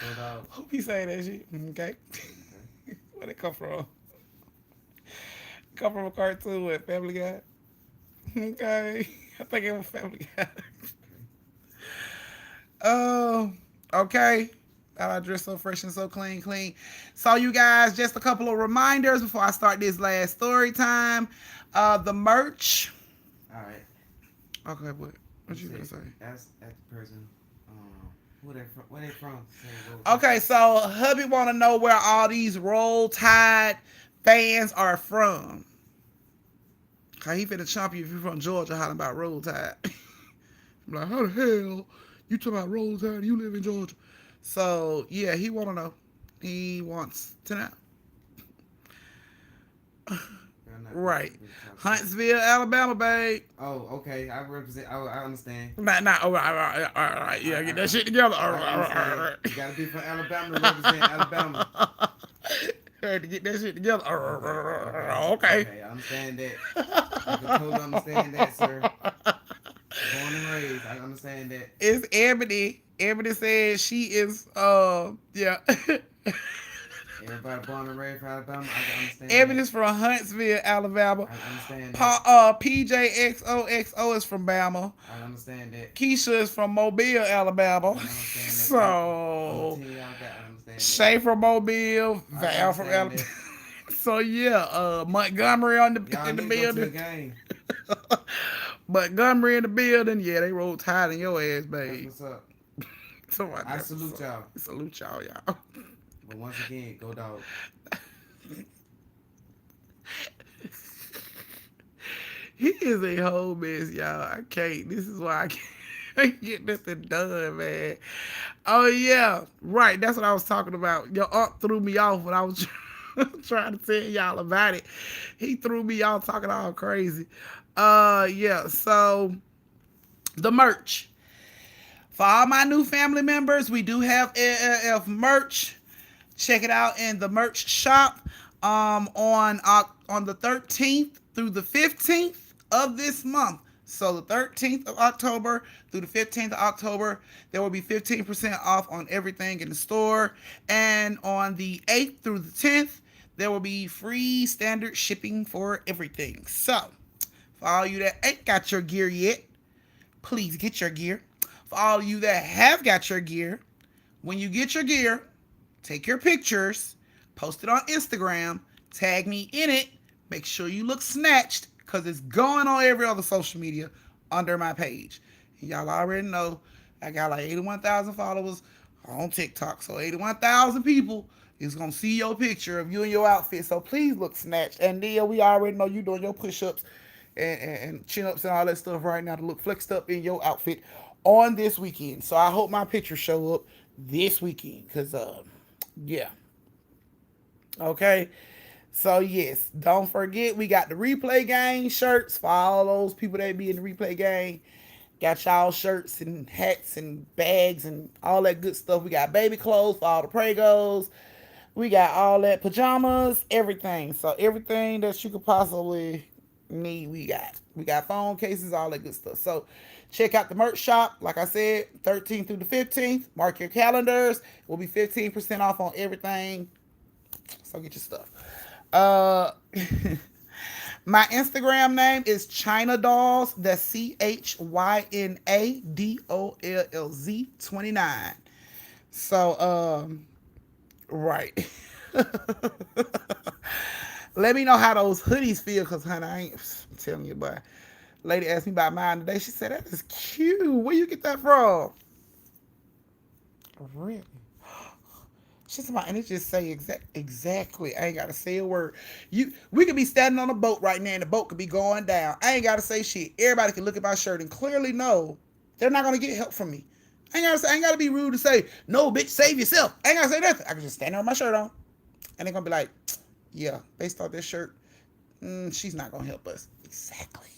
B: Go dog.
A: Hope he saying that shit. Okay.
B: Okay.
A: Where it come from? Come from a cartoon with Family Guy. Okay. I think it was Family Guy.
B: Okay.
A: Oh, okay. I dress so fresh and so clean, clean. So, you guys, just a couple of reminders before I start this last story time. The merch.
B: All right.
A: Okay, what you
B: Said,
A: gonna say?
B: ask the person. Who they from? Where they from? Say
A: Okay, so hubby want to know where all these Roll Tide fans are from. Cause he finna chomp you if you from Georgia hollering about Roll Tide. I'm like, how the hell you talking about Roll Tide? You live in Georgia. So yeah, he want to know. He wants to know.
B: Girl, not
A: Right.
B: really talk shit.
A: Huntsville, Alabama, babe.
B: Oh, okay. I represent. I understand.
A: Nah, all right. Yeah, get that shit together. All
B: I understand.
A: right.
B: You gotta be from Alabama to represent Alabama.
A: Had to get that shit together. Okay.
B: Okay, I understand that. I can totally understand that, sir. Born and raised, I understand that.
A: It's Ebony. Ebony says she is yeah.
B: Everybody born and raised from Alabama, I can understand
A: Ebony's
B: that.
A: from Huntsville, Alabama.
B: I understand that.
A: PJXOXO is from Bama.
B: I understand that.
A: Keisha is from Mobile, Alabama.
B: I understand that. On
A: So
B: the team, y'all got. I understand
A: Shay from Mobile,
B: that.
A: Val from
B: understand
A: Alabama. So yeah, Montgomery
B: Y'all
A: in the
B: need to go to the
A: building.
B: game.
A: Montgomery in the building. Yeah, they roll tide in your ass,
B: That's
A: babe.
B: what's up.
A: So
B: I salute y'all.
A: Salute y'all.
B: But once again, go dog.
A: He is a whole mess, y'all. I can't. This is why I can't get nothing done, man. Oh yeah, right. That's what I was talking about. Your aunt threw me off when I was trying to tell y'all about it. He threw me off talking all crazy. Yeah. So the merch for all my new family members, we do have LLF merch. Check it out in the merch shop on the 13th through the 15th of this month. So the 13th of October through the 15th of October, there will be 15% off on everything in the store. And on the 8th through the 10th, there will be free standard shipping for everything. So for all you that ain't got your gear yet, please get your gear. For all of you that have got your gear, when you get your gear, take your pictures, post it on Instagram, tag me in it, make sure you look snatched, because it's going on every other social media under my page. And y'all already know I got like 81,000 followers on TikTok. So 81,000 people is going to see your picture of you in your outfit. So please look snatched. And Nia, we already know you doing your push-ups and chin-ups and all that stuff right now to look flexed up in your outfit on this weekend. So I hope my pictures show up this weekend. Because, yeah. Okay. So yes, don't forget we got the replay gang shirts for all those people that be in the replay gang. Got y'all shirts and hats and bags and all that good stuff. We got baby clothes for all the pregos. We got all that pajamas, everything. So everything that you could possibly need, we got. We got phone cases, all that good stuff. So check out the merch shop. Like I said, 13th through the 15th. Mark your calendars. It will be 15% off on everything. So get your stuff. My Instagram name is China Dolls. That's CHYNADOLLZ 29. So right. Let me know how those hoodies feel, cause honey, I ain't I'm telling you, but lady asked me about mine today. She said that is cute. Where you get that from? Really? She's about, and it just say exactly. I ain't gotta say a word. We could be standing on a boat right now, and the boat could be going down. I ain't gotta say shit. Everybody can look at my shirt and clearly know they're not gonna get help from me. I ain't gotta be rude to say no, bitch. Save yourself. I ain't gotta say nothing. I can just stand there with my shirt on, and they're gonna be like, yeah, based off this shirt, she's not gonna help us. Exactly.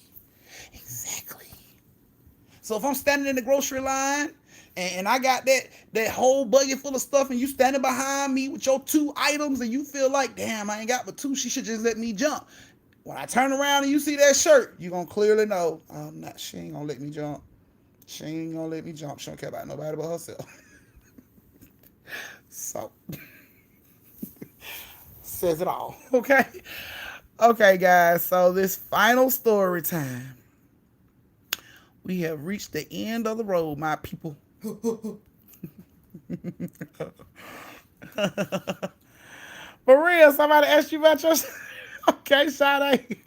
A: So if I'm standing in the grocery line and I got that whole buggy full of stuff and you standing behind me with your 2 items and you feel like, damn, I ain't got but 2, she should just let me jump. When I turn around and you see that shirt, you gonna clearly know I'm not. She ain't gonna let me jump. She ain't gonna let me jump. She don't care about nobody but herself. So says it all. Okay. Okay, guys. So this final story time. We have reached the end of the road, my people. For real, somebody asked you about your. Okay, Sade.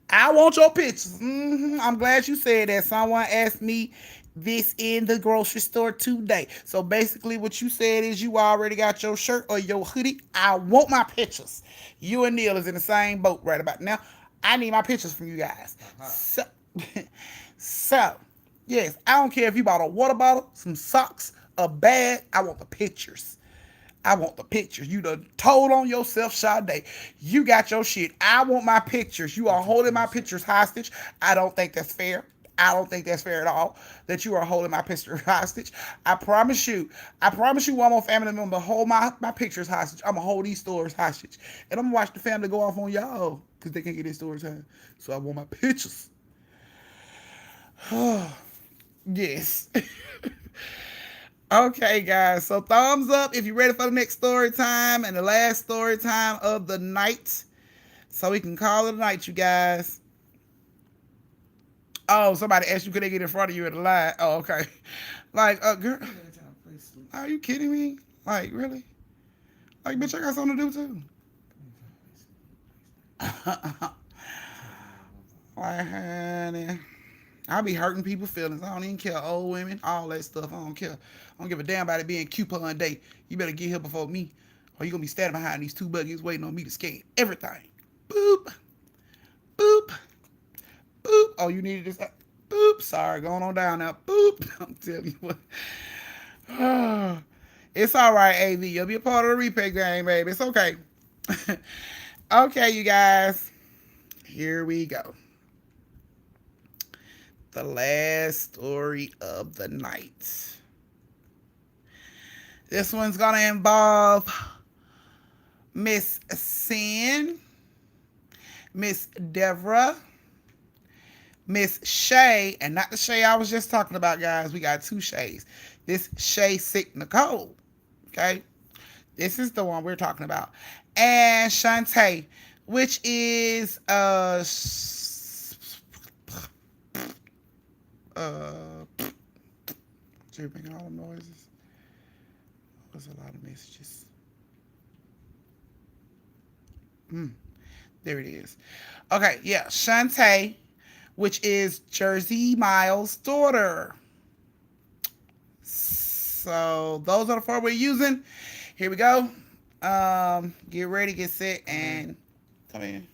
A: I want your pictures. I'm glad you said that. Someone asked me this in the grocery store today. So basically, what you said is you already got your shirt or your hoodie. I want my pictures. You and Neil is in the same boat right about now. I need my pictures from you guys. So, so yes, I don't care if you bought a water bottle, some socks, a bag. I want the pictures. I want the pictures. You done told on yourself, Sade. You got your shit. I want my pictures. You are holding my pictures hostage. I don't think that's fair. I don't think that's fair at all that you are holding my picture hostage. I promise you. I promise you one more family member hold my pictures hostage. I'm going to hold these stores hostage. And I'm going to watch the family go off on y'all because they can't get their story time. So I want my pictures. Yes. Okay, guys. So thumbs up if you're ready for the next story time and the last story time of the night. So we can call it a night, you guys. Oh, somebody asked you could they get in front of you at the line. Oh, okay. Like, girl, are you kidding me? Like, really? Like, bitch, I got something to do too. Like, honey. I be hurting people's feelings. I don't even care. Old women, all that stuff. I don't care. I don't give a damn about it being coupon day. You better get here before me, or you gonna be standing behind these two buggies waiting on me to scan everything. Boop, boop, boop. Oh, you needed this. Boop. Sorry, going on down now. Boop. I'm telling you what. It's all right, AV. You'll be a part of the replay game, baby. It's okay. Okay, you guys. Here we go. The last story of the night. This one's gonna involve Miss Sin, Miss Deborah, Miss Shay, and not the Shay I was just talking about, guys. We got two Shays. This Shay Sick Nicole. Okay? This is the one we're talking about. And Shantae, which is you're making all the noises. There's a lot of messages. There it is. Okay, yeah, Shantae, which is Jersey Miles' daughter. So those are the four we're using. Here we go. Get ready, get set, and come in.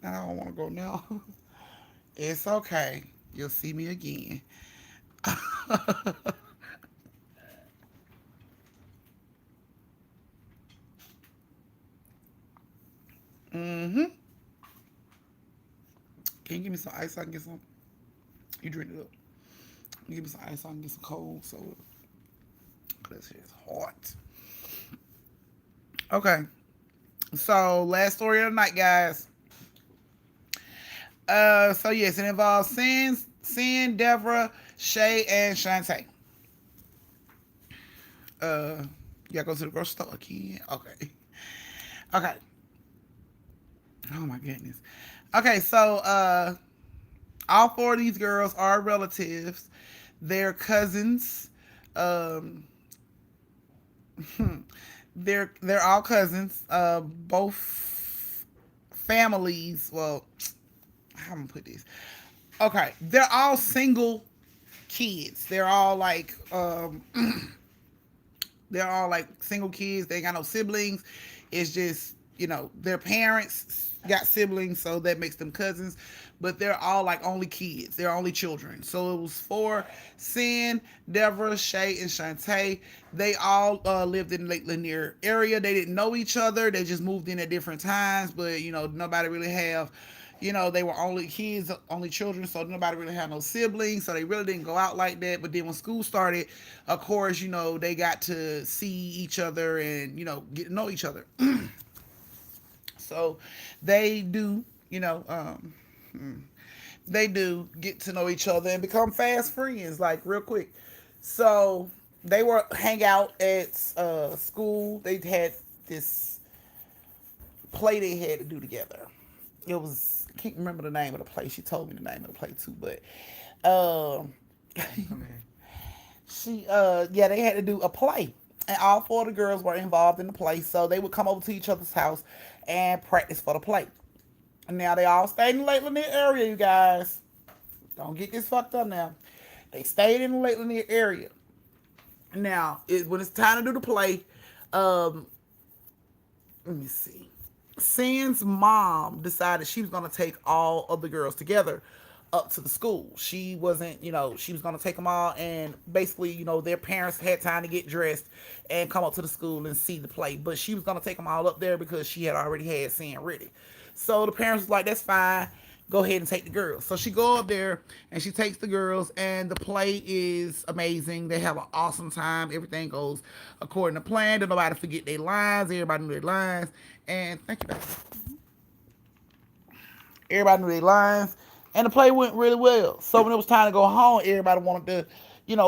A: I don't want to go now. It's okay. You'll see me again. Mm-hmm. Can you give me some ice so I can get some? You drink it up. Give me some ice so I can get some cold soda. This shit is hot. Okay. So last story of the night, guys. So yes, it involves Sin, Deborah, Shay, and Shantae. You gotta go to the grocery store again? Okay. Okay. Oh my goodness. Okay, so all four of these girls are relatives. They're cousins. They're all cousins. Both families. Well, how am I gonna put this? Okay, they're all single kids. They're all like they're all like single kids. They ain't got no siblings. It's just, their parents got siblings, so that makes them cousins. But they're all like only kids. They're only children. So it was for Sin, Deborah, Shay, and Shantae. They all lived in Lake Lanier area. They didn't know each other. They just moved in at different times. But, nobody really have, they were only kids, only children. So nobody really had no siblings. So they really didn't go out like that. But then when school started, of course, they got to see each other and, get to know each other. So they do, they do get to know each other and become fast friends, like real quick. So they were hang out at school. They had this play they had to do together. It was, I can't remember the name of the play. She told me the name of the play too, but um
B: Come in.
A: yeah, they had to do a play. And all four of the girls were involved in the play, so they would come over to each other's house and practice for the play. And now they all stayed in the Lake Lanier area, you guys. Don't get this fucked up now. They stayed in the Lake Lanier area. Now, when it's time to do the play, um, let me see. San's mom decided she was going to take all of the girls together up to the school. She wasn't, she was going to take them all, and basically, their parents had time to get dressed and come up to the school and see the play. But she was going to take them all up there because she had already had San ready. So the parents was like, that's fine. Go ahead and take the girls. So she go up there and she takes the girls, and the play is amazing. They have an awesome time. Everything goes according to plan. Did nobody forget their lines. Everybody knew their lines. And thank you, baby. Everybody knew their lines, and the play went really well. So when it was time to go home, everybody wanted to,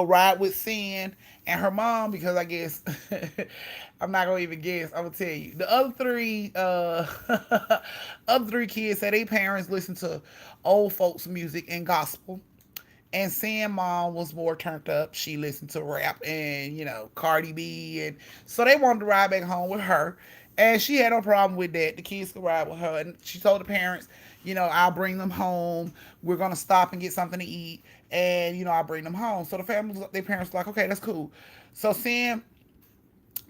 A: ride with Sin and her mom, because I guess I'm not gonna even guess. I'm gonna tell you the other three, other three kids said their parents listen to old folks music and gospel. And Sam mom was more turned up. She listened to rap and, Cardi B. And so they wanted to ride back home with her. And she had no problem with that. The kids could ride with her. And she told the parents, I'll bring them home. We're going to stop and get something to eat. And, I'll bring them home. So the family, their parents were like, okay, that's cool. So Sam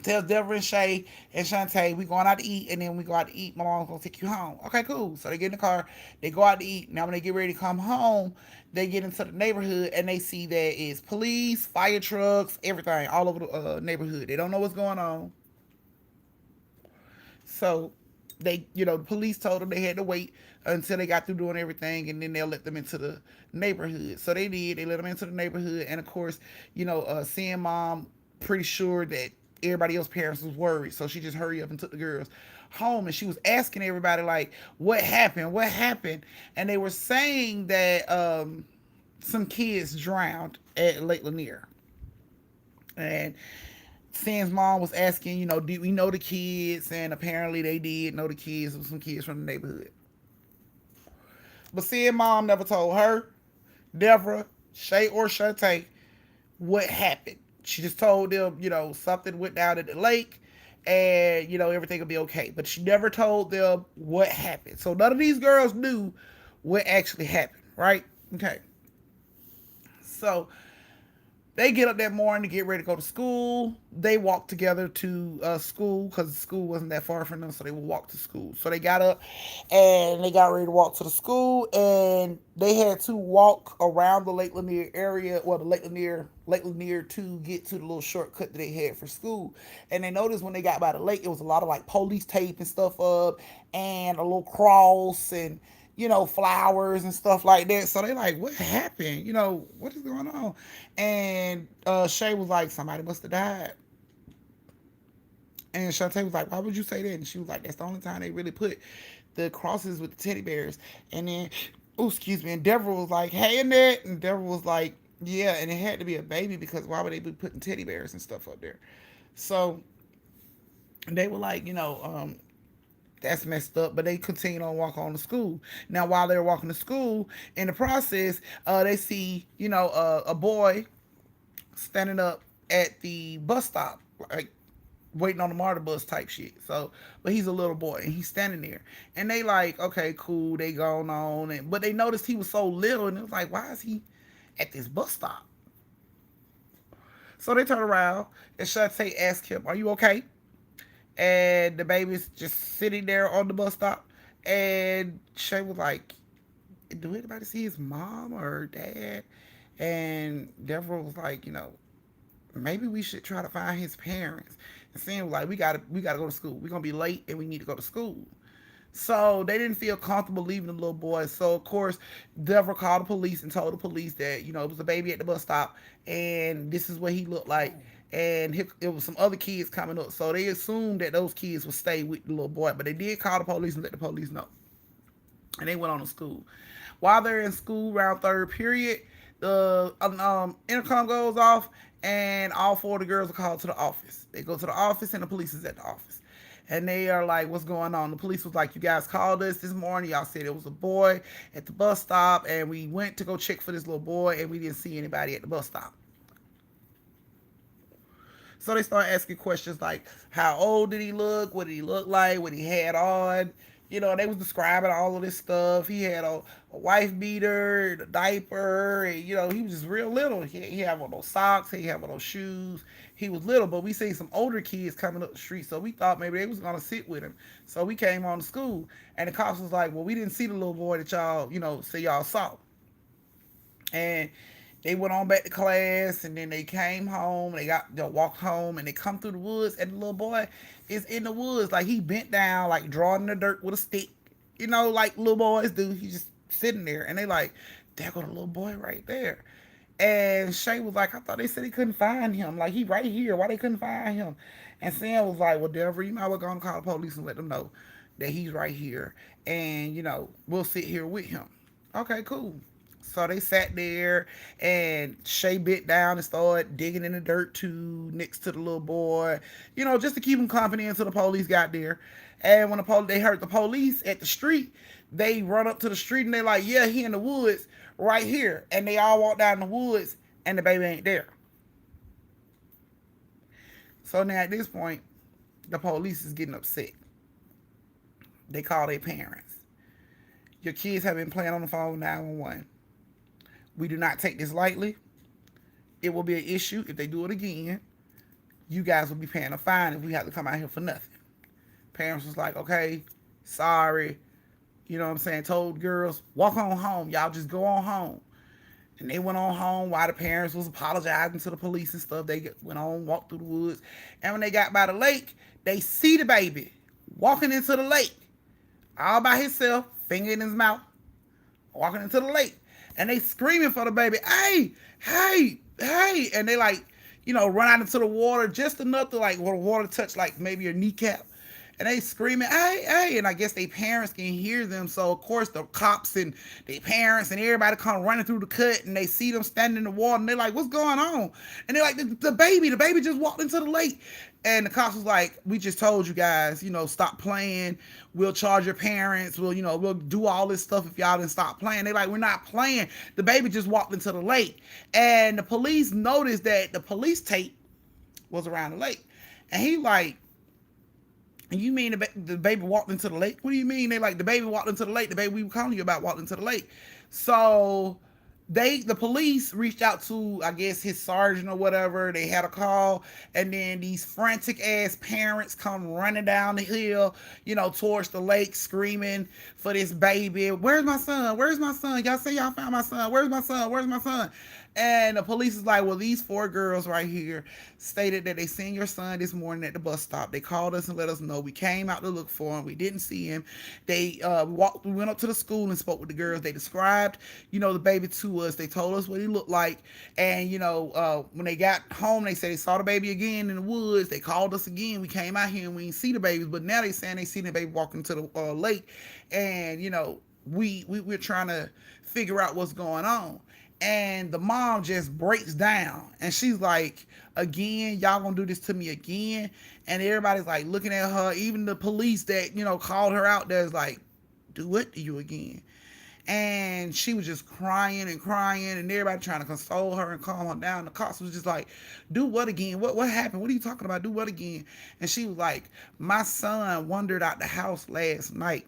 A: tells Deborah and Shay and Shantae, we going out to eat, and then we go out to eat. My mom's gonna take you home. Okay, cool. So they get in the car, they go out to eat. Now when they get ready to come home, they get into the neighborhood and they see there is police, fire trucks, everything all over the neighborhood. They don't know what's going on. So the police told them they had to wait until they got through doing everything, and then they'll let them into the neighborhood. So they did. They let them into the neighborhood, and of course, seeing mom pretty sure that everybody else's parents was worried, so she just hurried up and took the girls home, and she was asking everybody like, "What happened? What happened?" And they were saying that some kids drowned at Lake Lanier, and Sam's mom was asking, did we know the kids? And apparently they did know the kids. It was some kids from the neighborhood. But Sam's mom never told her, Deborah, Shay, or Shantae what happened. She just told them, something went down at the lake and, everything will be okay. But she never told them what happened. So none of these girls knew what actually happened, right? Okay. So they get up that morning to get ready to go to school. They walk together to school because the school wasn't that far from them, so they would walk to school. So they got up and they got ready to walk to the school, and they had to walk around the Lake Lanier area, well, the Lake Lanier to get to the little shortcut that they had for school. And they noticed when they got by the lake, it was a lot of like police tape and stuff up, and a little cross and flowers and stuff like that. So they like, what happened? What is going on? And Shay was like, somebody must have died. And Shantae was like, why would you say that? And she was like, that's the only time they really put the crosses with the teddy bears. And then, oh, excuse me. And Deborah was like, hey, Annette. And Deborah was like, yeah. And it had to be a baby because why would they be putting teddy bears and stuff up there? So they were like, that's messed up, but they continued on walking on to school. Now, while they were walking to school, in the process, they see, a boy standing up at the bus stop, like waiting on the MARTA bus type shit. So, but he's a little boy and he's standing there, and they like, okay, cool, they going on, but they noticed he was so little, and it was like, why is he at this bus stop? So they turn around and Shantae asked him, are you okay? And the baby's just sitting there on the bus stop. And Shay was like, do anybody see his mom or dad? And Deborah was like, maybe we should try to find his parents. And Sam was like, we gotta go to school. We're gonna be late and we need to go to school. So they didn't feel comfortable leaving the little boy. So of course, Deborah called the police and told the police that, it was a baby at the bus stop and this is what he looked like. and it was some other kids coming up. So they assumed that those kids would stay with the little boy, but they did call the police and let the police know. And they went on to school. While they're in school, around third period, the intercom goes off, and all four of the girls are called to the office. They go to the office, and the police is at the office. And they are like, what's going on? The police was like, you guys called us this morning. Y'all said it was a boy at the bus stop, and we went to go check for this little boy, and we didn't see anybody at the bus stop. So they start asking questions like, how old did he look? What did he look like? What he had on? You know, they was describing all of this stuff. He had a wife beater, a diaper, and, you know, he was just real little. He had one of those socks. He had one of those shoes. He was little, but we seen some older kids coming up the street, so we thought maybe they was going to sit with him. So we came on to school, and the cops was like, well, we didn't see the little boy that y'all, you know, say y'all saw. And they went on back to class, and then they came home. They walked home, and they come through the woods, and the little boy is in the woods, like he bent down, like drawing in the dirt with a stick, you know, like little boys do. He's just sitting there, and they like, there go the little boy right there. And Shay was like, I thought they said he couldn't find him. Like, he right here. Why they couldn't find him? And Sam was like, well, Denver, you know, we're going to call the police and let them know that he's right here. And, you know, we'll sit here with him. Okay, cool. So they sat there, and Shay bent down and started digging in the dirt too, next to the little boy, you know, just to keep him company until the police got there. And when they heard the police at the street, they run up to the street, and they like, yeah, he in the woods right here. And they all walk down the woods, and the baby ain't there. So now at this point, the police is getting upset. They call their parents. Your kids have been playing on the phone with 911. We do not take this lightly. It will be an issue if they do it again. You guys will be paying a fine if we have to come out here for nothing. Parents was like, okay, sorry. You know what I'm saying? Told girls, walk on home. Y'all just go on home. And they went on home while the parents was apologizing to the police and stuff. They went on, walked through the woods. And when they got by the lake, they see the baby walking into the lake all by himself, finger in his mouth, walking into the lake. And they screaming for the baby, hey, hey, hey. And they like, you know, run out into the water just enough to like, where the water touch like maybe your kneecap. And they screaming, hey, hey. And I guess their parents can hear them. So, of course, the cops and their parents and everybody come running through the cut, and they see them standing in the water, and they're like, what's going on? And they're like, the baby just walked into the lake. And the cops was like, we just told you guys, you know, stop playing. We'll charge your parents. We'll, you know, we'll do all this stuff if y'all didn't stop playing. They're like, we're not playing. The baby just walked into the lake. And the police noticed that the police tape was around the lake. And he like, you mean the baby walked into the lake? What do you mean? They like, the baby walked into the lake. The baby we were calling you about walked into the lake. So the police reached out to, I guess, his sergeant or whatever. They had a call, and then these frantic ass parents come running down the hill, you know, towards the lake, screaming for this baby. Where's my son? Where's my son? Y'all say y'all found my son. Where's my son? Where's my son? And the police is like, well, these four girls right here stated that they seen your son this morning at the bus stop. They called us and let us know. We came out to look for him. We didn't see him. They we went up to the school and spoke with the girls. They described, you know, the baby to us. They told us what he looked like. And, you know, when they got home, they said they saw the baby again in the woods. They called us again. We came out here and we didn't see the babies. But now they saying they see the baby walking to the lake. And, you know, we're trying to figure out what's going on. And the mom just breaks down, and she's like, again, y'all gonna do this to me again? And everybody's like looking at her. Even the police that, you know, called her out there is like, do what to you again? And she was just crying, and everybody trying to console her and calm her down. The cops was just like, do what again? What happened? What are you talking about? Do what again? And she was like, my son wandered out the house last night,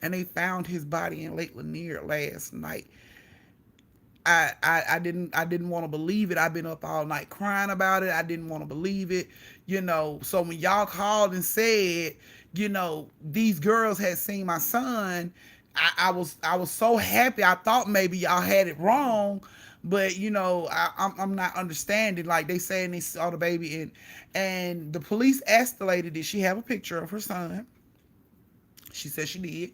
A: and they found his body in Lake Lanier last night. I didn't want to believe it. I've been up all night crying about it. I didn't want to believe it, you know. So when y'all called and said, you know, these girls had seen my son, I was so happy. I thought maybe y'all had it wrong, but you know, I'm not understanding. Like, they saying they saw the baby, and the police escalated. Did she have a picture of her son? She said she did,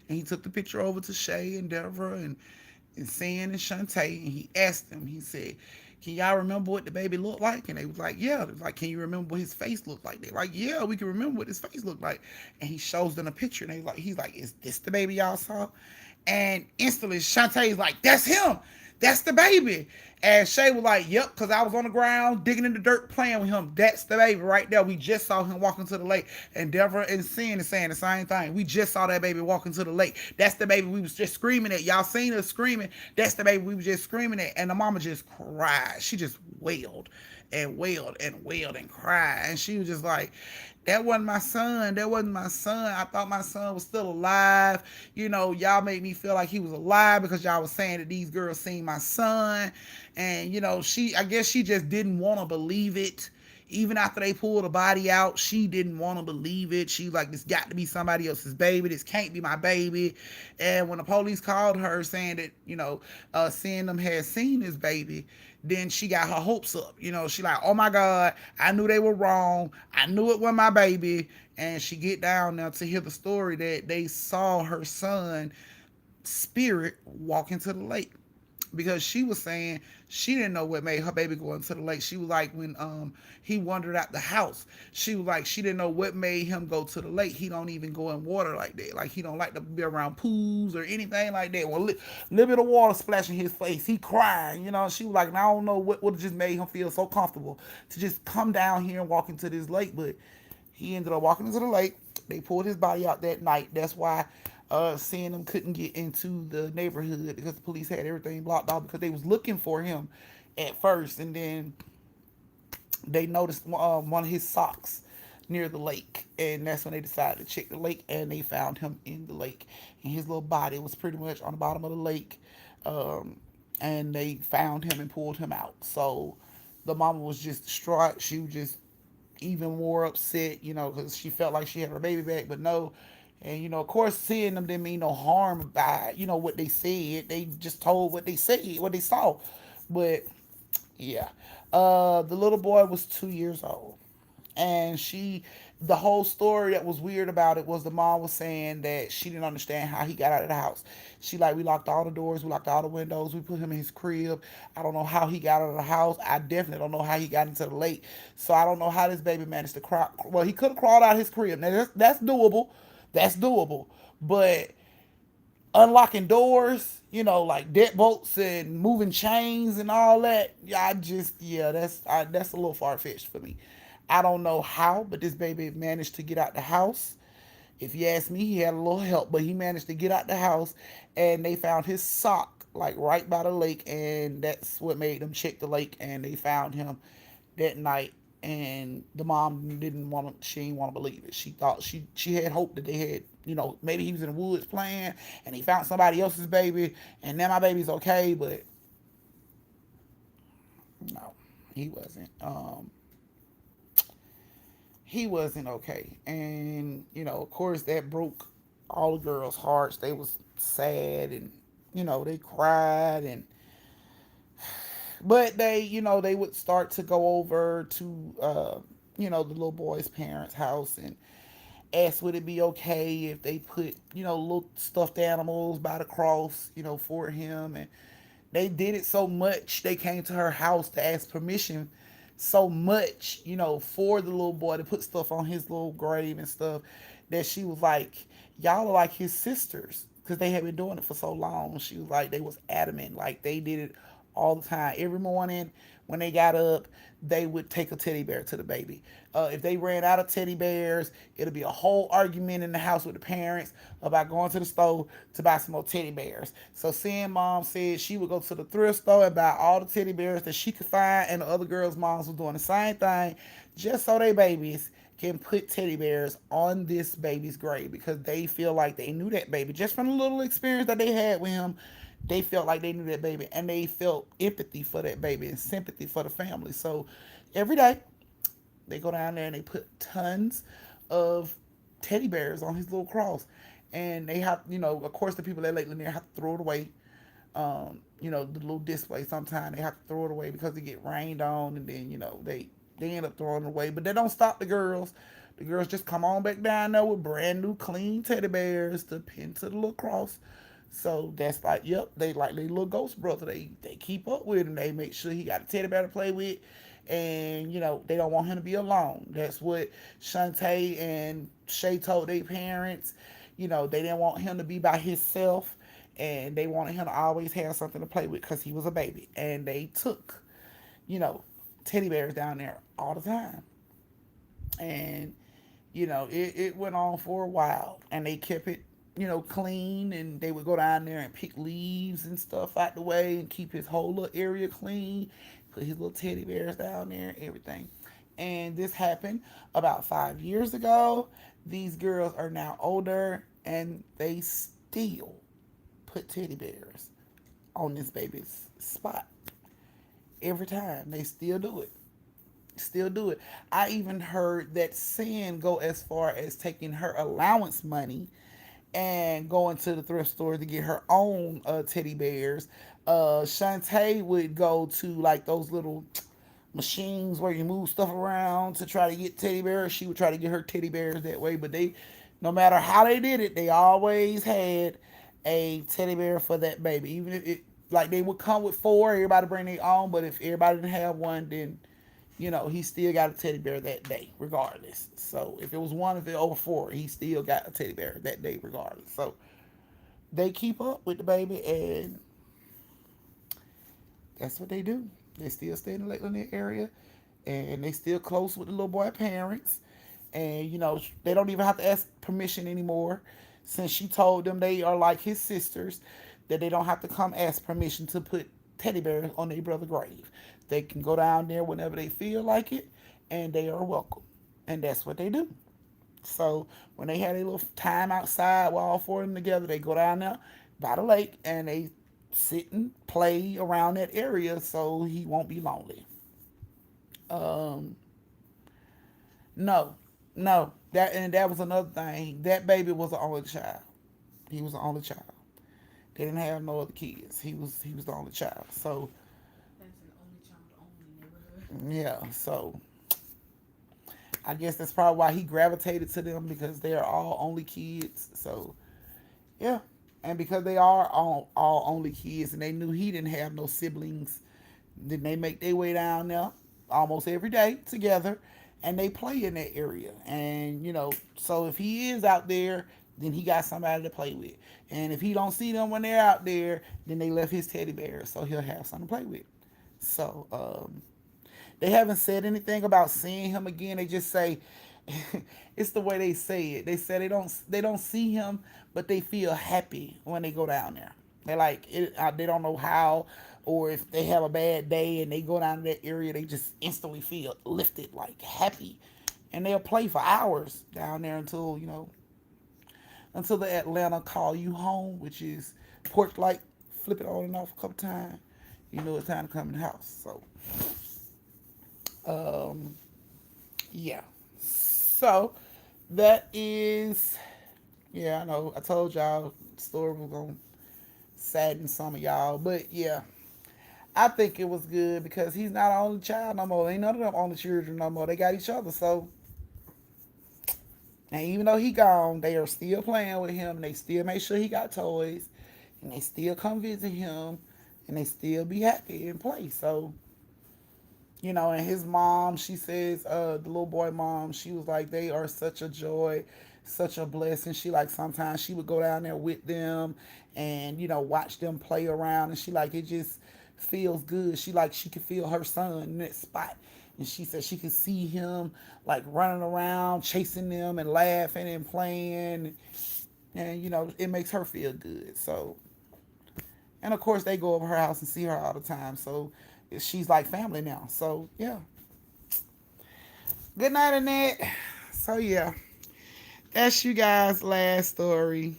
A: and he took the picture over to Shay and Deborah and San and Shantae, and he asked them, he said, can y'all remember what the baby looked like? And they was like, yeah. They was like, can you remember what his face looked like? They like, yeah, we can remember what his face looked like. And he shows them a picture, and he's like, is this the baby y'all saw? And instantly Shantae's like, that's him. That's the baby. And Shay was like, yep, because I was on the ground digging in the dirt playing with him. That's the baby right there. We just saw him walking to the lake. And Deborah and Sin is saying the same thing. We just saw that baby walking to the lake. That's the baby we was just screaming at. Y'all seen us screaming. That's the baby we was just screaming at. And the mama just cried. She just wailed and wailed and wailed and cried. And she was just like, that wasn't my son. That wasn't my son. I thought my son was still alive. Y'all made me feel like he was alive because y'all was saying that these girls seen my son. And, I guess she just didn't want to believe it. Even after they pulled the body out, she didn't want to believe it. She was like, this got to be somebody else's baby. This can't be my baby. And when the police called her saying that, seeing them had seen this baby, then she got her hopes up. She like, oh my God, I knew they were wrong. I knew it was my baby. And she get down now to hear the story that they saw her son spirit walk into the lake, because she was saying she didn't know what made her baby go into the lake. She was like, when he wandered out the house, she was like, she didn't know what made him go to the lake. He don't even go in water like that. Like, he don't like to be around pools or anything like that. Well, little bit of water splashing his face, he crying. She was like, and I don't know what just made him feel so comfortable to just come down here and walk into this lake. But he ended up walking into the lake. They pulled his body out that night. That's why seeing them couldn't get into the neighborhood, because the police had everything blocked off, because they was looking for him at first, and then they noticed one of his socks near the lake, and that's when they decided to check the lake, and they found him in the lake, and his little body was pretty much on the bottom of the lake, and they found him and pulled him out. So the mama was just distraught. She was just even more upset, because she felt like she had her baby back, but no. And, of course, seeing them didn't mean no harm by, what they said. They just told what they said, what they saw. But, yeah. The little boy was 2 years old. And the whole story that was weird about it was the mom was saying that she didn't understand how he got out of the house. She like, we locked all the doors, we locked all the windows, we put him in his crib. I don't know how he got out of the house. I definitely don't know how he got into the lake. So I don't know how this baby managed to crawl. Well, he could have crawled out of his crib. Now that's doable. That's doable. But unlocking doors, like deadbolts and moving chains and all that, that's a little far fetched for me. I don't know how, but this baby managed to get out the house. If you ask me, he had a little help, but he managed to get out the house, and they found his sock like right by the lake, and that's what made them check the lake, and they found him that night. And the mom didn't want to. She didn't want to believe it. She thought she had hope that they had, maybe he was in the woods playing, and he found somebody else's baby, and now my baby's okay. But no, he wasn't. He wasn't okay. And, of course that broke all the girls' hearts. They was sad, and, they cried, and but they would start to go over to the little boy's parents' house and ask would it be okay if they put, little stuffed animals by the cross, for him. And they did it so much. They came to her house to ask permission so much, for the little boy to put stuff on his little grave and stuff, that she was like, y'all are like his sisters, because they had been doing it for so long. She was like, they was adamant, like they did it all the time. Every morning when they got up, they would take a teddy bear to the baby. If they ran out of teddy bears, it'll be a whole argument in the house with the parents about going to the store to buy some more teddy bears. So seeing mom said she would go to the thrift store and buy all the teddy bears that she could find, and the other girls' moms were doing the same thing, just so they babies can put teddy bears on this baby's grave, because they feel like they knew that baby just from the little experience that they had with him. They felt like they knew that baby, and they felt empathy for that baby and sympathy for the family. So every day they go down there and they put tons of teddy bears on his little cross, and they have, of course, the people that lately there have to throw it away. The little display, sometimes they have to throw it away because they get rained on, and then they end up throwing it away. But they don't stop the girls. The girls just come on back down there with brand new clean teddy bears to pin to the little cross, So that's like, yep, they like their little ghost brother. They keep up with him. They make sure he got a teddy bear to play with, and they don't want him to be alone. That's what Shantae and Shay told their parents. They didn't want him to be by himself, and they wanted him to always have something to play with because he was a baby. And they took, you know, teddy bears down there all the time, and it went on for a while, and they kept it, clean, and they would go down there and pick leaves and stuff out the way and keep his whole little area clean, put his little teddy bears down there and everything. And this happened about 5 years ago. These girls are now older, and they still put teddy bears on this baby's spot every time. They still do it. Still do it. I even heard that Sin go as far as taking her allowance money and going to the thrift store to get her own teddy bears. Shantae would go to like those little machines where you move stuff around to try to get teddy bears. She would try to get her teddy bears that way, but no matter how they did it, they always had a teddy bear for that baby. Even if it, like, they would come with four, everybody bring their own, but if everybody didn't have one, then he still got a teddy bear that day, regardless. So if it was one, if it over four, he still got a teddy bear that day, regardless. So they keep up with the baby, and that's what they do. They still stay in the Lake Lanier area, and they still close with the little boy parents. And they don't even have to ask permission anymore, since she told them they are like his sisters, that they don't have to come ask permission to put teddy bears on their brother's grave. They can go down there whenever they feel like it, and they are welcome. And that's what they do. So when they had a little time outside with all four of them together, they go down there by the lake, and they sit and play around that area so he won't be lonely. Um, no, no, that was another thing. That baby was the only child. He was the only child. They didn't have no other kids. He was the only child. So
D: That's an only child only neighborhood.
A: yeah, so I guess that's probably why he gravitated to them, because they're all only kids. So yeah, and because they are all only kids, and they knew he didn't have no siblings, then they make their way down there almost every day together, and they play in that area. And so if he is out there, then he got somebody to play with. And if he don't see them when they're out there, then they left his teddy bear, so he'll have something to play with. So they haven't said anything about seeing him again. They just say it's the way they say it. They say they don't see him, but they feel happy when they go down there. They like it. They don't know how, or if they have a bad day and they go down to that area, they just instantly feel lifted, like happy, and they'll play for hours down there until the Atlanta call you home, which is porch light, flip it on and off a couple times. It's time to come in the house. So yeah. So that is, yeah, I know. I told y'all the story was gonna sadden some of y'all, but yeah, I think it was good because he's not an only child no more. Ain't none of them only children no more. They got each other. So, and even though he gone, they are still playing with him. And they still make sure he got toys, and they still come visit him, and they still be happy and play. So, and his mom, she says, the little boy mom, she was like, they are such a joy, such a blessing. She like, sometimes she would go down there with them and, watch them play around. And she like, it just feels good. She like, she could feel her son in that spot. And she said she could see him like running around, chasing them and laughing and playing. And, it makes her feel good. So, and of course they go over her house and see her all the time. So she's like family now. So yeah. Good night, Annette. So yeah, that's you guys' last story.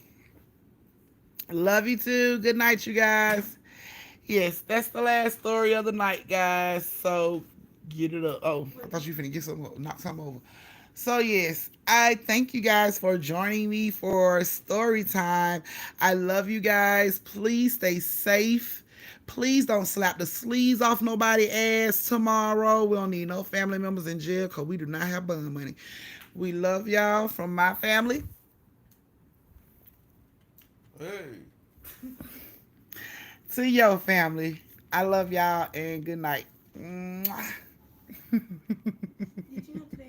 A: Love you too. Good night, you guys. Yes, that's the last story of the night, guys. So get it up. Oh, I thought you were finna get some, knock something over. So yes, I thank you guys for joining me for story time. I love you guys. Please stay safe. Please don't slap the sleeves off nobody's ass tomorrow. We don't need no family members in jail because we do not have bond money. We love y'all from my family.
B: Hey.
A: To your family, I love y'all and good night. Mwah.